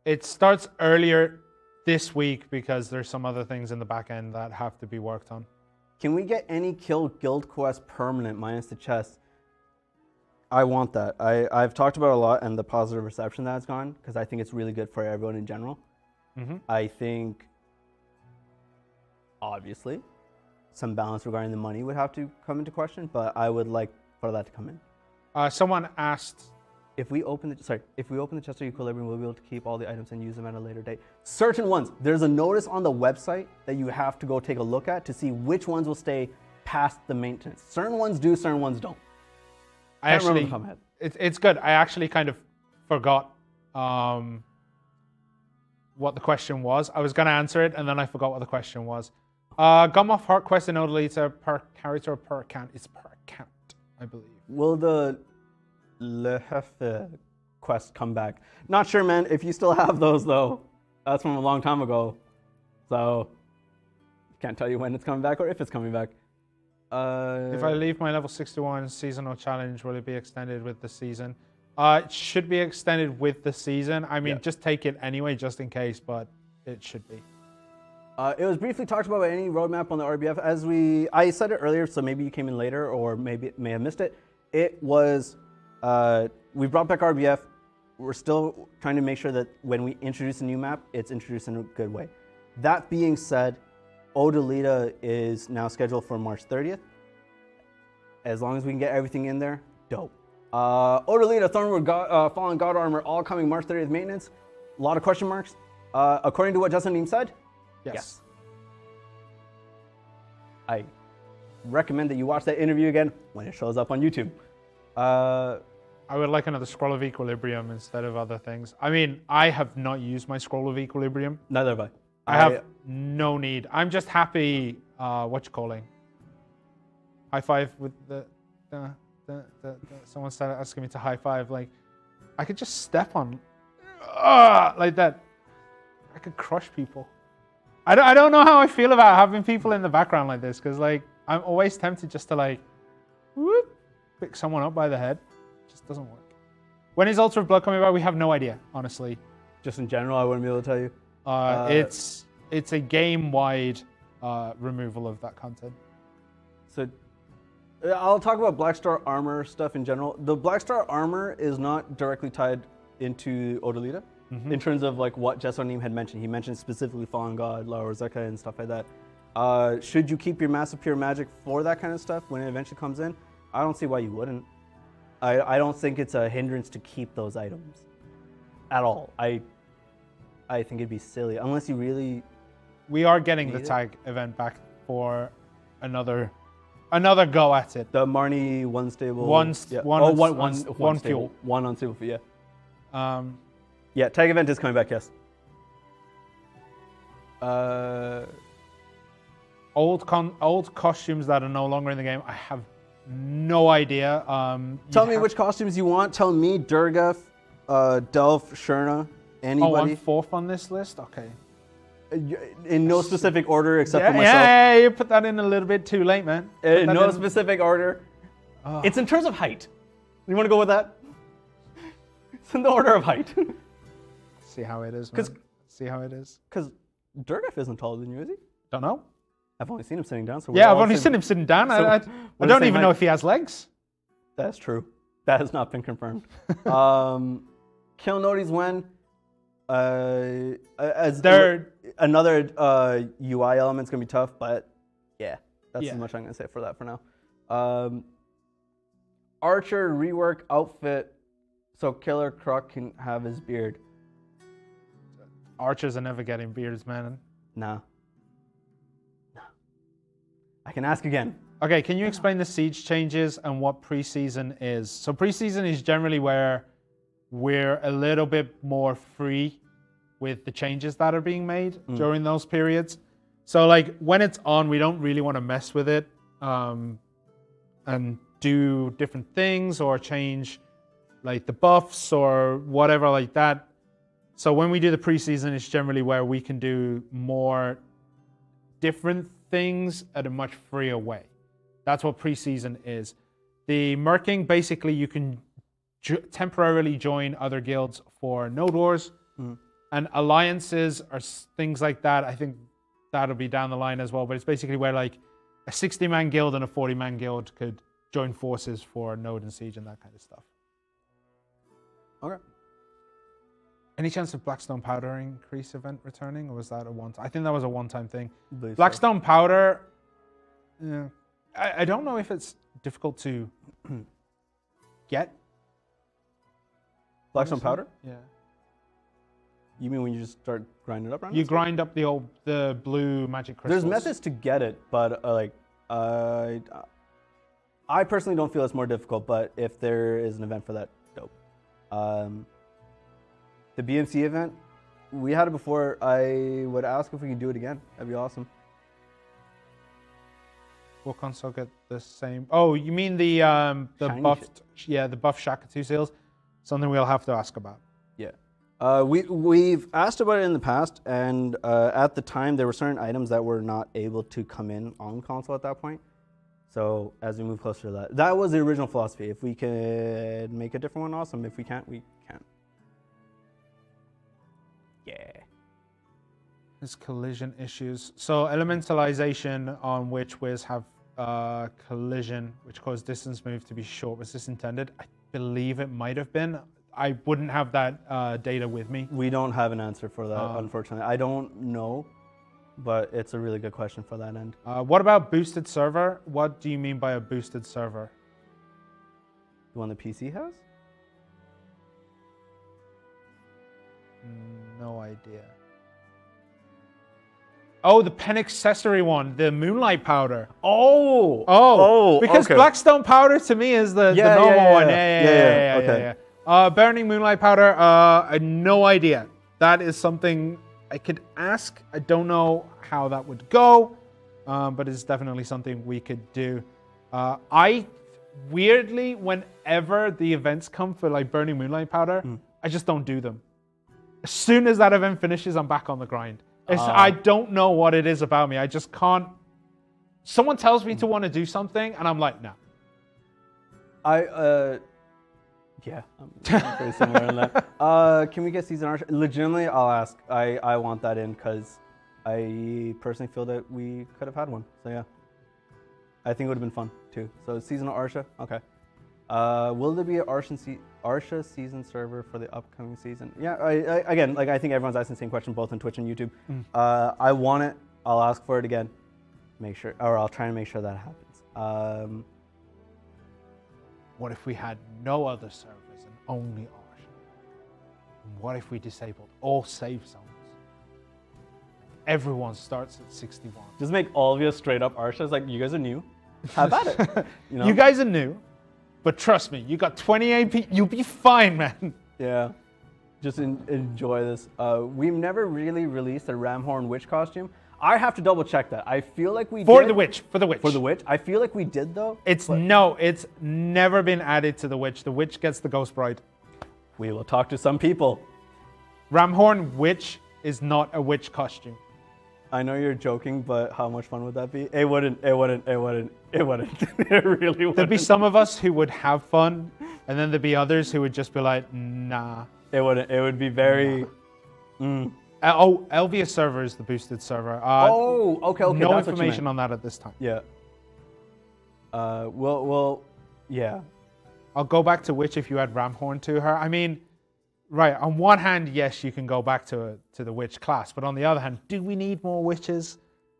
It starts earlier this week because there's some other things in the back end that have to be worked on. Can we get any kill guild quest permanent minus the chest? I want that. I've talked about it a lot and the positive reception that it's gone because I think it's really good for everyone in general. Mm-hmm. I think, obviously, some balance regarding the money would have to come into question, but I would like for that to come in. Someone asked, if we open the chest of Equilibrium, we'll be able to keep all the items and use them at a later date. Certain ones. There's a notice on the website that you have to go take a look at to see which ones will stay past the maintenance. Certain ones do, certain ones don't. It's good. I actually kind of forgot what the question was. I was going to answer it, and then I forgot what the question was. Gum off heart quest in Odalita per character or per account is per account, I believe. Will the Le Jefe quest come back? Not sure, man. If you still have those, though, that's from a long time ago. So, can't tell you when it's coming back or if it's coming back. If I leave my level 61 seasonal challenge, will it be extended with the season? It should be extended with the season. I mean, just take it anyway, just in case, but it should be. It was briefly talked about by any roadmap on the RBF. I said it earlier, so maybe you came in later or maybe may have missed it. It was, we brought back RBF. We're still trying to make sure that when we introduce a new map, it's introduced in a good way. That being said, Odalita is now scheduled for March 30th. As long as we can get everything in there, dope. Odalita, Thornwood, Fallen God Armor, all coming March 30th maintenance. A lot of question marks. According to what Justin Neem said, yes. I recommend that you watch that interview again when it shows up on YouTube. I would like another Scroll of Equilibrium instead of other things. I mean, I have not used my Scroll of Equilibrium. Neither have I. I have no need. I'm just happy, High five with someone started asking me to high five. Like, I could just step on, like that. I could crush people. I don't know how I feel about having people in the background like this, because like, I'm always tempted just to like, whoop, pick someone up by the head. It just doesn't work. When is Altar of Blood coming back? We have no idea, honestly. Just in general, I wouldn't be able to tell you. It's a game-wide removal of that content. So I'll talk about Black Star armor stuff in general. The Black Star armor is not directly tied into Odalita in terms of like what Jessonim had mentioned. He mentioned specifically Fallen God, La Roseka, and stuff like that. Should you keep your Massive Pure Magic for that kind of stuff when it eventually comes in? I don't see why you wouldn't. I don't think it's a hindrance to keep those items at all. I think it'd be silly unless you really. We are getting the tag event back for another go at it. The Marnie one stable. One fuel. One unstable fuel, yeah. Yeah, tag event is coming back, yes. Old costumes that are no longer in the game, I have no idea. Tell me which costumes you want. Tell me, Durga, Delph, Shirna, anybody. Oh, I'm fourth on this list? Okay. In no specific order except for myself. Yeah, you put that in a little bit too late, man. In no specific order. Oh. It's in terms of height. You want to go with that? It's in the order of height. See how it is, man. See how it is. Because Durgaf isn't taller than you, is he? Don't know. I've only seen him sitting down. So yeah, I've only seen him sitting down. So I don't even know if he has legs. That's true. That has not been confirmed. Kill Nodi's when. Another UI element's gonna be tough, but yeah, that's as much I'm gonna say for that for now. Archer rework outfit so Killer Croc can have his beard. Archers are never getting beards, man. No. I can ask again. Okay, can you explain the siege changes and what preseason is? So preseason is generally where we're a little bit more free with the changes that are being made during those periods. So like when it's on, we don't really want to mess with it and do different things or change like the buffs or whatever like that. So when we do the preseason, it's generally where we can do more different things at a much freer way. That's what preseason is. The Merking, basically you can temporarily join other guilds for Node Wars, and alliances or things like that. I think that'll be down the line as well, but it's basically where like a 60-man guild and a 40-man guild could join forces for Node and Siege and that kind of stuff. Okay. Any chance of Blackstone Powder increase event returning, or was that a one-time? I think that was a one-time thing. Blackstone Powder, yeah, I don't know if it's difficult to get. Blackstone Powder? Yeah. You mean when you just start grinding it up? You grind up the blue magic crystals. There's methods to get it, but I personally don't feel it's more difficult, but if there is an event for that, dope. The BMC event, we had it before. I would ask if we could do it again. That'd be awesome. Will console get the same? Oh, you mean the buffed? Yeah, the buff Shaka 2 seals. Something we'll have to ask about. Yeah. We've asked about it in the past, and at the time there were certain items that were not able to come in on console at that point. So as we move closer to that was the original philosophy. If we could make a different one, awesome. If we can't, we can't. Yeah. There's collision issues. So elementalization on which Wiz have collision, which caused distance move to be short. Was this intended? I believe it might have been. I wouldn't have that data with me. We don't have an answer for that, unfortunately. I don't know, but it's a really good question for that end. What about boosted server? What do you mean by a boosted server? The one the PC has? No idea. Oh, the pen accessory one, the moonlight powder. Oh, because okay. Blackstone powder to me is the normal one. Yeah. Burning moonlight powder, I have no idea. That is something I could ask. I don't know how that would go, but it's definitely something we could do. I weirdly, whenever the events come for like burning moonlight powder, I just don't do them. As soon as that event finishes, I'm back on the grind. I don't know what it is about me. I just can't. Someone tells me to want to do something, and I'm like, no. Yeah, I'm pretty similar on that. Can we get season archer? Legitimately, I'll ask. I want that in because I personally feel that we could have had one. So yeah, I think it would have been fun too. So seasonal Arsha, okay. Will there be an Arsha season server for the upcoming season? Yeah, again, like I think everyone's asking the same question both on Twitch and YouTube. I want it. I'll ask for it again. I'll try and make sure that happens. What if we had no other servers and only Arsha? And what if we disabled all save zones? Everyone starts at 61. Just make all of you straight up Arshas. Like, you guys are new. Have at it. You know? You guys are new, but trust me, you got 20 AP. You'll be fine, man. Yeah. Just enjoy this. We've never really released a Ramhorn Witch costume. I have to double check that. I feel like we did. For the witch. For the witch. I feel like we did though. It's never been added to the witch. The witch gets the ghost bride. We will talk to some people. Ramhorn Witch is not a witch costume. I know you're joking, but how much fun would that be? It wouldn't. It really wouldn't. There'd be some of us who would have fun, and then there'd be others who would just be like, nah. It wouldn't. It would be very... Elvia server is the boosted server. Okay. No that's information on that at this time. Yeah. Yeah. I'll go back to Witch if you add Ramhorn to her. I mean, right, on one hand, yes, you can go back to the Witch class, but on the other hand, do we need more Witches?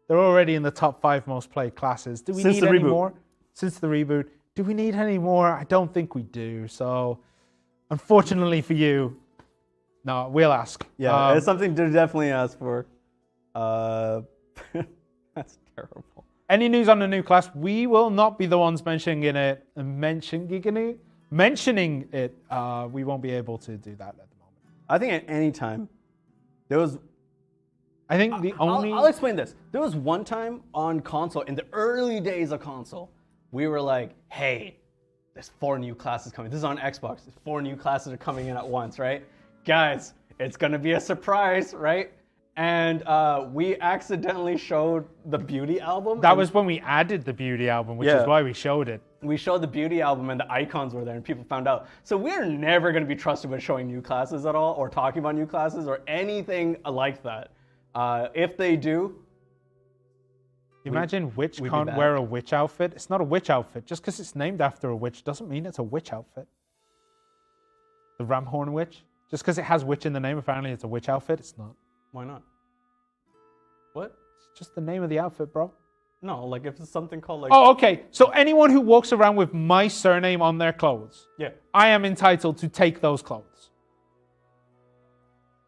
They're already in the top 5 most played classes. Do we need any more? Since the reboot. Do we need any more? I don't think we do. So, unfortunately for you, no, we'll ask. Yeah, it's something to definitely ask for. That's terrible. Any news on the new class? We will not be the ones mentioning it. We won't be able to do that at the moment. I think at any time, there was... I think the only... I'll explain this. There was one time on console, in the early days of console, we were like, hey, there's 4 new classes coming. This is on Xbox. There's 4 new classes are coming in at once, right? Guys, it's going to be a surprise, right? And we accidentally showed the Beauty album. That was when we added the Beauty album, which is why we showed it. We showed the Beauty album and the icons were there and people found out. So we're never going to be trusted with showing new classes at all or talking about new classes or anything like that. If they do... Imagine Witch can't wear a witch outfit. It's not a witch outfit. Just because it's named after a witch doesn't mean it's a witch outfit. The Ramhorn Witch. Just because it has witch in the name, apparently it's a witch outfit. It's not. Why not? What? It's just the name of the outfit, bro. No, like if it's something called like... Oh, okay. So anyone who walks around with my surname on their clothes, yeah, I am entitled to take those clothes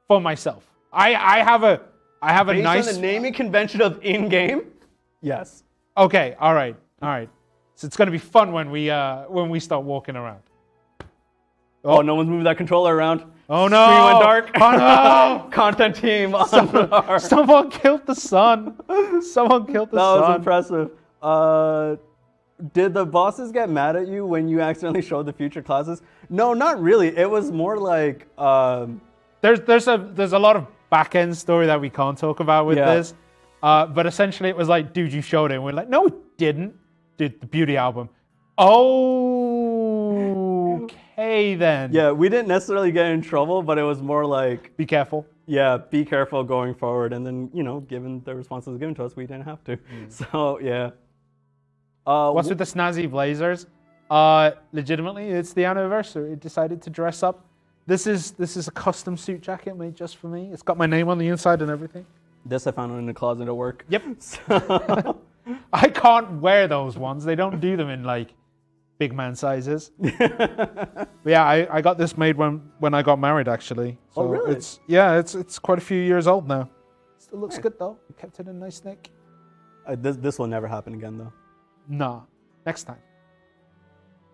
for myself. I have a Based nice... on the naming convention of in-game? Yes. Okay, all right. So it's going to be fun when we start walking around. Oh, no one's moving that controller around. Oh no! Screen went dark. Oh no! Content team. Someone killed the sun. Someone killed the sun. That was impressive. Did the bosses get mad at you when you accidentally showed the future classes? No, not really. It was more like there's a lot of back end story that we can't talk about with this. But essentially, it was like, dude, you showed it. And we're like, no, we didn't. Dude, the Beauty album. Oh, okay then. Yeah, we didn't necessarily get in trouble, but it was more like... Be careful. Yeah, be careful going forward. And then, given the responses given to us, we didn't have to. So, yeah. What's with the snazzy blazers? Legitimately, it's the anniversary. It decided to dress up. This is a custom suit jacket made just for me. It's got my name on the inside and everything. This I found in the closet at work. Yep. So I can't wear those ones. They don't do them in like big man sizes. But yeah, I got this made when I got married actually. So really? It's quite a few years old now. Still looks good though. Kept it in a nice nick. This will never happen again though. Nah. Next time.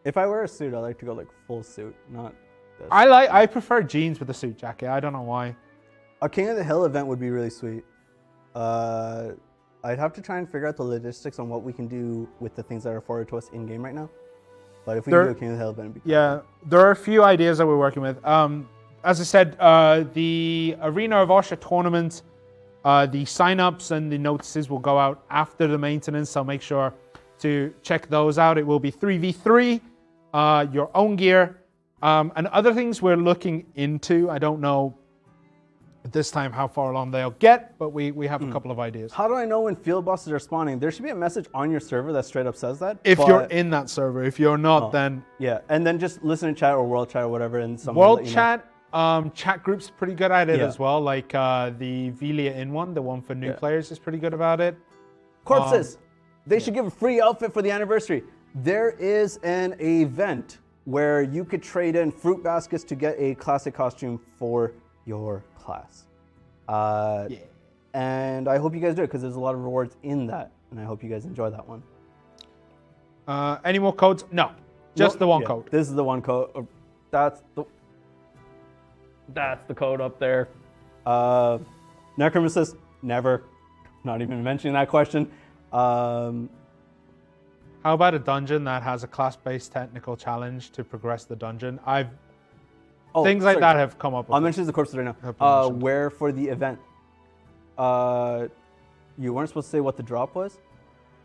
If I wear a suit, I like to go like full suit, not this. I prefer jeans with a suit jacket. I don't know why. A King of the Hill event would be really sweet. I'd have to try and figure out the logistics on what we can do with the things that are forwarded to us in game right now. But if we can do a King of the Hill event, it'd be cool. Yeah, there are a few ideas that we're working with. As I said, the Arena of Arsha tournament, the sign-ups and the notices will go out after the maintenance, so make sure to check those out. It will be 3v3, your own gear, and other things we're looking into. I don't know at this time how far along they'll get, but we have a couple of ideas. How do I know when field bosses are spawning? There should be a message on your server that straight up says that. If you're in that server, if you're not, Oh, then yeah, and then just listen in chat or world chat or whatever, and someone will world let you know. chat groups pretty good at it Yeah. as well. Like the Velia in one, the one for new players, is pretty good about it. Corpses. They should give a free outfit for the anniversary. There is an event where you could trade in fruit baskets to get a classic costume for your class. And I hope you guys do it because there's a lot of rewards in that, and I hope you guys enjoy that one. Any more codes? No, just the one code. This is the one code. That's the code up there. Necromancer, never. Not even mentioning that question. How about a dungeon that has a class-based technical challenge to progress the dungeon? Things like that have come up. I'll mention the corpses right now. Where for the event? You weren't supposed to say what the drop was?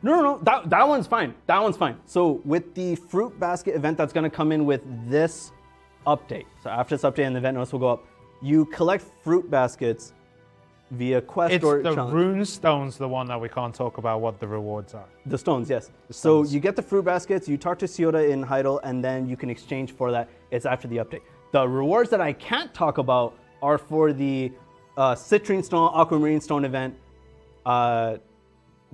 No. That one's fine. That one's fine. So with the fruit basket event that's going to come in with this update. So after this update and the event notice will go up, you collect fruit baskets via quest It's or the challenge. rune stones, the one that we can't talk about what the rewards are. The stones, yes. The So stones. you get the fruit baskets, you talk to Siota in Heidel, and then you can exchange for that. It's after the update. The rewards that I can't talk about are for the citrine stone, aquamarine stone event. But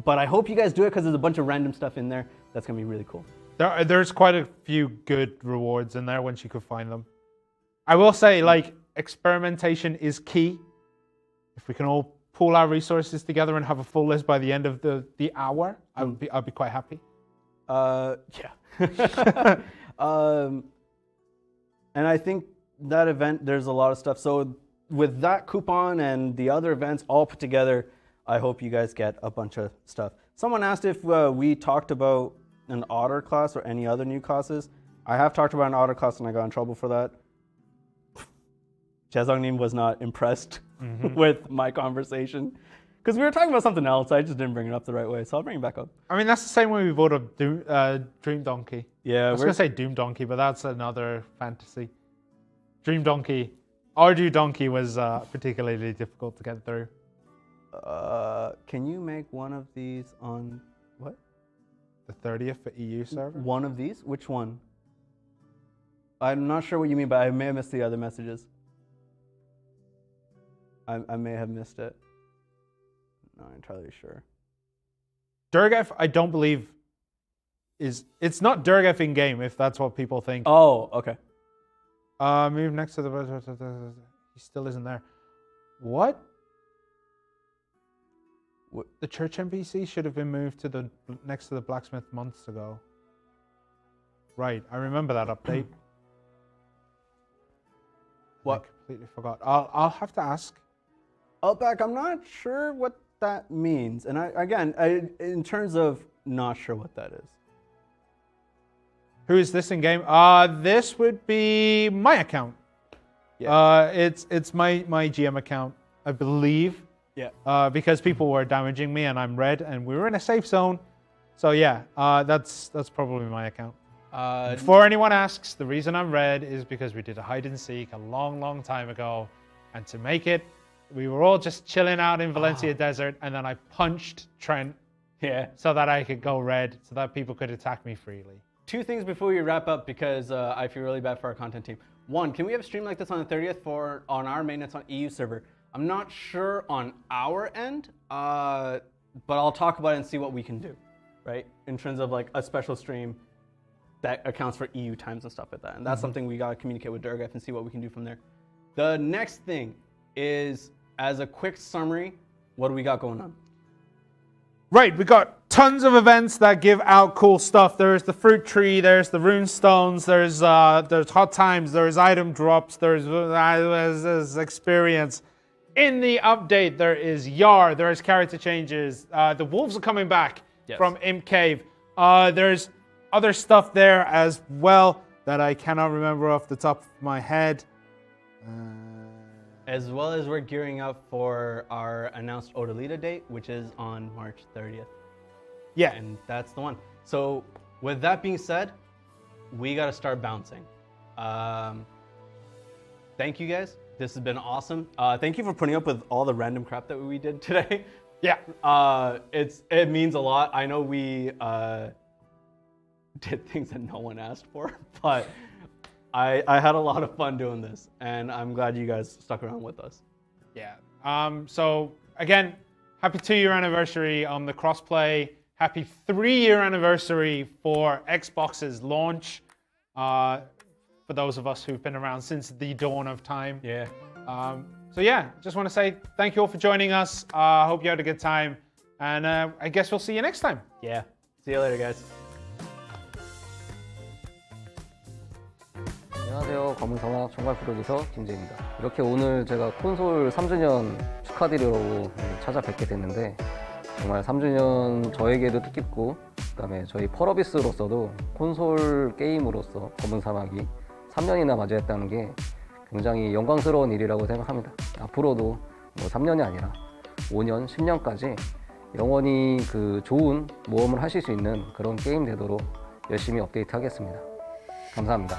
I hope you guys do it because there's a bunch of random stuff in there. That's going to be really cool. There's quite a few good rewards in there once you could find them. I will say, like, experimentation is key. If we can all pool our resources together and have a full list by the end of the hour, I'd be quite happy. Yeah. And I think that event, there's a lot of stuff. So with that coupon and the other events all put together, I hope you guys get a bunch of stuff. Someone asked if we talked about an otter class or any other new classes. I have talked about an otter class and I got in trouble for that. Jezongnim was not impressed with my conversation because we were talking about something else. I just didn't bring it up the right way, so I'll bring it back up. I mean, that's the same way we voted Dream Donkey. Yeah, I was going to say Doom Donkey, but that's another fantasy. Dream Donkey. Ardu Donkey was particularly difficult to get through. Can you make one of these on what? The 30th for EU server? One of these? Which one? I'm not sure what you mean, but I may have missed the other messages. I may have missed it. Not entirely sure. Durgef, I don't believe it's not Durgef in game, if that's what people think. Oh, okay. Move next to the. He still isn't there. What? The church NPC should have been moved to the next to the blacksmith months ago. Right, I remember that update. What? I completely forgot. I'll have to ask. Outback, I'm not sure what that means. And I in terms of not sure what that is. Who is this in game? This would be my account. Yeah. It's my GM account, I believe. Yeah. Because people were damaging me and I'm red and we were in a safe zone. So yeah, that's probably my account. Before anyone asks, the reason I'm red is because we did a hide and seek a long time ago. And to make it, we were all just chilling out in Valencia Desert and then I punched Trent so that I could go red so that people could attack me freely. Two things before we wrap up because I feel really bad for our content team. One, can we have a stream like this on the 30th on our maintenance on EU server? I'm not sure on our end, but I'll talk about it and see what we can do, right? In terms of like a special stream that accounts for EU times and stuff like that. And that's something we gotta communicate with Durgaf and see what we can do from there. The next thing is, as a quick summary, what do we got going on? Right, we got tons of events that give out cool stuff. There's the fruit tree, there's the rune stones, there's hot times, there's item drops, there's experience. In the update, there is Yar, there's character changes. The wolves are coming back from Imp Cave. There's other stuff there as well that I cannot remember off the top of my head. As well as we're gearing up for our announced Odalita date, which is on March 30th. Yeah. And that's the one. So with that being said, we got to start bouncing. Thank you guys This has been awesome. Thank you for putting up with all the random crap that we did today. Yeah. It means a lot. I know we did things that no one asked for, but I had a lot of fun doing this, and I'm glad you guys stuck around with us. Yeah. So again, happy 2-year anniversary on the crossplay. Happy 3-year anniversary for Xbox's launch. For those of us who've been around since the dawn of time. Yeah. So yeah, just want to say thank you all for joining us. Hope you had a good time, and I guess we'll see you next time. Yeah. See you later, guys. 안녕하세요. 검은사막 총괄 프로듀서 김재입니다. 이렇게 오늘 제가 콘솔 3주년 축하드리려고 찾아뵙게 됐는데 정말 3주년 저에게도 뜻깊고 그다음에 저희 펄어비스로서도 콘솔 게임으로서 검은사막이 3년이나 맞이했다는 게 굉장히 영광스러운 일이라고 생각합니다. 앞으로도 뭐 3년이 아니라 5년, 10년까지 영원히 그 좋은 모험을 하실 수 있는 그런 게임 되도록 열심히 업데이트 하겠습니다. 감사합니다.